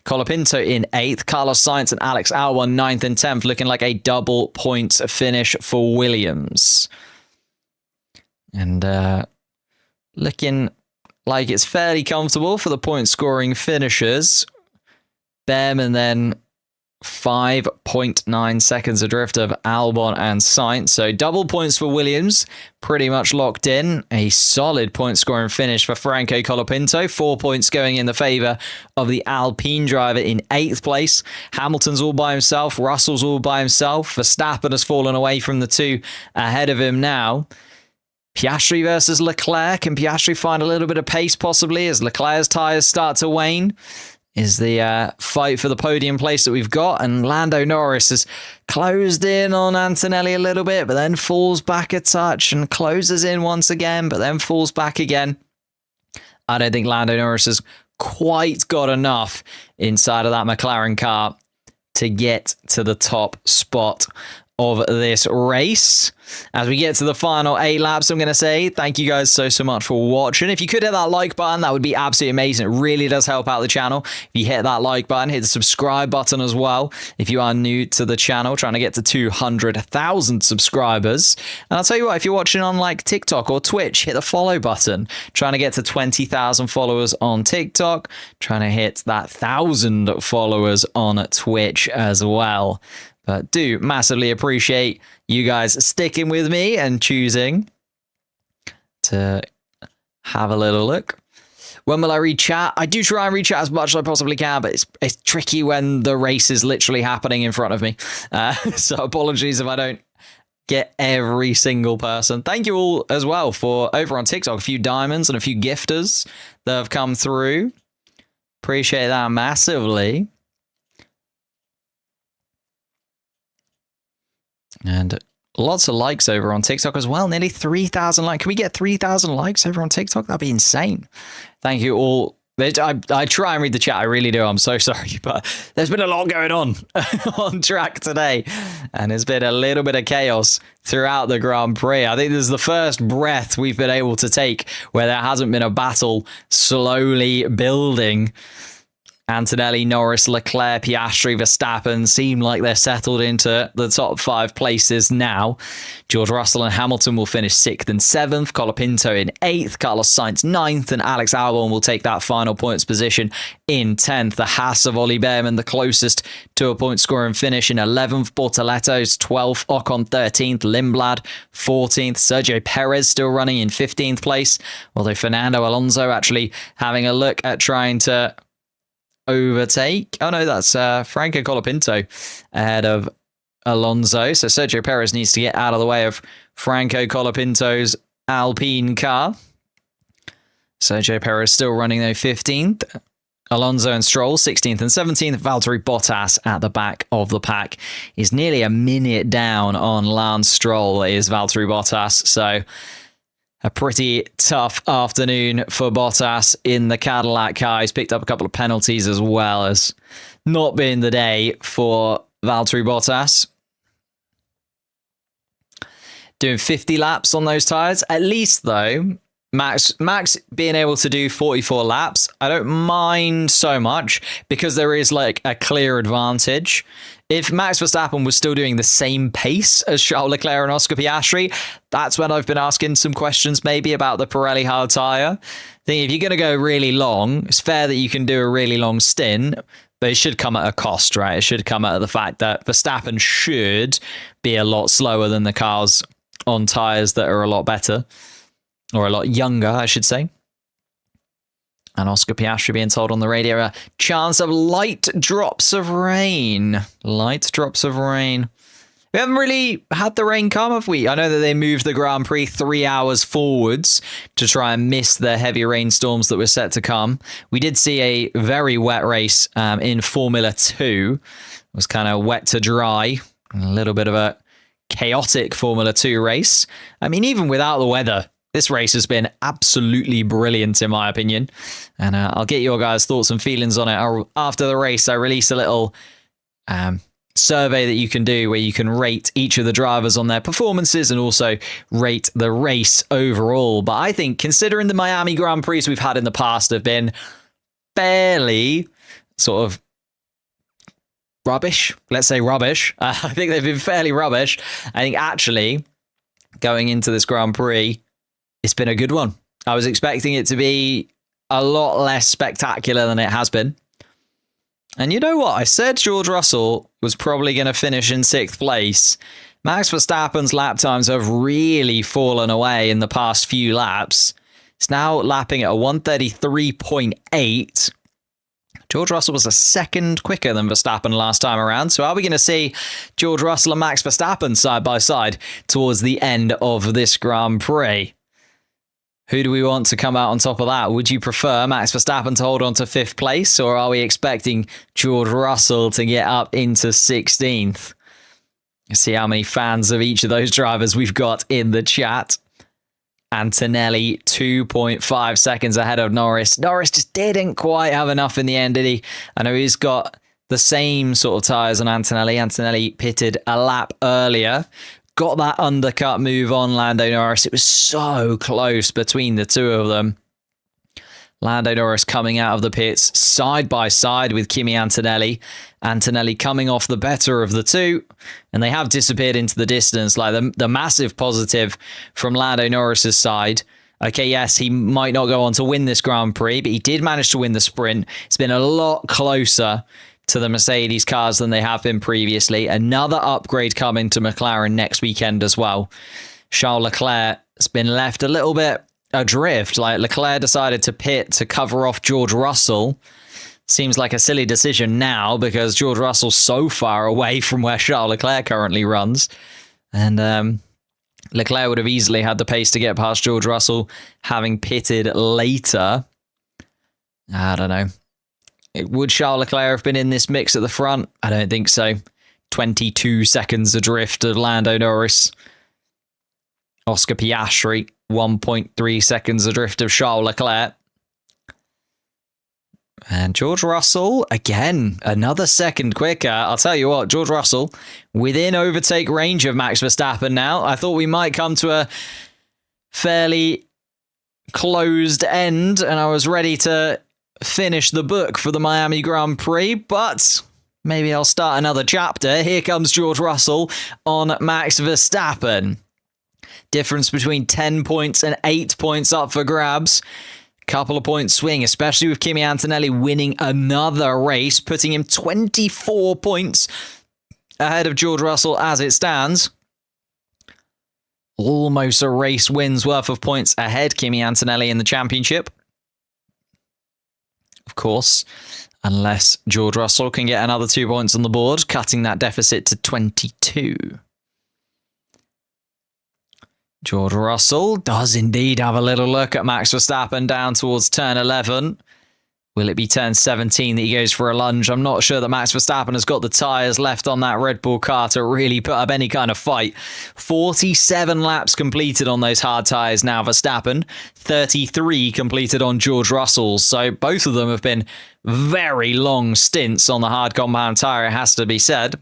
Colapinto in 8th, Carlos Sainz and Alex Albon 9th and 10th, looking like a double points finish for Williams. And looking like it's fairly comfortable for the point scoring finishers. Bem and then 5.9 seconds adrift of Albon and Sainz. So double points for Williams, pretty much locked in. A solid point scoring finish for Franco Colapinto. 4 points going in the favour of the Alpine driver in 8th place. Hamilton's all by himself. Russell's all by himself. Verstappen has fallen away from the 2 ahead of him now. Piastri versus Leclerc. Can Piastri find a little bit of pace possibly as Leclerc's tyres start to wane? Is the fight for the podium place that we've got. And Lando Norris has closed in on Antonelli a little bit, but then falls back a touch and closes in once again, but then falls back again. I don't think Lando Norris has quite got enough inside of that McLaren car to get to the top spot of this race. As we get to the final 8 laps, I'm going to say thank you guys so much for watching. If you could hit that like button, that would be absolutely amazing. It really does help out the channel. If you hit that like button, hit the subscribe button as well. If you are new to the channel, trying to get to 200,000 subscribers. And I'll tell you what, if you're watching on like TikTok or Twitch, hit the follow button. Trying to get to 20,000 followers on TikTok. Trying to hit that 1,000 followers on Twitch as well. But do massively appreciate you guys sticking with me and choosing to have a little look. When will I read chat? I do try and read chat as much as I possibly can, but it's tricky when the race is literally happening in front of me. So apologies if I don't get every single person. Thank you all as well for over on TikTok, a few diamonds and a few gifters that have come through. Appreciate that massively. And lots of likes over on TikTok as well. Nearly 3,000 likes. Can we get 3,000 likes over on TikTok? That'd be insane. Thank you all. I try and read the chat. I really do. I'm so sorry. But there's been a lot going on track today. And there's been a little bit of chaos throughout the Grand Prix. I think this is the first breath we've been able to take where there hasn't been a battle slowly building. Antonelli, Norris, Leclerc, Piastri, Verstappen seem like they're settled into the top 5 places now. George Russell and Hamilton will finish 6th and 7th. Colapinto in 8th. Carlos Sainz 9th. And Alex Albon will take that final points position in 10th. The Haas of Ollie Behrman, the closest to a point scoring finish in 11th. Bortoletto's 12th. Ocon 13th. Lindblad 14th. Sergio Perez still running in 15th place. Although Fernando Alonso actually having a look at trying to overtake. Oh no, that's Franco Colapinto ahead of Alonso. So Sergio Perez needs to get out of the way of Franco Colapinto's Alpine car. Sergio Perez still running though 15th. Alonso and Stroll 16th and 17th. Valtteri Bottas at the back of the pack is nearly a minute down on Lance Stroll is Valtteri Bottas. So a pretty tough afternoon for Bottas in the Cadillac car. He's picked up a couple of penalties as well as not been the day for Valtteri Bottas. Doing 50 laps on those tyres. At least, though, Max being able to do 44 laps, I don't mind so much because there is like a clear advantage. If Max Verstappen was still doing the same pace as Charles Leclerc and Oscar Piastri, that's when I've been asking some questions maybe about the Pirelli hard tyre. I think if you're going to go really long, it's fair that you can do a really long stint, but it should come at a cost, right? It should come at the fact that Verstappen should be a lot slower than the cars on tyres that are a lot better, or a lot younger, I should say. And Oscar Piastri being told on the radio, a chance of light drops of rain. Light drops of rain. We haven't really had the rain come, have we? I know that they moved the Grand Prix 3 hours forwards to try and miss the heavy rainstorms that were set to come. We did see a very wet race in Formula 2. It was kind of wet to dry. A little bit of a chaotic Formula 2 race. I mean, even without the weather, this race has been absolutely brilliant, in my opinion. And I'll get your guys' thoughts and feelings on it. After the race, I released a little survey that you can do where you can rate each of the drivers on their performances and also rate the race overall. But I think, considering the Miami Grand Prix we've had in the past have been fairly sort of rubbish. Let's say rubbish. I think they've been fairly rubbish. I think actually going into this Grand Prix, it's been a good one. I was expecting it to be a lot less spectacular than it has been. And you know what? I said George Russell was probably going to finish in 6th place. Max Verstappen's lap times have really fallen away in the past few laps. It's now lapping at a 133.8. George Russell was a second quicker than Verstappen last time around. So are we going to see George Russell and Max Verstappen side by side towards the end of this Grand Prix? Who do we want to come out on top of that? Would you prefer Max Verstappen to hold on to 5th place, or are we expecting George Russell to get up into 16th? See how many fans of each of those drivers we've got in the chat. Antonelli, 2.5 seconds ahead of Norris. Norris just didn't quite have enough in the end, did he? I know he's got the same sort of tyres on Antonelli. Antonelli pitted a lap earlier. Got that undercut move on Lando Norris. It was so close between the two of them. Lando Norris coming out of the pits side by side with Kimi Antonelli. Antonelli coming off the better of the two, and they have disappeared into the distance. Like the massive positive from Lando Norris's side. Okay, yes, he might not go on to win this Grand Prix, but he did manage to win the sprint. It's been a lot closer to the Mercedes cars than they have been previously. Another upgrade coming to McLaren next weekend as well. Charles Leclerc has been left a little bit adrift. Like Leclerc decided to pit to cover off George Russell. Seems like a silly decision now because George Russell's so far away from where Charles Leclerc currently runs. And Leclerc would have easily had the pace to get past George Russell, having pitted later. I don't know. Would Charles Leclerc have been in this mix at the front? I don't think so. 22 seconds adrift of Lando Norris. Oscar Piastri, 1.3 seconds adrift of Charles Leclerc. And George Russell, again, another second quicker. I'll tell you what, George Russell, within overtake range of Max Verstappen now. I thought we might come to a fairly closed end, and I was ready to finish the book for the Miami Grand Prix, but maybe I'll start another chapter. Here comes George Russell on Max Verstappen. Difference between 10 points and 8 points up for grabs. Couple of points swing, especially with Kimi Antonelli winning another race, putting him 24 points ahead of George Russell as it stands. Almost a race win's worth of points ahead Kimi Antonelli in the championship. Of course, unless George Russell can get another 2 points on the board, cutting that deficit to 22. George Russell does indeed have a little look at Max Verstappen down towards turn 11. Will it be turn 17 that he goes for a lunge? I'm not sure that Max Verstappen has got the tyres left on that Red Bull car to really put up any kind of fight. 47 laps completed on those hard tyres now, Verstappen. 33 completed on George Russell's. So both of them have been very long stints on the hard compound tyre, it has to be said.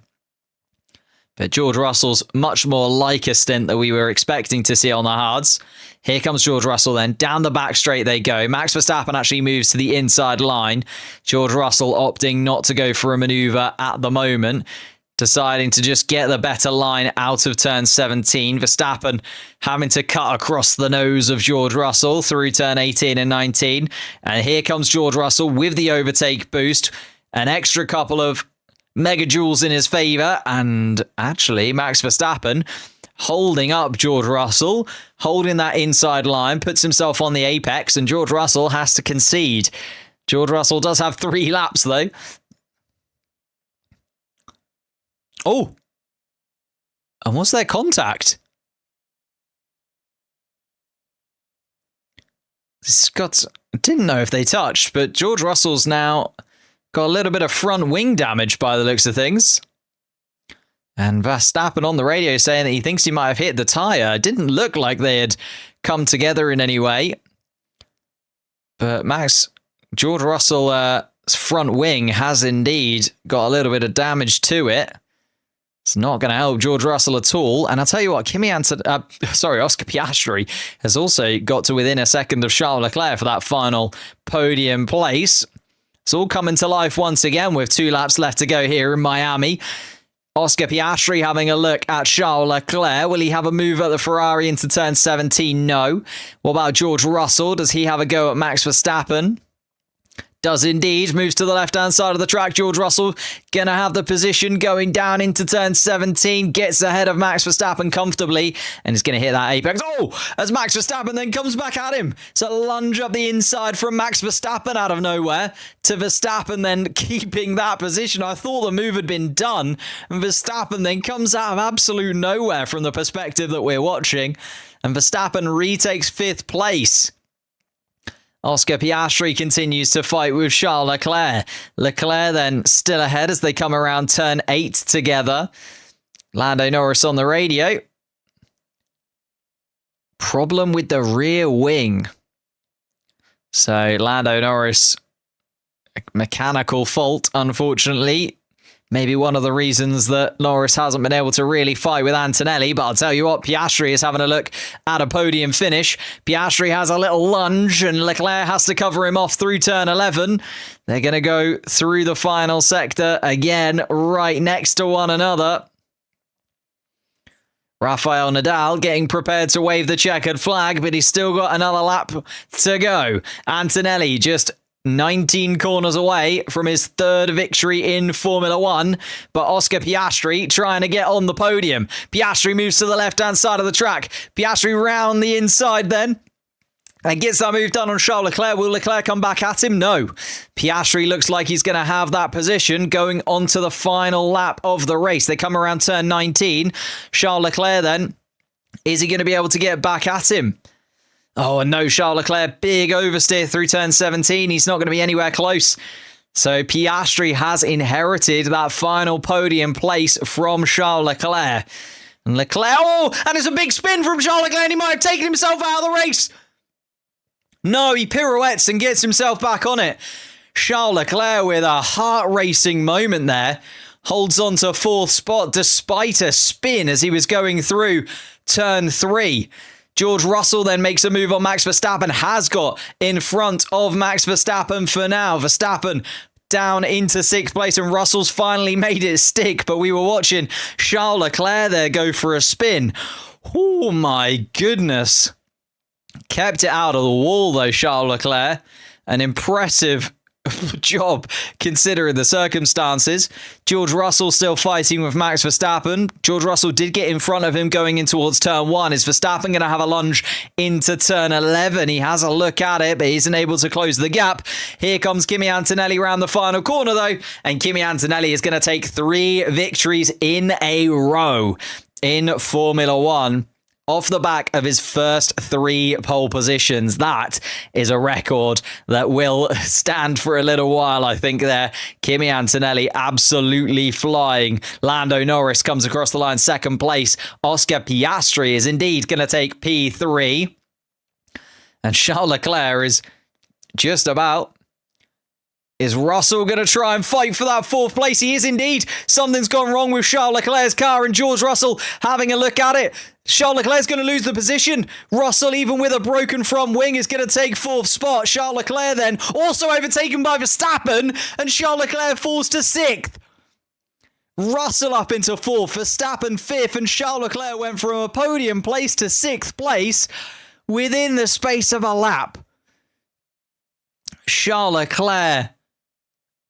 But George Russell's much more like a stint that we were expecting to see on the hards. Here comes George Russell then. Down the back straight they go. Max Verstappen actually moves to the inside line. George Russell opting not to go for a maneuver at the moment, deciding to just get the better line out of turn 17. Verstappen having to cut across the nose of George Russell through turn 18 and 19. And here comes George Russell with the overtake boost. An extra couple of megajoules in his favour, and actually Max Verstappen holding up George Russell, holding that inside line, puts himself on the apex, and George Russell has to concede. George Russell does have 3 laps though. Oh! And was there contact? Didn't know if they touched, but George Russell's now got a little bit of front wing damage by the looks of things. And Verstappen on the radio saying that he thinks he might have hit the tyre. It didn't look like they had come together in any way. But George Russell's front wing has indeed got a little bit of damage to it. It's not going to help George Russell at all. And I'll tell you what, Oscar Piastri has also got to within a second of Charles Leclerc for that final podium place. It's all coming to life once again with 2 laps left to go here in Miami. Oscar Piastri having a look at Charles Leclerc. Will he have a move at the Ferrari into turn 17? No. What about George Russell? Does he have a go at Max Verstappen? Does indeed. Moves to the left-hand side of the track. George Russell going to have the position going down into turn 17. Gets ahead of Max Verstappen comfortably and is going to hit that apex. Oh, as Max Verstappen then comes back at him. It's a lunge up the inside from Max Verstappen out of nowhere to Verstappen then keeping that position. I thought the move had been done. And Verstappen then comes out of absolute nowhere from the perspective that we're watching. And Verstappen retakes 5th place. Oscar Piastri continues to fight with Charles Leclerc. Leclerc then still ahead as they come around turn 8 together. Lando Norris on the radio. Problem with the rear wing. So Lando Norris a mechanical fault, unfortunately. Maybe one of the reasons that Norris hasn't been able to really fight with Antonelli, but I'll tell you what, Piastri is having a look at a podium finish. Piastri has a little lunge and Leclerc has to cover him off through turn 11. They're going to go through the final sector again, right next to one another. Rafael Nadal getting prepared to wave the checkered flag, but he's still got another lap to go. Antonelli just 19 corners away from his third victory in Formula One, but Oscar Piastri trying to get on the podium. Piastri moves to the left-hand side of the track. Piastri round the inside then, and gets that move done on Charles Leclerc. Will Leclerc come back at him? No. Piastri looks like he's going to have that position going on to the final lap of the race. They come around turn 19. Charles Leclerc then, is he going to be able to get back at him? Oh, and no, Charles Leclerc, big oversteer through turn 17. He's not going to be anywhere close. So Piastri has inherited that final podium place from Charles Leclerc. And Leclerc, oh, and it's a big spin from Charles Leclerc, and he might have taken himself out of the race. No, he pirouettes and gets himself back on it. Charles Leclerc with a heart-racing moment there. Holds on to fourth spot despite a spin as he was going through turn 3. George Russell then makes a move on Max Verstappen, has got in front of Max Verstappen for now. Verstappen down into 6th place, and Russell's finally made it stick, but we were watching Charles Leclerc there go for a spin. Oh my goodness. Kept it out of the wall though, Charles Leclerc. An impressive job considering the circumstances. George Russell still fighting with Max Verstappen. George Russell did get in front of him going in towards turn 1. Is Verstappen going to have a lunge into turn 11? He has a look at it, but he isn't able to close the gap. Here comes Kimi Antonelli around the final corner though, and Kimi Antonelli is going to take 3 victories in a row in Formula One. Off the back of his first 3 pole positions. That is a record that will stand for a little while, I think, there. Kimi Antonelli absolutely flying. Lando Norris comes across the line 2nd place. Oscar Piastri is indeed going to take P3. And Charles Leclerc is just about... Is Russell going to try and fight for that 4th place? He is indeed. Something's gone wrong with Charles Leclerc's car, and George Russell having a look at it. Charles Leclerc's going to lose the position. Russell, even with a broken front wing, is going to take 4th spot. Charles Leclerc then also overtaken by Verstappen, and Charles Leclerc falls to 6th. Russell up into 4th, Verstappen 5th, and Charles Leclerc went from a podium place to 6th place within the space of a lap. Charles Leclerc,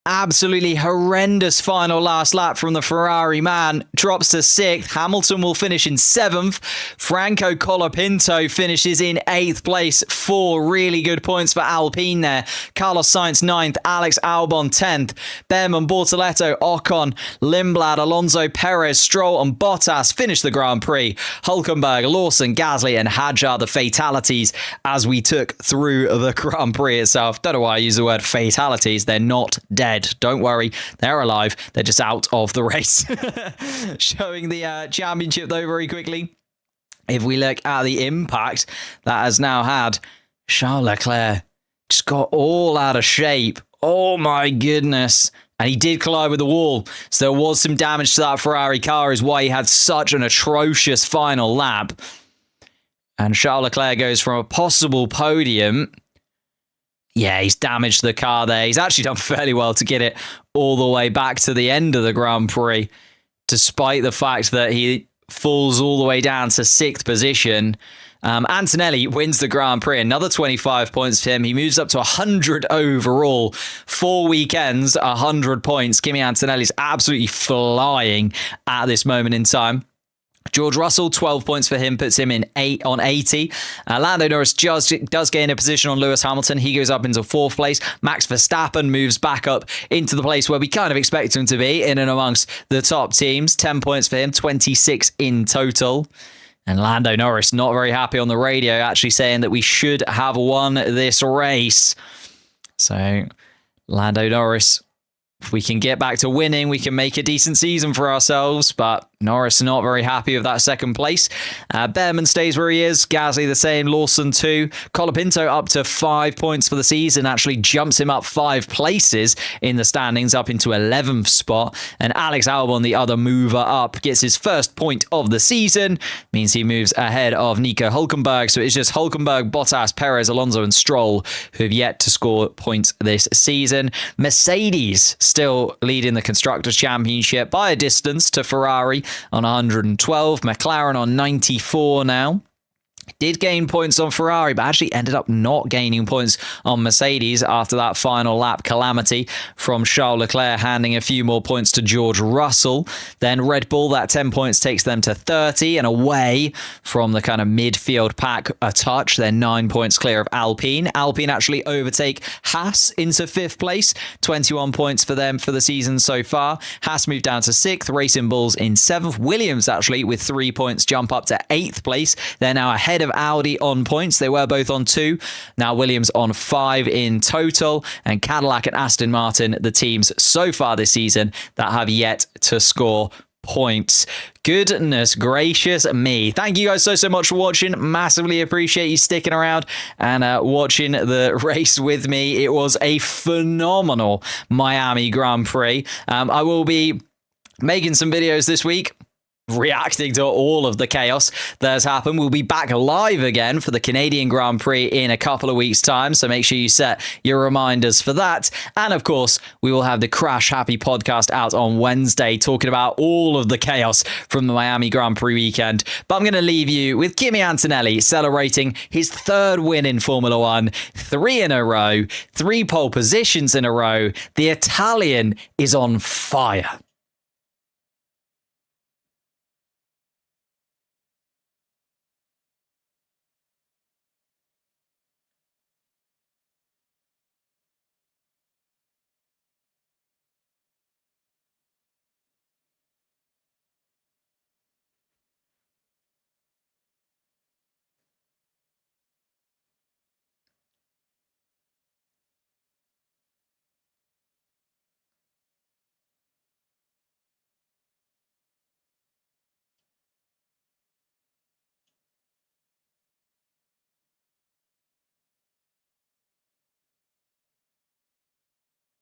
absolutely horrendous final last lap from the Ferrari man, drops to 6th. Hamilton will finish in 7th. Franco Colapinto finishes in 8th place. 4 really good points for Alpine there. Carlos Sainz 9th, Alex Albon 10th, Behrman, Bortoletto, Ocon, Lindblad, Alonso, Perez, Stroll and Bottas finish the Grand Prix. Hulkenberg, Lawson, Gasly and Hadjar, the fatalities as we took through the Grand Prix itself. Don't know why I use the word fatalities. They're not dead. Don't worry, they're alive. They're just out of the race. Showing the championship though very quickly. If we look at the impact that has now had, Charles Leclerc just got all out of shape. Oh my goodness. And he did collide with the wall. So there was some damage to that Ferrari car, is why he had such an atrocious final lap. And Charles Leclerc goes from a possible podium. Yeah, he's damaged the car there. He's actually done fairly well to get it all the way back to the end of the Grand Prix, despite the fact that he falls all the way down to 6th position. Antonelli wins the Grand Prix. Another 25 points for him. He moves up to 100 overall. 4 weekends, 100 points. Kimi Antonelli's absolutely flying at this moment in time. George Russell, 12 points for him, puts him in 8 on 80. Lando Norris does gain a position on Lewis Hamilton. He goes up into 4th place. Max Verstappen moves back up into the place where we kind of expect him to be, in and amongst the top teams. 10 points for him, 26 in total. And Lando Norris not very happy on the radio, actually saying that we should have won this race. So Lando Norris if we can get back to winning, we can make a decent season for ourselves. But Norris not very happy with that second place. Behrman stays where he is. Gasly the same. Lawson 2. Colapinto up to 5 points for the season. Actually jumps him up 5 places in the standings, up into 11th spot. And Alex Albon, the other mover up, gets his first point of the season. Means he moves ahead of Nico Hülkenberg. So it's just Hülkenberg, Bottas, Perez, Alonso and Stroll who have yet to score points this season. Mercedes still leading the Constructors' Championship by a distance to Ferrari on 112. McLaren on 94 now. Did gain points on Ferrari, but actually ended up not gaining points on Mercedes after that final lap calamity from Charles Leclerc handing a few more points to George Russell. Then Red Bull, that 10 points takes them to 30 and away from the kind of midfield pack a touch. They're 9 points clear of Alpine. Alpine actually overtake Haas into 5th place. 21 points for them for the season so far. Haas moved down to 6th. Racing Bulls in 7th. Williams actually with 3 points jump up to 8th place. They're now ahead of Audi on points. They were both on 2. Now Williams on 5 in total. And Cadillac and Aston Martin, the teams so far this season that have yet to score points. Goodness gracious me. Thank you guys so much for watching. Massively appreciate you sticking around and watching the race with me. It was a phenomenal Miami Grand Prix. I will be making some videos this week reacting to all of the chaos that has happened. We'll be back live again for the Canadian Grand Prix in a couple of weeks' time, so make sure you set your reminders for that. And of course, we will have the Crash Happy podcast out on Wednesday, talking about all of the chaos from the Miami Grand Prix weekend. But I'm going to leave you with Kimi Antonelli celebrating his 3rd win in Formula One, 3 in a row, 3 pole positions in a row. The Italian is on fire.